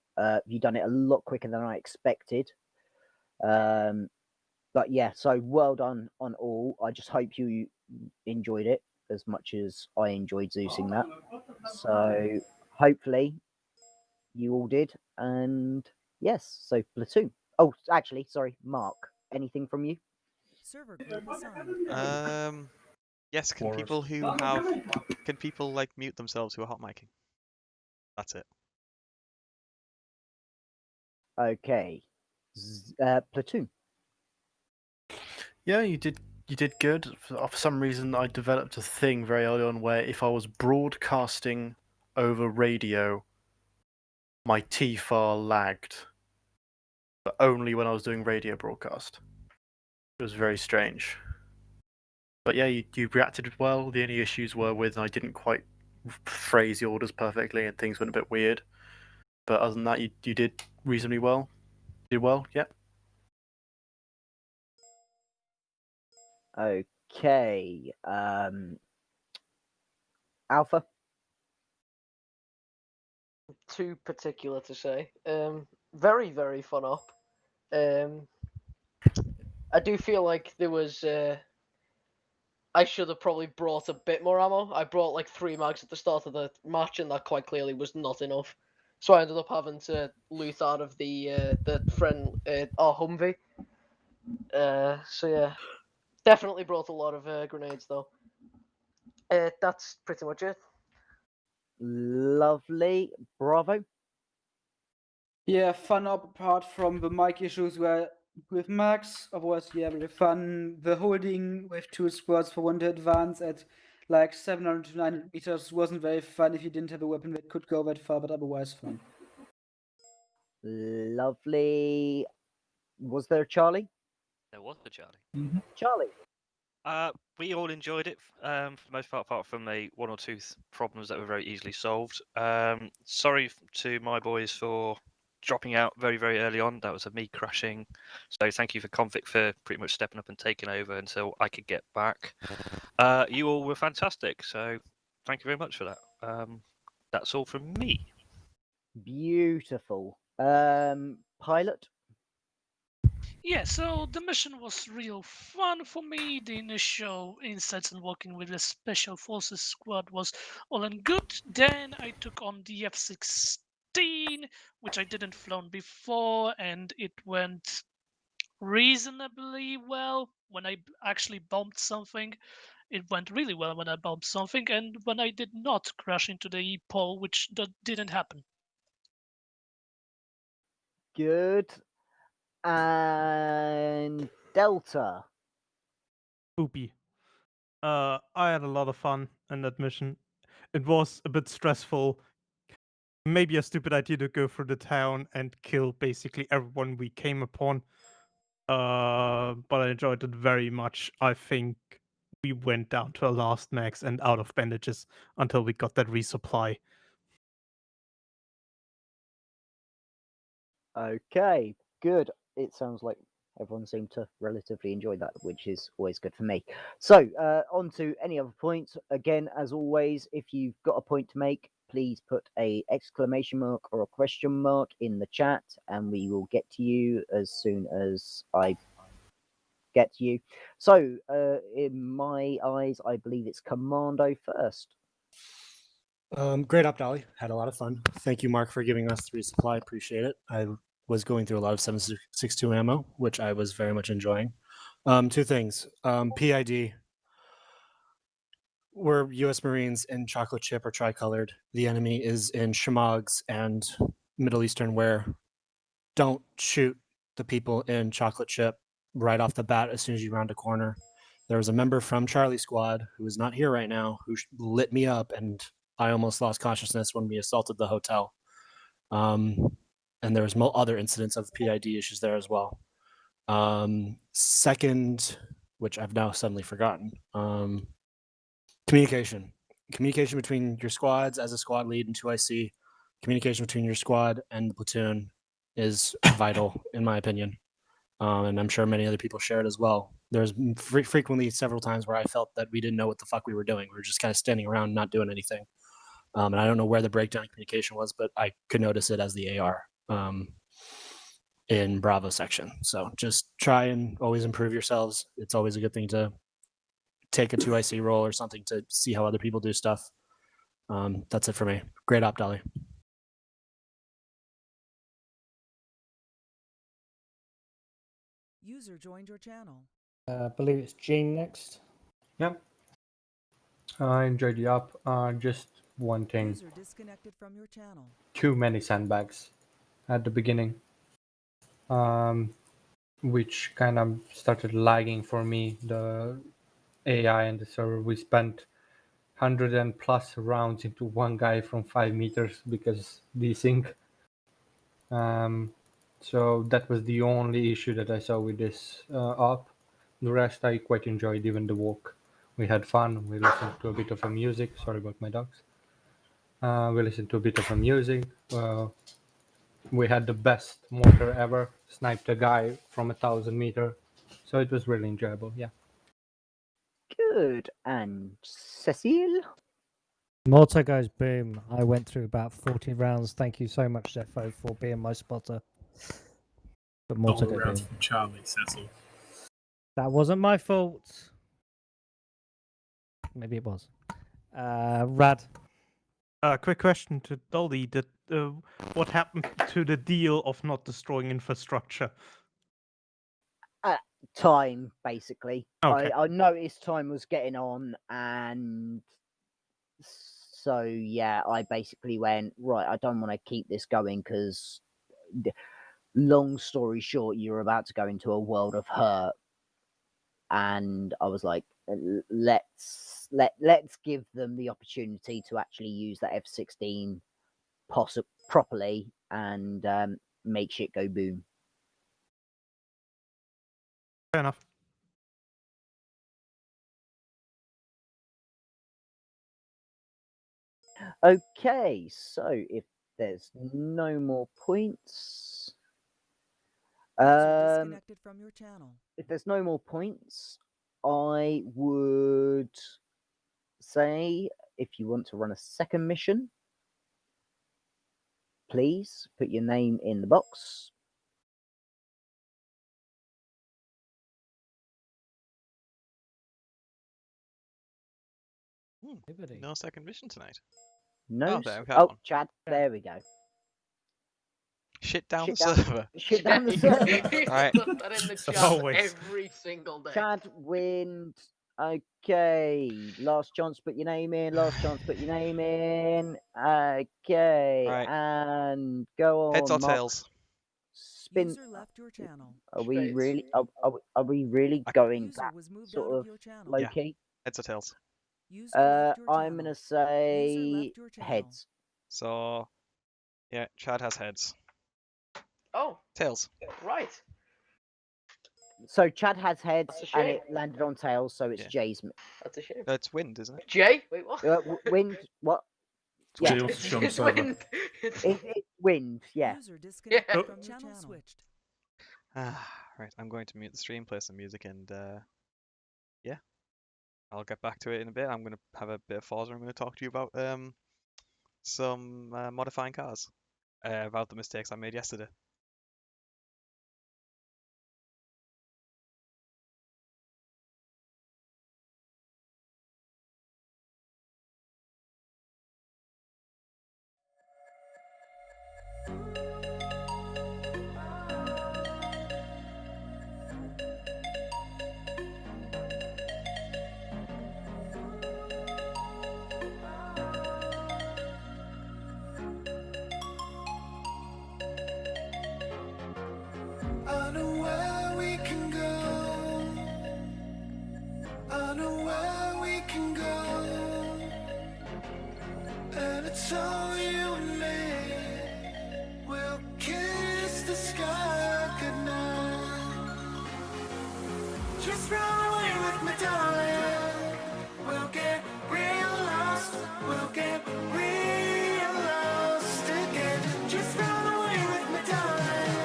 You done it a lot quicker than I expected. But yeah, so well done on all. I just hope you enjoyed it as much as I enjoyed Zeusing that. So hopefully you all did. And yes, so Platoon. Oh, actually, sorry, Mark. Anything from you? Server group assigned. Yes, can people like mute themselves who are hot micing? That's it. Okay. Platoon. Yeah, you did good. For some reason, I developed a thing very early on where if I was broadcasting over radio, my T-file lagged, but only when I was doing radio broadcast. It was very strange. But yeah, you reacted well. The only issues were with I didn't quite phrase the orders perfectly and things went a bit weird. But other than that, you did reasonably well. You did well, yeah. Okay. Alpha. Too particular to say. Very, very fun op. I do feel like there was. I should have probably brought a bit more ammo. I brought like 3 mags at the start of the match, and that quite clearly was not enough. So I ended up having to loot out of the friend our Humvee. So yeah, definitely brought a lot of grenades though. That's pretty much it. Lovely. Bravo. Yeah, fun up apart from the mic issues were with Max. Otherwise, yeah, really fun. The holding with 2 squads for 1 to advance at like 700 to 900 meters wasn't very fun if you didn't have a weapon that could go that far, but otherwise fun. Lovely. Was there a Charlie? There was a Charlie. Charlie. We all enjoyed it for the most part, apart from the 1 or 2 problems that were very easily solved. Sorry to my boys for dropping out very, very early on. That was me crashing. So thank you for Convict for pretty much stepping up and taking over until I could get back. You all were fantastic, so thank you very much for that. That's all from me. Beautiful. Pilot. Yeah, so the mission was real fun for me. The initial insights and working with the Special Forces squad was all in good. Then I took on the F-16, which I didn't flown before, and it went reasonably well when I actually bombed something. It went really well when I bombed something, and when I did not crash into the pole, which didn't happen. Good. And Delta. Poopy. I had a lot of fun in that mission. It was a bit stressful. Maybe a stupid idea to go through the town and kill basically everyone we came upon. But I enjoyed it very much. I think we went down to our last max and out of bandages until we got that resupply. Okay, good. It sounds like everyone seemed to relatively enjoy that, which is always good for me. So, on to any other points. Again, as always, if you've got a point to make, please put a exclamation mark or a question mark in the chat, and we will get to you as soon as I get to you. So, in my eyes, I believe it's Commando first. Great up, Dolly. Had a lot of fun. Thank you, Mark, for giving us the resupply. Appreciate it. I was going through a lot of 7.62 ammo, which I was very much enjoying. Two things. PID. We're U.S. Marines in chocolate chip or tricolored. The enemy is in shmogs and Middle Eastern wear. Don't shoot the people in chocolate chip right off the bat as soon as you round a corner. There was a member from Charlie Squad who is not here right now who lit me up, and I almost lost consciousness when we assaulted the hotel. And there was other incidents of PID issues there as well. Second, which I've now suddenly forgotten, communication. Communication between your squads as a squad lead and 2IC. Communication between your squad and the platoon is vital, in my opinion. And I'm sure many other people share it as well. There's frequently several times where I felt that we didn't know what the fuck we were doing. We were just kind of standing around not doing anything. And I don't know where the breakdown in communication was, but I could notice it as the AR in Bravo section. So just try and always improve yourselves. It's always a good thing to take a 2IC role or something to see how other people do stuff. That's it for me. Great op, Dolly. User joined your channel. I believe it's Gene next. Yep. I enjoyed the up. Just one thing. User disconnected from your channel. Too many sandbags at the beginning, which kind of started lagging for me. The AI and the server. We spent 100 and plus rounds into one guy from 5 meters because desync. So that was the only issue that I saw with this op. The rest I quite enjoyed, even the walk. We had fun. We listened to a bit of a music. Sorry about my dogs. We listened to a bit of a music. We had the best mortar ever. Sniped a guy from 1,000 meters. So it was really enjoyable. Yeah. Good. And Cecile? Mortar goes boom. I went through about 40 rounds. Thank you so much, Zepho, for being my spotter. But Mortar Double go rounds boom. from Charlie, Cecil. That wasn't my fault. Maybe it was. Rad. Quick question to Dolly. What happened to the deal of not destroying infrastructure? Time, basically. Okay. I noticed time was getting on, and so yeah, I basically went, right, I don't want to keep this going because, long story short, you're about to go into a world of hurt. And I was like, let's give them the opportunity to actually use that F-16 properly and make shit go boom. Fair enough. Okay, so if there's no more points, User disconnected from your channel. if there's no more points, I would say if you want to run a second mission, please put your name in the box. No second mission tonight. No. Oh, there, we got one. Chad. There we go. Shit down Shit the server. Shit down the server. He Right. put that in the chat every single day. Chad, Wind. Okay. Last chance, put your name in. Last chance, put your name in. Okay. Right. And go on. Heads or Mark. tails? Spin. User left your channel. Are we really? Are we really going User that was moved sort out of of your channel. low Yeah. key? Heads or tails? User left your I'm channel. gonna say User left your channel. heads. So, yeah, Chad has heads. Oh. Tails. Right. So Chad has heads, That's a and shame. it landed on tails, so it's Yeah. Jay's. That's a shame. It's wind, isn't it? Jay? Wait, what? Wind. What? Jay Yeah. wants to show on the It's server. wind. It's wind. Yeah. User disconnected Yeah. from your channel. Switched. Right, I'm going to mute the stream, play some music, and yeah, I'll get back to it in a bit. I'm going to have a bit of Forza. I'm going to talk to you about some modifying cars, about the mistakes I made yesterday. I know where we can go. I know where we can go. And it's all you and me. We'll kiss the sky goodnight. Just run away with me, darling. We'll get real lost. We'll get real lost again. Just run away with me, darling.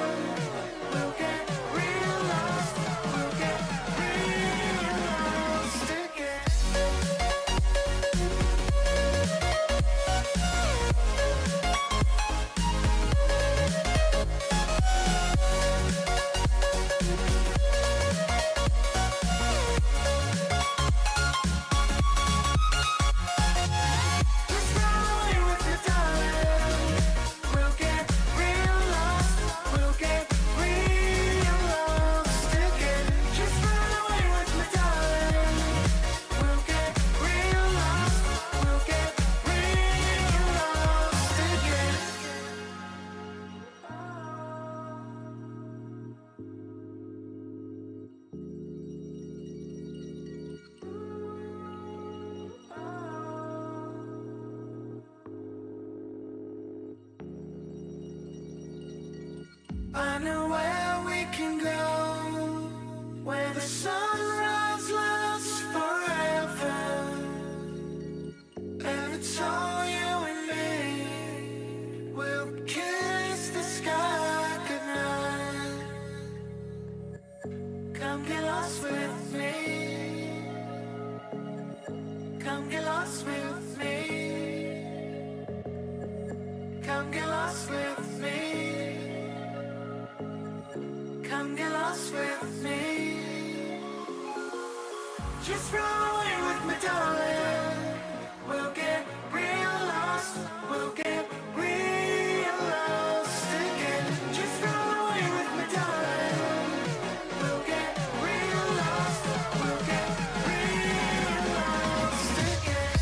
We'll get real lost. We'll get real lost again. Just run away with me, darling. We'll get real lost. We'll get real lost again. Just run away with me, darling. We'll get real lost. We'll get real lost again. I know where we can go, where the sunrise lasts forever, and it's all you and me. We'll kiss the sky goodnight. Come get lost with me. Come get lost with me. Come get lost with me. Come get lost with me. Just run away with me, darling. We'll get real lost. We'll get real lost again. Just run away with me, darling. We'll get real lost. We'll get real lost again.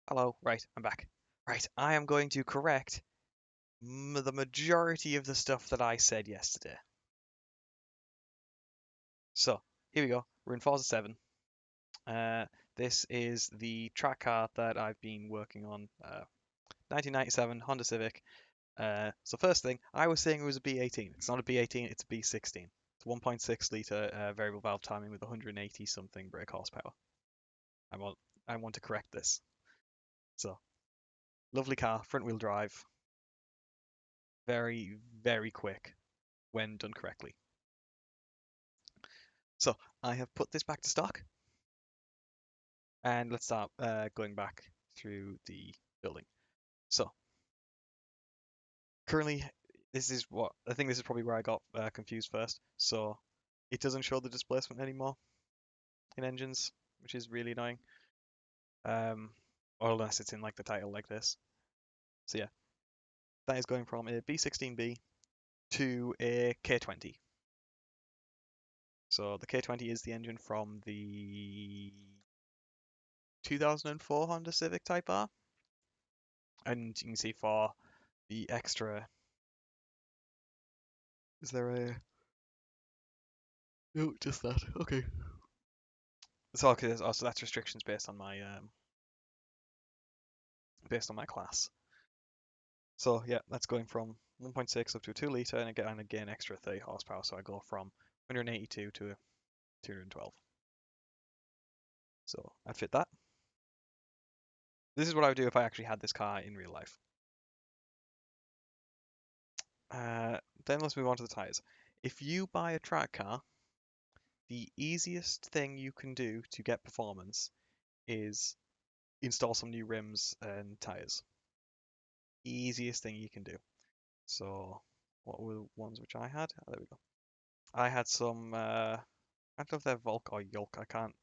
Hello. Right, I'm back. Right, I am going to correct the majority of the stuff that I said yesterday. So, here we go. We're in Forza 7. This is the track car that I've been working on. 1997 Honda Civic. So first thing, I was saying it was a B18. It's not a B18, it's a B16. It's 1.6 litre variable valve timing with 180 something brake horsepower. I want to correct this. So, lovely car, front wheel drive. Very, very quick when done correctly. So, I have put this back to stock. And let's start going back through the building. So, currently, this is probably where I got confused first. So, it doesn't show the displacement anymore in engines, which is really annoying. Or unless it's in like the title like this. So yeah, that is going from a B16B to a K20. So the K20 is the engine from the 2004 Honda Civic Type R. And you can see for the extra... Is there a... No, just that. Okay. So okay, so that's restrictions based on my class. So yeah, that's going from 1.6 up to a 2 litre and again extra 30 horsepower. So I go from 182 to 212. So I'd fit that. This is what I would do if I actually had this car in real life. Then let's move on to the tyres. If you buy a track car, the easiest thing you can do to get performance is install some new rims and tyres. Easiest thing you can do. So what were the ones which I had? Oh, there we go. I had some, I don't know if they're Volk or Yolk, I can't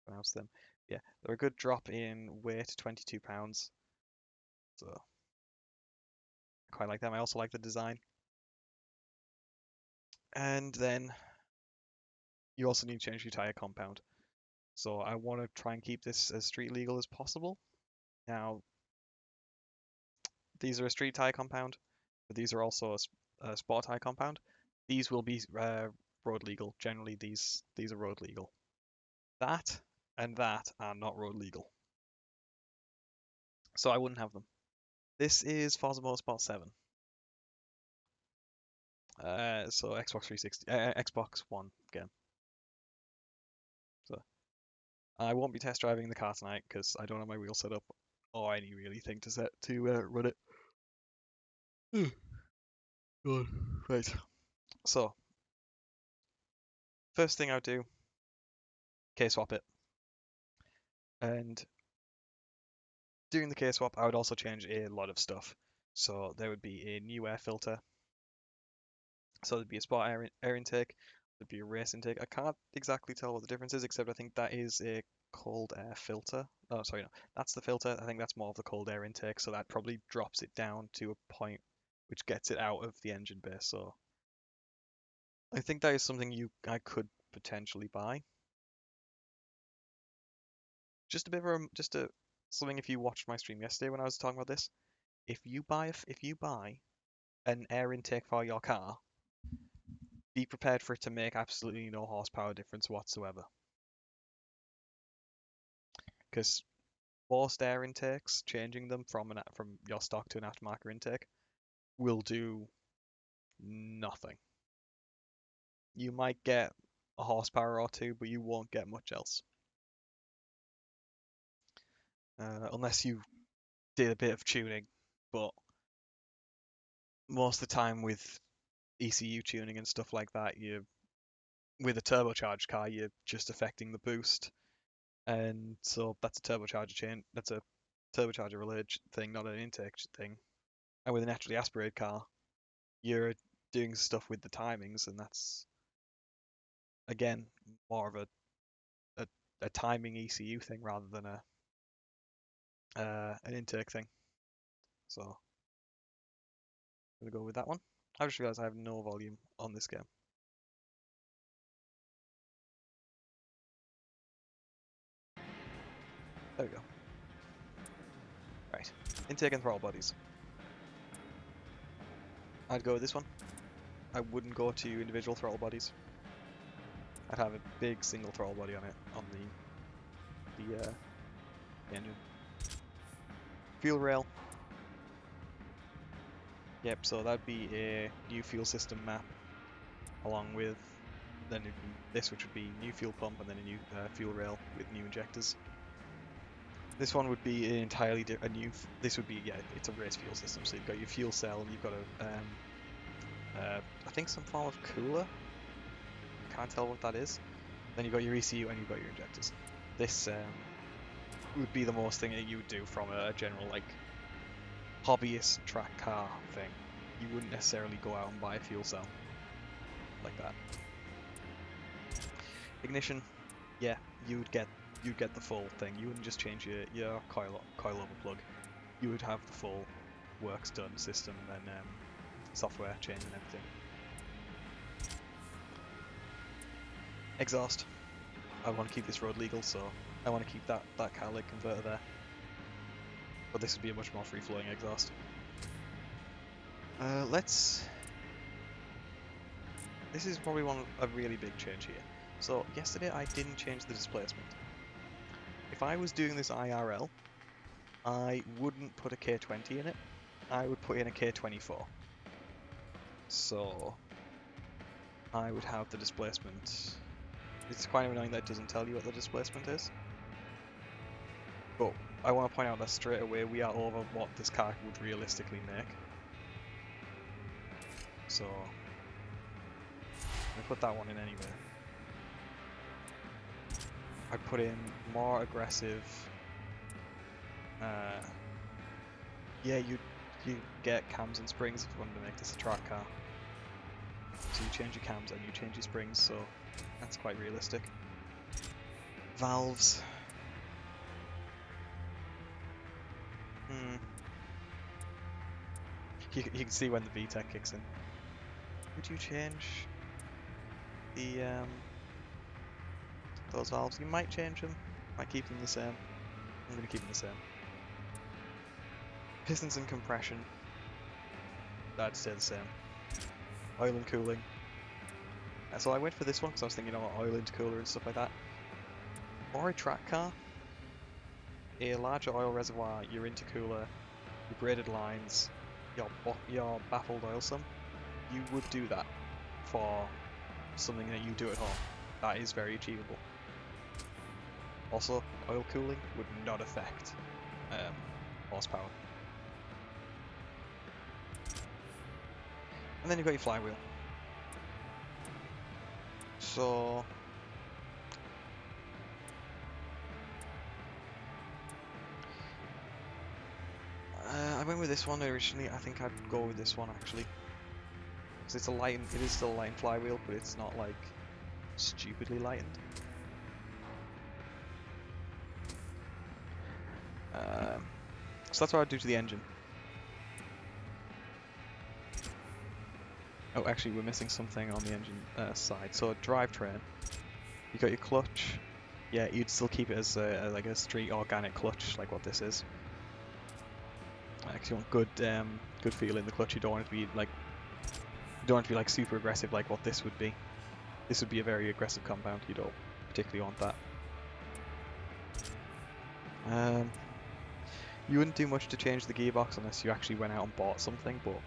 pronounce them. Yeah, they're a good drop in weight, 22 pounds. So I quite like them. I also like the design. And then you also need to change your tyre compound. So I want to try and keep this as street legal as possible. Now, these are a street tyre compound, but these are also a sport tyre compound. These will be road legal. Generally, these are road legal. That and that are not road legal. So I wouldn't have them. This is Forza Motorsport 7. So Xbox 360, Xbox One game. So I won't be test driving the car tonight because I don't have my wheel set up or any really thing to set to run it. God. Right. So first thing I would do, K-swap it. And doing the K-swap, I would also change a lot of stuff. So there would be a new air filter. So there'd be a sport air intake. There'd be a race intake. I can't exactly tell what the difference is, except I think that is a cold air filter. Oh, sorry, no. That's the filter. I think that's more of the cold air intake. So that probably drops it down to a point which gets it out of the engine bay. So I think that is something I could potentially buy. Just a bit of something. If you watched my stream yesterday when I was talking about this, if you buy an air intake for your car, be prepared for it to make absolutely no horsepower difference whatsoever. Because most air intakes, changing them from your stock to an aftermarket intake, will do nothing. You might get a horsepower or two, but you won't get much else. Unless you did a bit of tuning, but most of the time with ECU tuning and stuff like that, with a turbocharged car, you're just affecting the boost, and so that's a turbocharger chain. That's a turbocharger related thing, not an intake thing. And with a naturally aspirated car, you're doing stuff with the timings, and that's again more of a timing ECU thing rather than an intake thing. So I'm gonna go with that one. I just realized I have no volume on this game. There we go. Intake and throttle bodies. I'd go with this one. I wouldn't go to individual throttle bodies. I'd have a big single throttle body on it, on the engine. Fuel rail. Yep, so that'd be a new fuel system map, along with then it'd be this, which would be new fuel pump, and then a new fuel rail with new injectors. This one would be an entirely this would be, yeah, it's a race fuel system. So you've got your fuel cell, you've got a I think some form of cooler. Can't tell what that is. Then you've got your ECU and you've got your injectors. This would be the most thing that you would do from a general like hobbyist track car thing. You wouldn't necessarily go out and buy a fuel cell like that. Ignition, yeah, you'd get the full thing. You wouldn't just change your coilover plug. You would have the full works done system and software change and everything. Exhaust. I want to keep this road legal, so I want to keep that catalytic converter there. But this would be a much more free-flowing exhaust. This is probably a really big change here. So yesterday I didn't change the displacement. If I was doing this IRL, I wouldn't put a K20 in it. I would put in a K24. So I would have the displacement. It's quite annoying that it doesn't tell you what the displacement is. But I want to point out that straight away we are over what this car would realistically make. So I put that one in anyway. I'd put in more aggressive. Yeah, you get cams and springs if you wanted to make this a track car. So you change your cams and you change your springs, so that's quite realistic. Valves. You can see when the VTEC kicks in. Would you change the those valves? You might change them. Might keep them the same. I'm going to keep them the same. Pistons and compression. That'd stay the same. Oil and cooling. So I went for this one because I was thinking about oil intercooler and stuff like that. Or a track car. A larger oil reservoir, your intercooler, your braided lines, your baffled oil sum. You would do that for something that you do at home. That is very achievable. Also, oil cooling would not affect horsepower. And then you've got your flywheel. So I went with this one originally. I think I'd go with this one actually, because it is still a lightened flywheel, but it's not like stupidly lightened. So that's what I'd do to the engine. Oh, actually, we're missing something on the engine side. So drivetrain, you got your clutch. Yeah, you'd still keep it as like a straight organic clutch, like what this is. Because you want good feel in the clutch. You don't want it to be like super aggressive like what this would be. This would be a very aggressive compound. You don't particularly want that. You wouldn't do much to change the gearbox unless you actually went out and bought something, but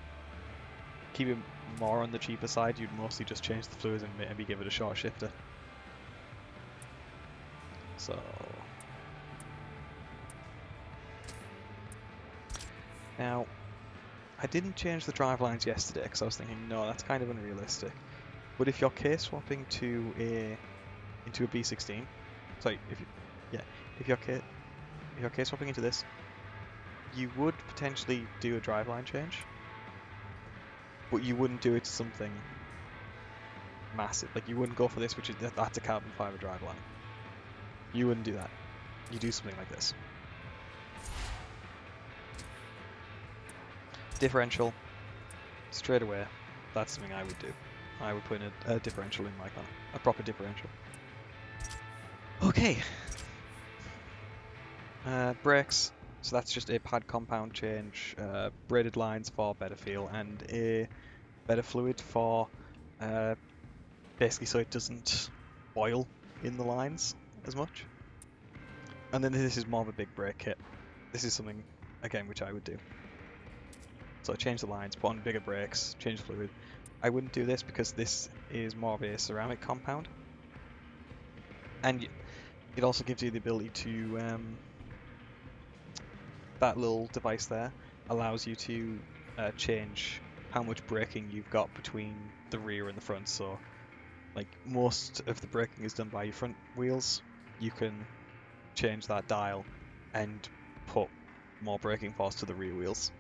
keep it more on the cheaper side. You'd mostly just change the fluids and maybe give it a short shifter. So now, I didn't change the drive lines yesterday because I was thinking, no, that's kind of unrealistic. But if you're case swapping into a B16, sorry, if you're case swapping into this, you would potentially do a driveline change, but you wouldn't do it to something massive. Like you wouldn't go for this, which is that's a carbon fiber driveline. You wouldn't do that. You do something like this. Differential, straight away. That's something I would do. I would put in a differential in my car, a proper differential. Okay. Brakes. So that's just a pad compound change, braided lines for better feel, and a better fluid for basically so it doesn't boil in the lines as much. And then this is more of a big brake kit. This is something, again, which I would do. So change the lines, put on bigger brakes, change the fluid. I wouldn't do this because this is more of a ceramic compound. And it also gives you the ability to, that little device there allows you to change how much braking you've got between the rear and the front. So like most of the braking is done by your front wheels. You can change that dial and put more braking force to the rear wheels.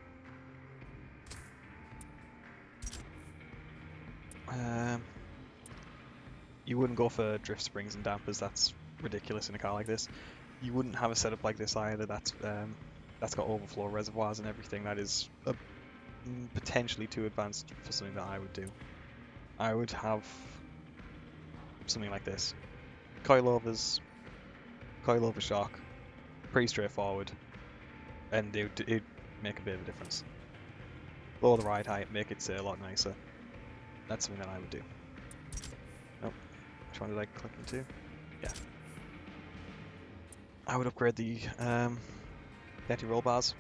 You wouldn't go for drift springs and dampers. That's ridiculous in a car like this. You wouldn't have a setup like this either. That's got overflow reservoirs and everything. That is potentially too advanced for something that I would do. I would have something like this. Coilover shock, pretty straightforward, and it'd make a bit of a difference. Lower the ride height, make it a lot nicer. That's something that I would do. Nope. Which one did I click into? Yeah. I would upgrade the anti-roll bars,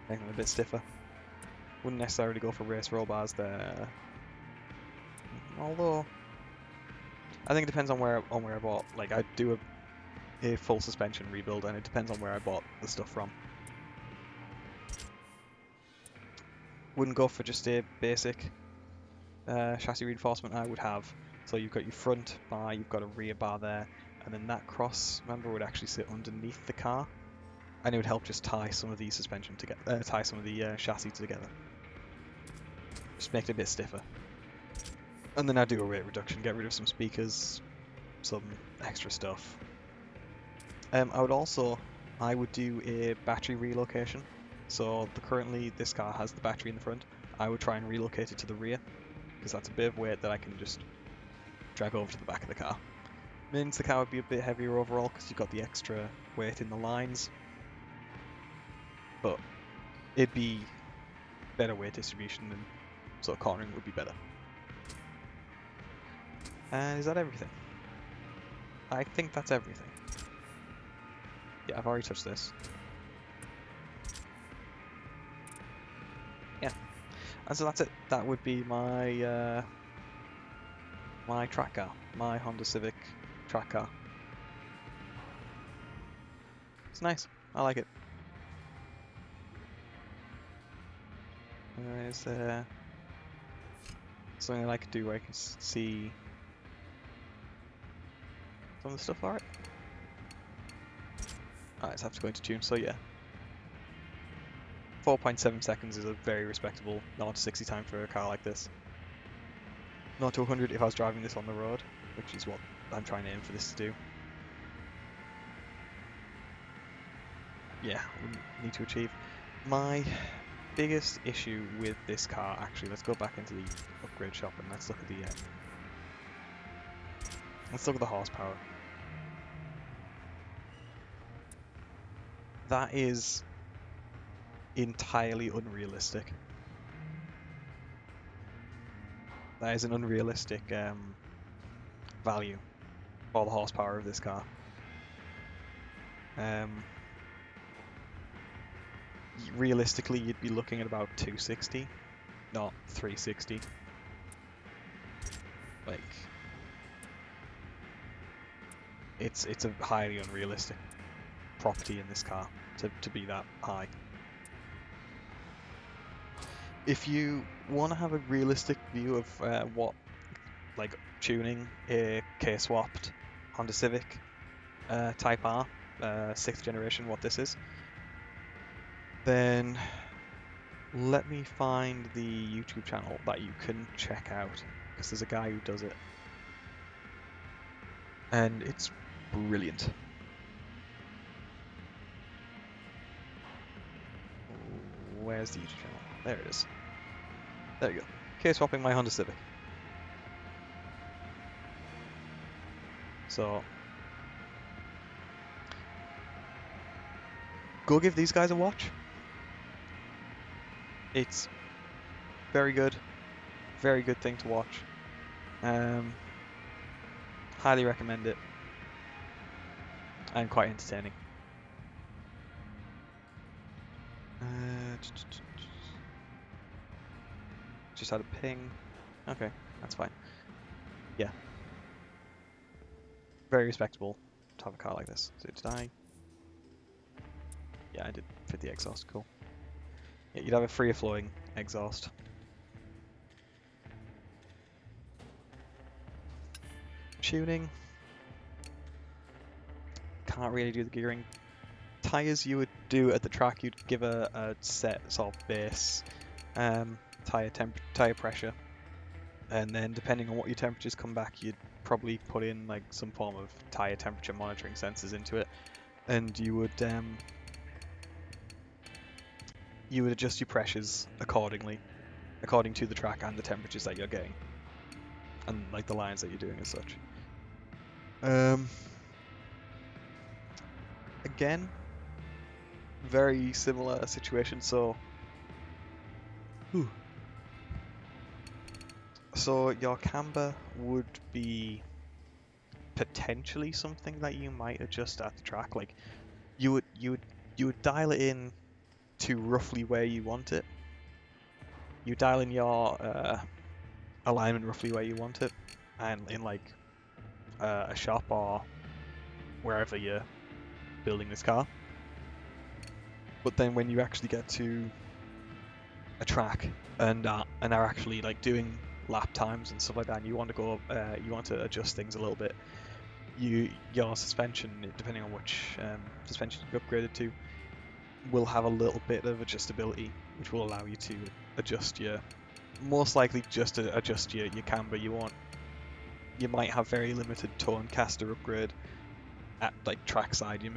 make them a bit stiffer. Wouldn't necessarily go for race roll bars there, although I think it depends on where I bought. Like I'd do a full suspension rebuild, and it depends on where I bought the stuff from. Wouldn't go for just a basic chassis reinforcement. I would have, so you've got your front bar, you've got a rear bar there, and then that cross member would actually sit underneath the car, and it would help just tie some of the suspension together, tie some of the chassis together. Just make it a bit stiffer. And then I'd do a weight reduction, get rid of some speakers, some extra stuff. I would do a battery relocation. So currently this car has the battery in the front. I would try and relocate it to the rear, because that's a bit of weight that I can just drag over to the back of the car. Means the car would be a bit heavier overall because you've got the extra weight in the lines, but it'd be better weight distribution, and so cornering would be better. And is that everything? I think that's everything. Yeah, I've already touched this. Yeah, and so that's it. That would be my my track car, my Honda Civic track car. It's nice. I like it. Is there something that I could do where I can see some of the stuff? Alright. I just have to go into tune, so yeah. 4.7 seconds is a very respectable 0 to 60 time for a car like this. 0 to 100 if I was driving this on the road, which is what I'm trying to aim for this to do. Yeah, wouldn't need to achieve. My biggest issue with this car, actually, let's go back into the upgrade shop and let's look at the horsepower. That is entirely unrealistic. That is an unrealistic value for the horsepower of this car. Realistically, you'd be looking at about 260, not 360. Like, it's a highly unrealistic property in this car to be that high. If you want to have a realistic view of what, like, tuning a K-swapped Honda Civic Type R, 6th generation, what this is, then let me find the YouTube channel that you can check out, because there's a guy who does it, and it's brilliant. Where's the YouTube channel? There it is. There you go. K-swapping my Honda Civic. So go give these guys a watch. It's very good thing to watch. Highly recommend it, and quite entertaining. Just had a ping. Okay, that's fine. Yeah. Very respectable to have a car like this. So did I? Yeah, I did fit the exhaust. Cool. Yeah, you'd have a freer flowing exhaust. Tuning. Can't really do the gearing. Tires you would do at the track, you'd give a set sort of base tire pressure, and then depending on what your temperatures come back, you'd probably put in like some form of tire temperature monitoring sensors into it, and you would adjust your pressures accordingly, according to the track and the temperatures that you're getting, and like the lines that you're doing as such. Again, very similar situation. So your camber would be potentially something that you might adjust at the track. Like you would dial it in to roughly where you want it. You dial in your alignment roughly where you want it, and in like a shop or wherever you're building this car. But then when you actually get to a track and are actually like doing lap times and stuff like that, and you want to go, you want to adjust things a little bit, your suspension, depending on which suspension you've upgraded to, will have a little bit of adjustability, which will allow you to adjust your, most likely just to adjust your camber. You might have very limited tone caster upgrade at like trackside. You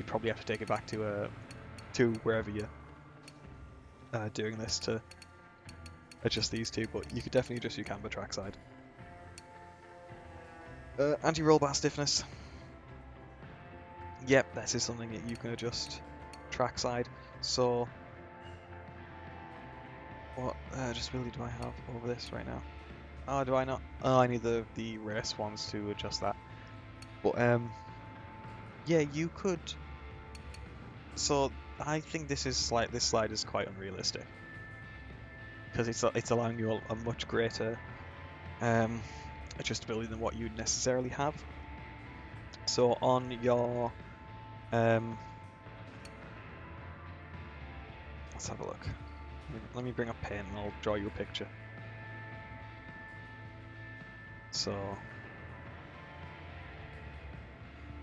probably have to take it back to wherever you're doing this to adjust these two, but you could definitely adjust your camber trackside. Anti-roll bar stiffness. Yep, this is something that you can adjust trackside. So what adjustability do I have over this right now? Oh, do I not? Oh, I need the race ones to adjust that. But yeah, you could. So I think this slide is quite unrealistic, because it's allowing you a much greater adjustability than what you'd necessarily have. So on your let's have a look. Let me bring up pen and I'll draw you a picture. So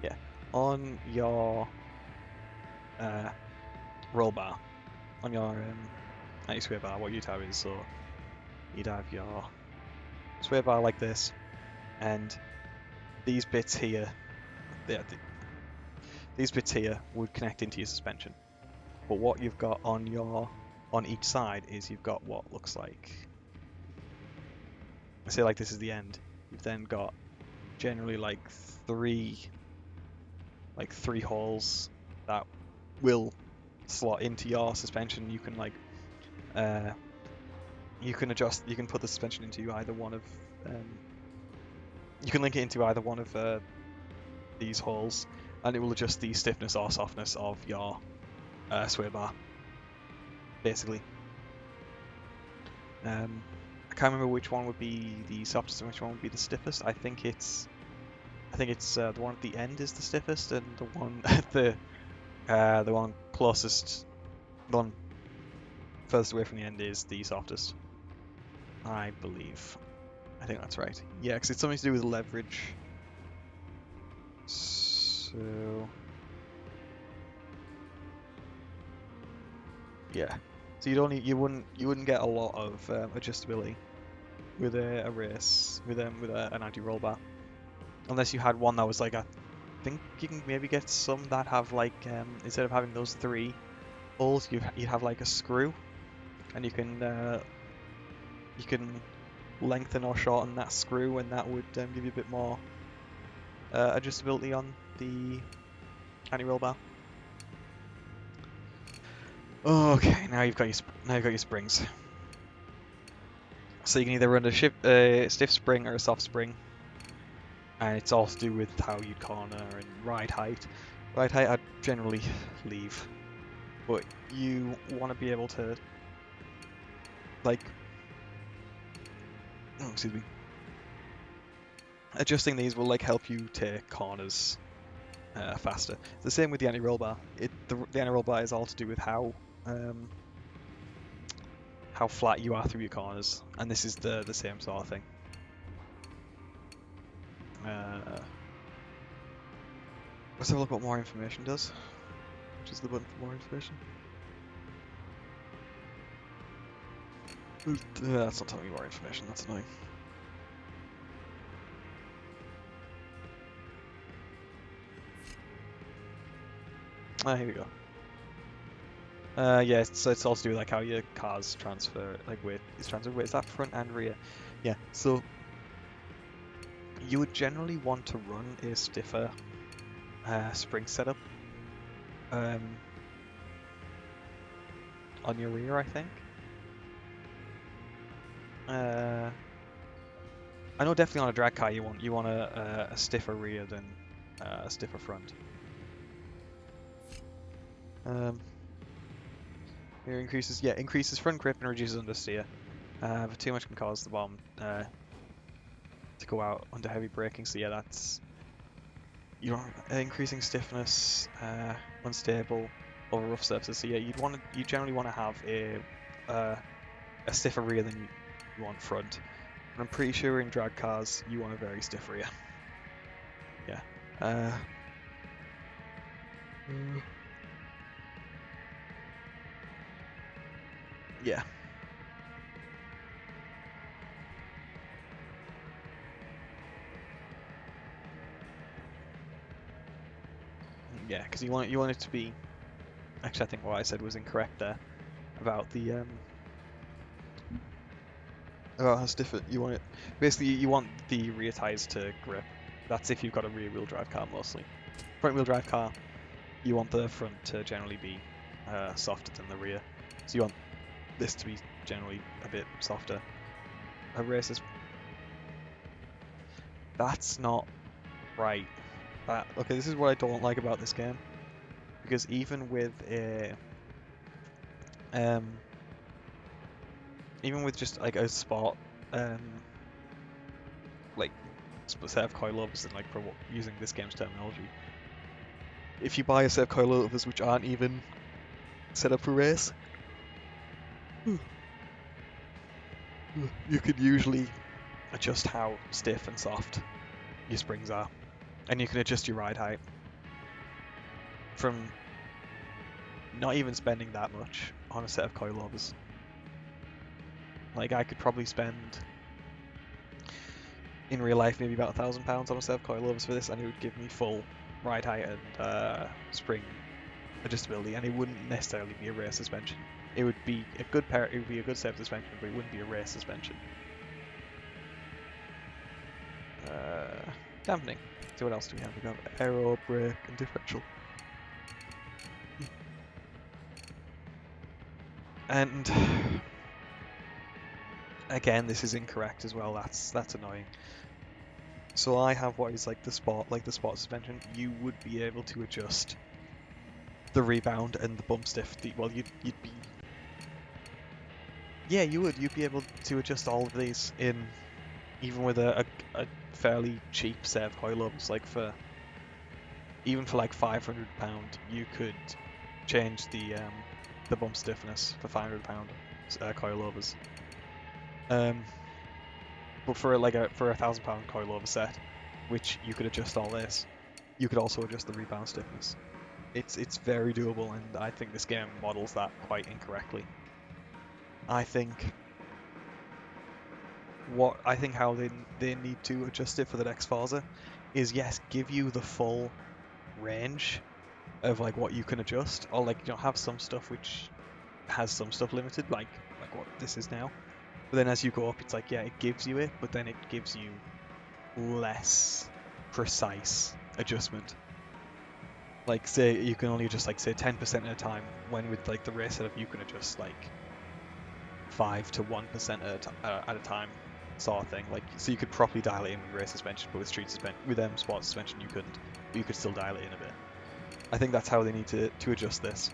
yeah, on your roll bar, on your anti-sway bar, what you'd have is, so you'd have your sway bar like this, and these bits here, these bits here would connect into your suspension. But what you've got on each side is you've got what looks like, I say like this is the end. You've then got generally like three holes that will slot into your suspension. You can like you can put the suspension into either one of you can link it into either one of these holes, and it will adjust the stiffness or softness of your sway bar, basically. I can't remember which one would be the softest and which one would be the stiffest. I think it's the one at the end is the stiffest, and the one at the one closest, the one furthest away from the end is the softest, I believe. I think that's right. Yeah, because it's something to do with leverage. So yeah, so you wouldn't get a lot of adjustability with a race with an anti-roll bar, unless you had one that was like, I think you can maybe get some that have like instead of having those three holes, you have like a screw, and you can lengthen or shorten that screw, and that would give you a bit more adjustability on the anti-roll bar. Okay, now you've got your springs. So you can either run a stiff spring or a soft spring, and it's all to do with how you'd corner and ride height. Ride height I'd generally leave, but you want to be able to, like, oh, excuse me. Adjusting these will like help you take corners faster. It's the same with the anti-roll bar. The anti-roll bar is all to do with how flat you are through your corners, and this is the same sort of thing. Let's have a look what more information does. Which is the button for more information? That's not telling me more information, that's annoying. Here we go. Yeah, so it's also to do with like how your cars transfer, like weight is transferred. Wait, is that front and rear? Yeah, so you would generally want to run a stiffer spring setup on your rear, I think. I know definitely on a drag car you want a stiffer rear than a stiffer front. Here increases front grip and reduces understeer. But too much can cause the bomb to go out under heavy braking. So yeah, that's increasing stiffness, unstable over rough surfaces. So yeah, you generally want to have a stiffer rear than you want front. And I'm pretty sure in drag cars you want a very stiff rear. Yeah. Yeah. Yeah, because you want it to be. Actually, I think what I said was incorrect there about the about how stiff you want it. Basically, you want the rear tires to grip. That's if you've got a rear-wheel drive car mostly. Front-wheel drive car, you want the front to generally be softer than the rear. So you want this to be generally a bit softer. A racer's. That's not right. Okay, this is what I don't like about this game, because even with just like a spot like set of coilovers, and like for using this game's terminology, if you buy a set of coilovers which aren't even set up for race, you could usually adjust how stiff and soft your springs are, and you can adjust your ride height from not even spending that much on a set of coilovers. Like, I could probably spend in real life maybe about £1,000 on a set of coilovers for this, and it would give me full ride height and spring adjustability, and it wouldn't necessarily be a rear suspension. It would be a good It would be a good set of suspension, but it wouldn't be a rear suspension. Dampening. So what else do we have? We have aero, brake, and differential. And again, this is incorrect as well. That's annoying. So I have what is like the sport suspension. You would be able to adjust the rebound and the bump stiff. You'd be. Yeah, you would. You'd be able to adjust all of these in, even with a fairly cheap set of coilovers. Like even for like £500, you could change the bump stiffness for £500 coilovers. But for for £1,000 coilover set, which you could adjust all this, you could also adjust the rebound stiffness. It's very doable, and I think this game models that quite incorrectly. I think how they need to adjust it for the next Forza is, yes, give you the full range of like what you can adjust, or like, you know, have some stuff which has some stuff limited, like what this is now. But then as you go up, it's like, yeah, it gives you it, but then it gives you less precise adjustment. Like, say you can only adjust, like, say 10% at a time, when with like the race setup you can adjust like 5 to 1% at a time, sort of thing. Like, so you could properly dial it in with race suspension, but with sport suspension you couldn't, but you could still dial it in a bit. I think that's how they need to adjust this,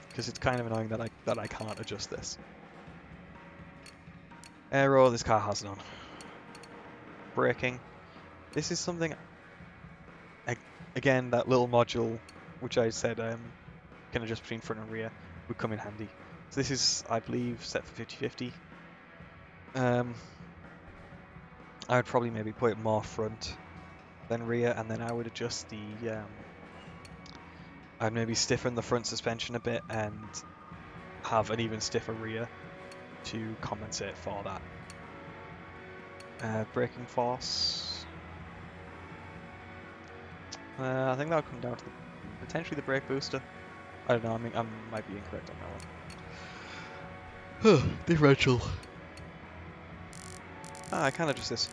because it's kind of annoying that I can't adjust this. Aero, this car has none. Braking, this is something. Again, that little module, which I said can adjust between front and rear, would come in handy. So this is, I believe, set for 50/50. I would probably maybe put it more front than rear, and then I would adjust the. I'd maybe stiffen the front suspension a bit and have an even stiffer rear to compensate for that. Braking force. I think that would come down to potentially the brake booster. I don't know. I mean, I might be incorrect on that one. Differential. I can't adjust this.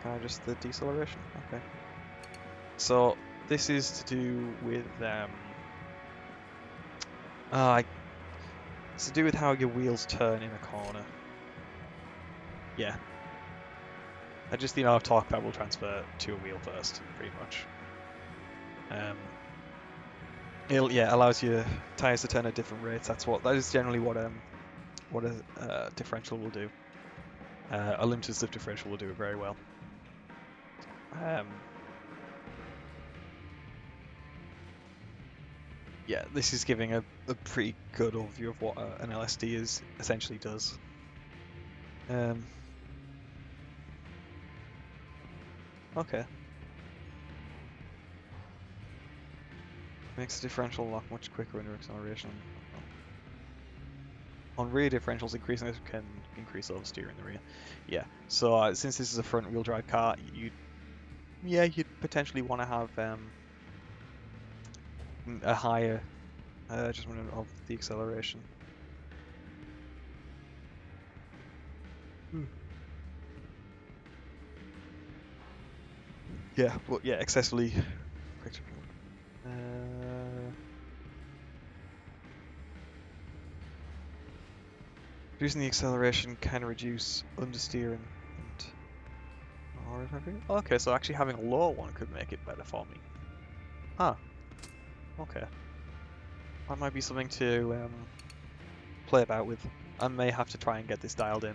Can I adjust the deceleration? Okay. So this is to do with it's to do with how your wheels turn in a corner. Yeah. I just torque that will transfer to a wheel first, pretty much. It allows your tires to turn at different rates. That is generally what a differential will do. A limited slip differential will do it very well. Yeah, this is giving a pretty good overview of what an LSD essentially does. Okay. Makes the differential lock much quicker under acceleration. On rear differentials, increasing this can increase oversteer in the rear. Yeah, so since this is a front wheel drive car, you'd potentially want to have a higher adjustment of the acceleration. Yeah, but yeah, excessively quick. Reducing the acceleration can reduce understeer and okay, so actually having a lower one could make it better for me. Huh. Okay. That might be something to play about with. I may have to try and get this dialed in,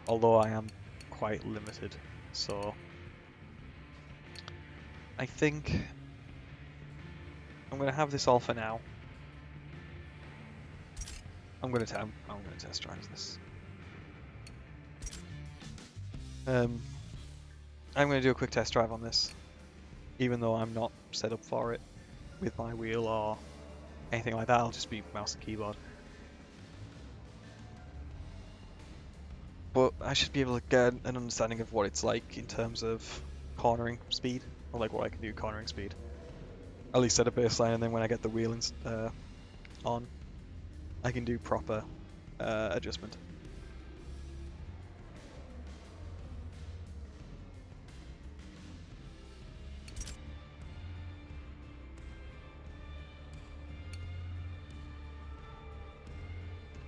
although I am quite limited, so I think I'm going to have this all for now. I'm going to test drive this. I'm going to do a quick test drive on this, even though I'm not set up for it with my wheel or anything like that. I'll just be mouse and keyboard. But I should be able to get an understanding of what it's like in terms of cornering speed, or like what I can do cornering speed. At least at a baseline, and then when I get the wheel on, I can do proper adjustment.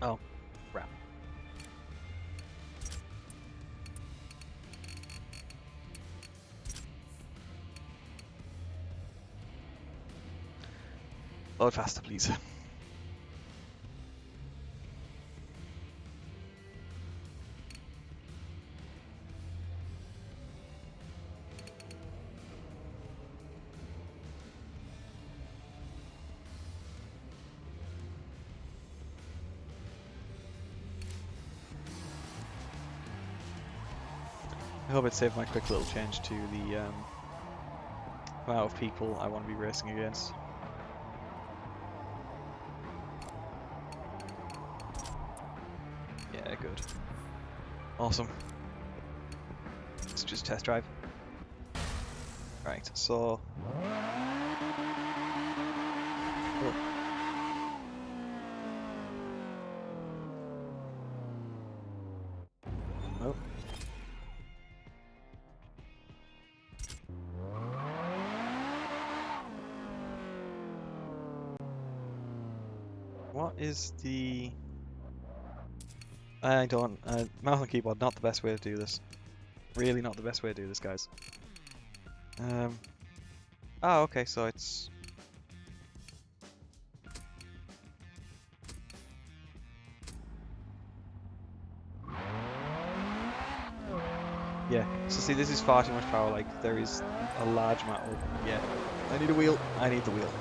Oh, crap. Load faster, please. I hope it saved my quick little change to the amount of people I want to be racing against. Yeah, good. Awesome. Let's just test drive. Right, so... Oh. Oh. What is the... I don't... mouse and keyboard, not the best way to do this. Really not the best way to do this, guys. Oh, okay, so it's... Yeah, so see, this is far too much power, like, there is a large amount of... Yeah, I need a wheel, I need the wheel.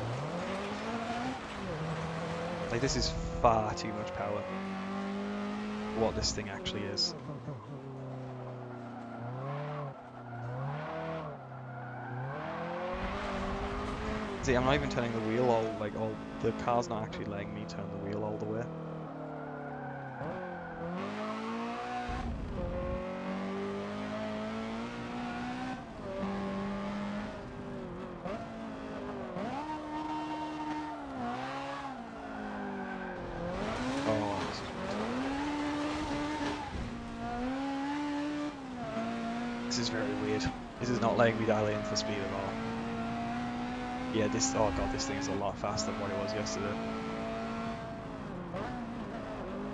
Like, this is far too much power for what this thing actually is. See, I'm not even turning the wheel all the car's not actually letting me turn the wheel all the way. Oh, this is very weird. This is not letting me dial in for speed at all. Yeah, this, oh god, this thing is a lot faster than what it was yesterday.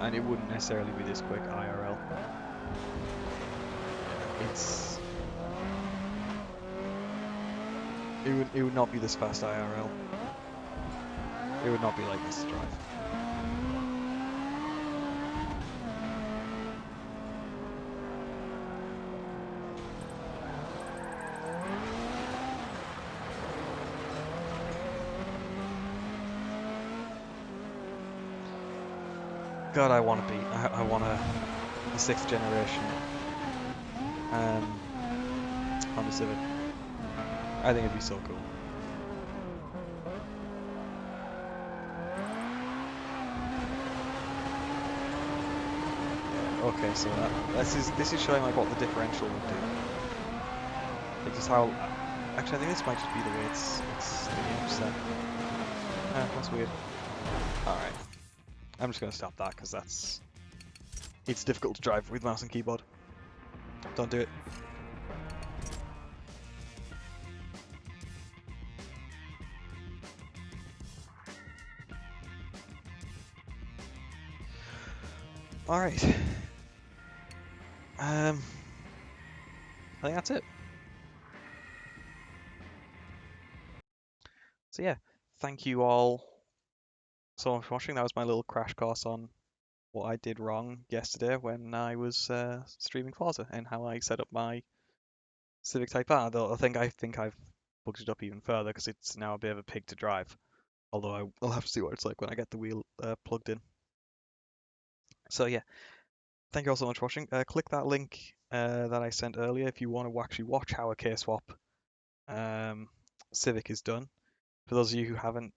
And it wouldn't necessarily be this quick IRL. It's... It would not be this fast IRL. It would not be like this to drive. God, I want to be. I want a 6th generation Honda Civic. I think it'd be so cool. Okay, so this is showing like what the differential would do. Like just how. Actually, I think this might just be the way it's the game set. That's weird. All right. I'm just going to stop that because it's difficult to drive with mouse and keyboard. Don't do it. Alright. I think that's it. So yeah, thank you all so much for watching. That was my little crash course on what I did wrong yesterday when I was streaming Forza and how I set up my Civic Type R. Though I think I've bugged it up even further because it's now a bit of a pig to drive. Although I'll have to see what it's like when I get the wheel plugged in. So yeah, thank you all so much for watching. Click that link that I sent earlier if you want to actually watch how a K-swap Civic is done. For those of you who haven't,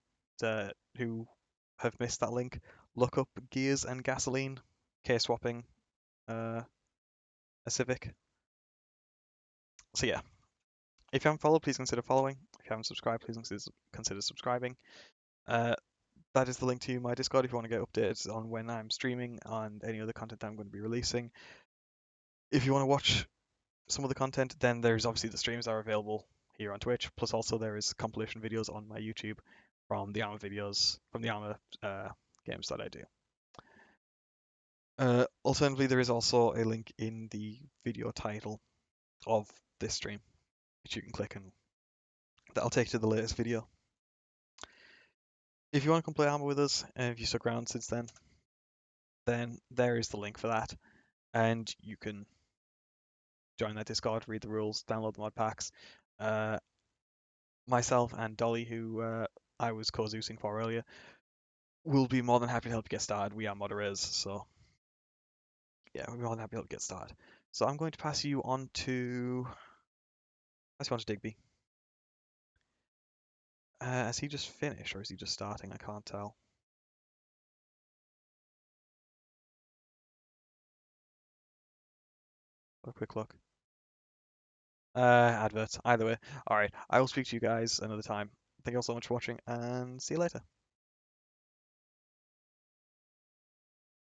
who have missed that link, look up Gears and Gasoline K-swapping a Civic. So yeah, if you haven't followed, please consider following. If you haven't subscribed, please consider subscribing. That is the link to my Discord if you want to get updates on when I'm streaming and any other content I'm going to be releasing. If you want to watch some of the content, then there's obviously the streams that are available here on Twitch, plus also there is compilation videos on my YouTube from the Arma videos, from the Arma games that I do. Alternatively, there is also a link in the video title of this stream, which you can click and that'll take you to the latest video. If you want to come play Arma with us, and if you stuck around since then there is the link for that, and you can join that Discord, read the rules, download the mod packs. Myself and Dolly, who I was co-Zeusing for earlier, will be more than happy to help you get started. We are moderators, so yeah, we're more than happy to help you get started. So I'm going to pass you on to Digby. Has he just finished or is he just starting? I can't tell. A quick look. Adverts. Either way. Alright, I will speak to you guys another time. Thank you all so much for watching and see you later.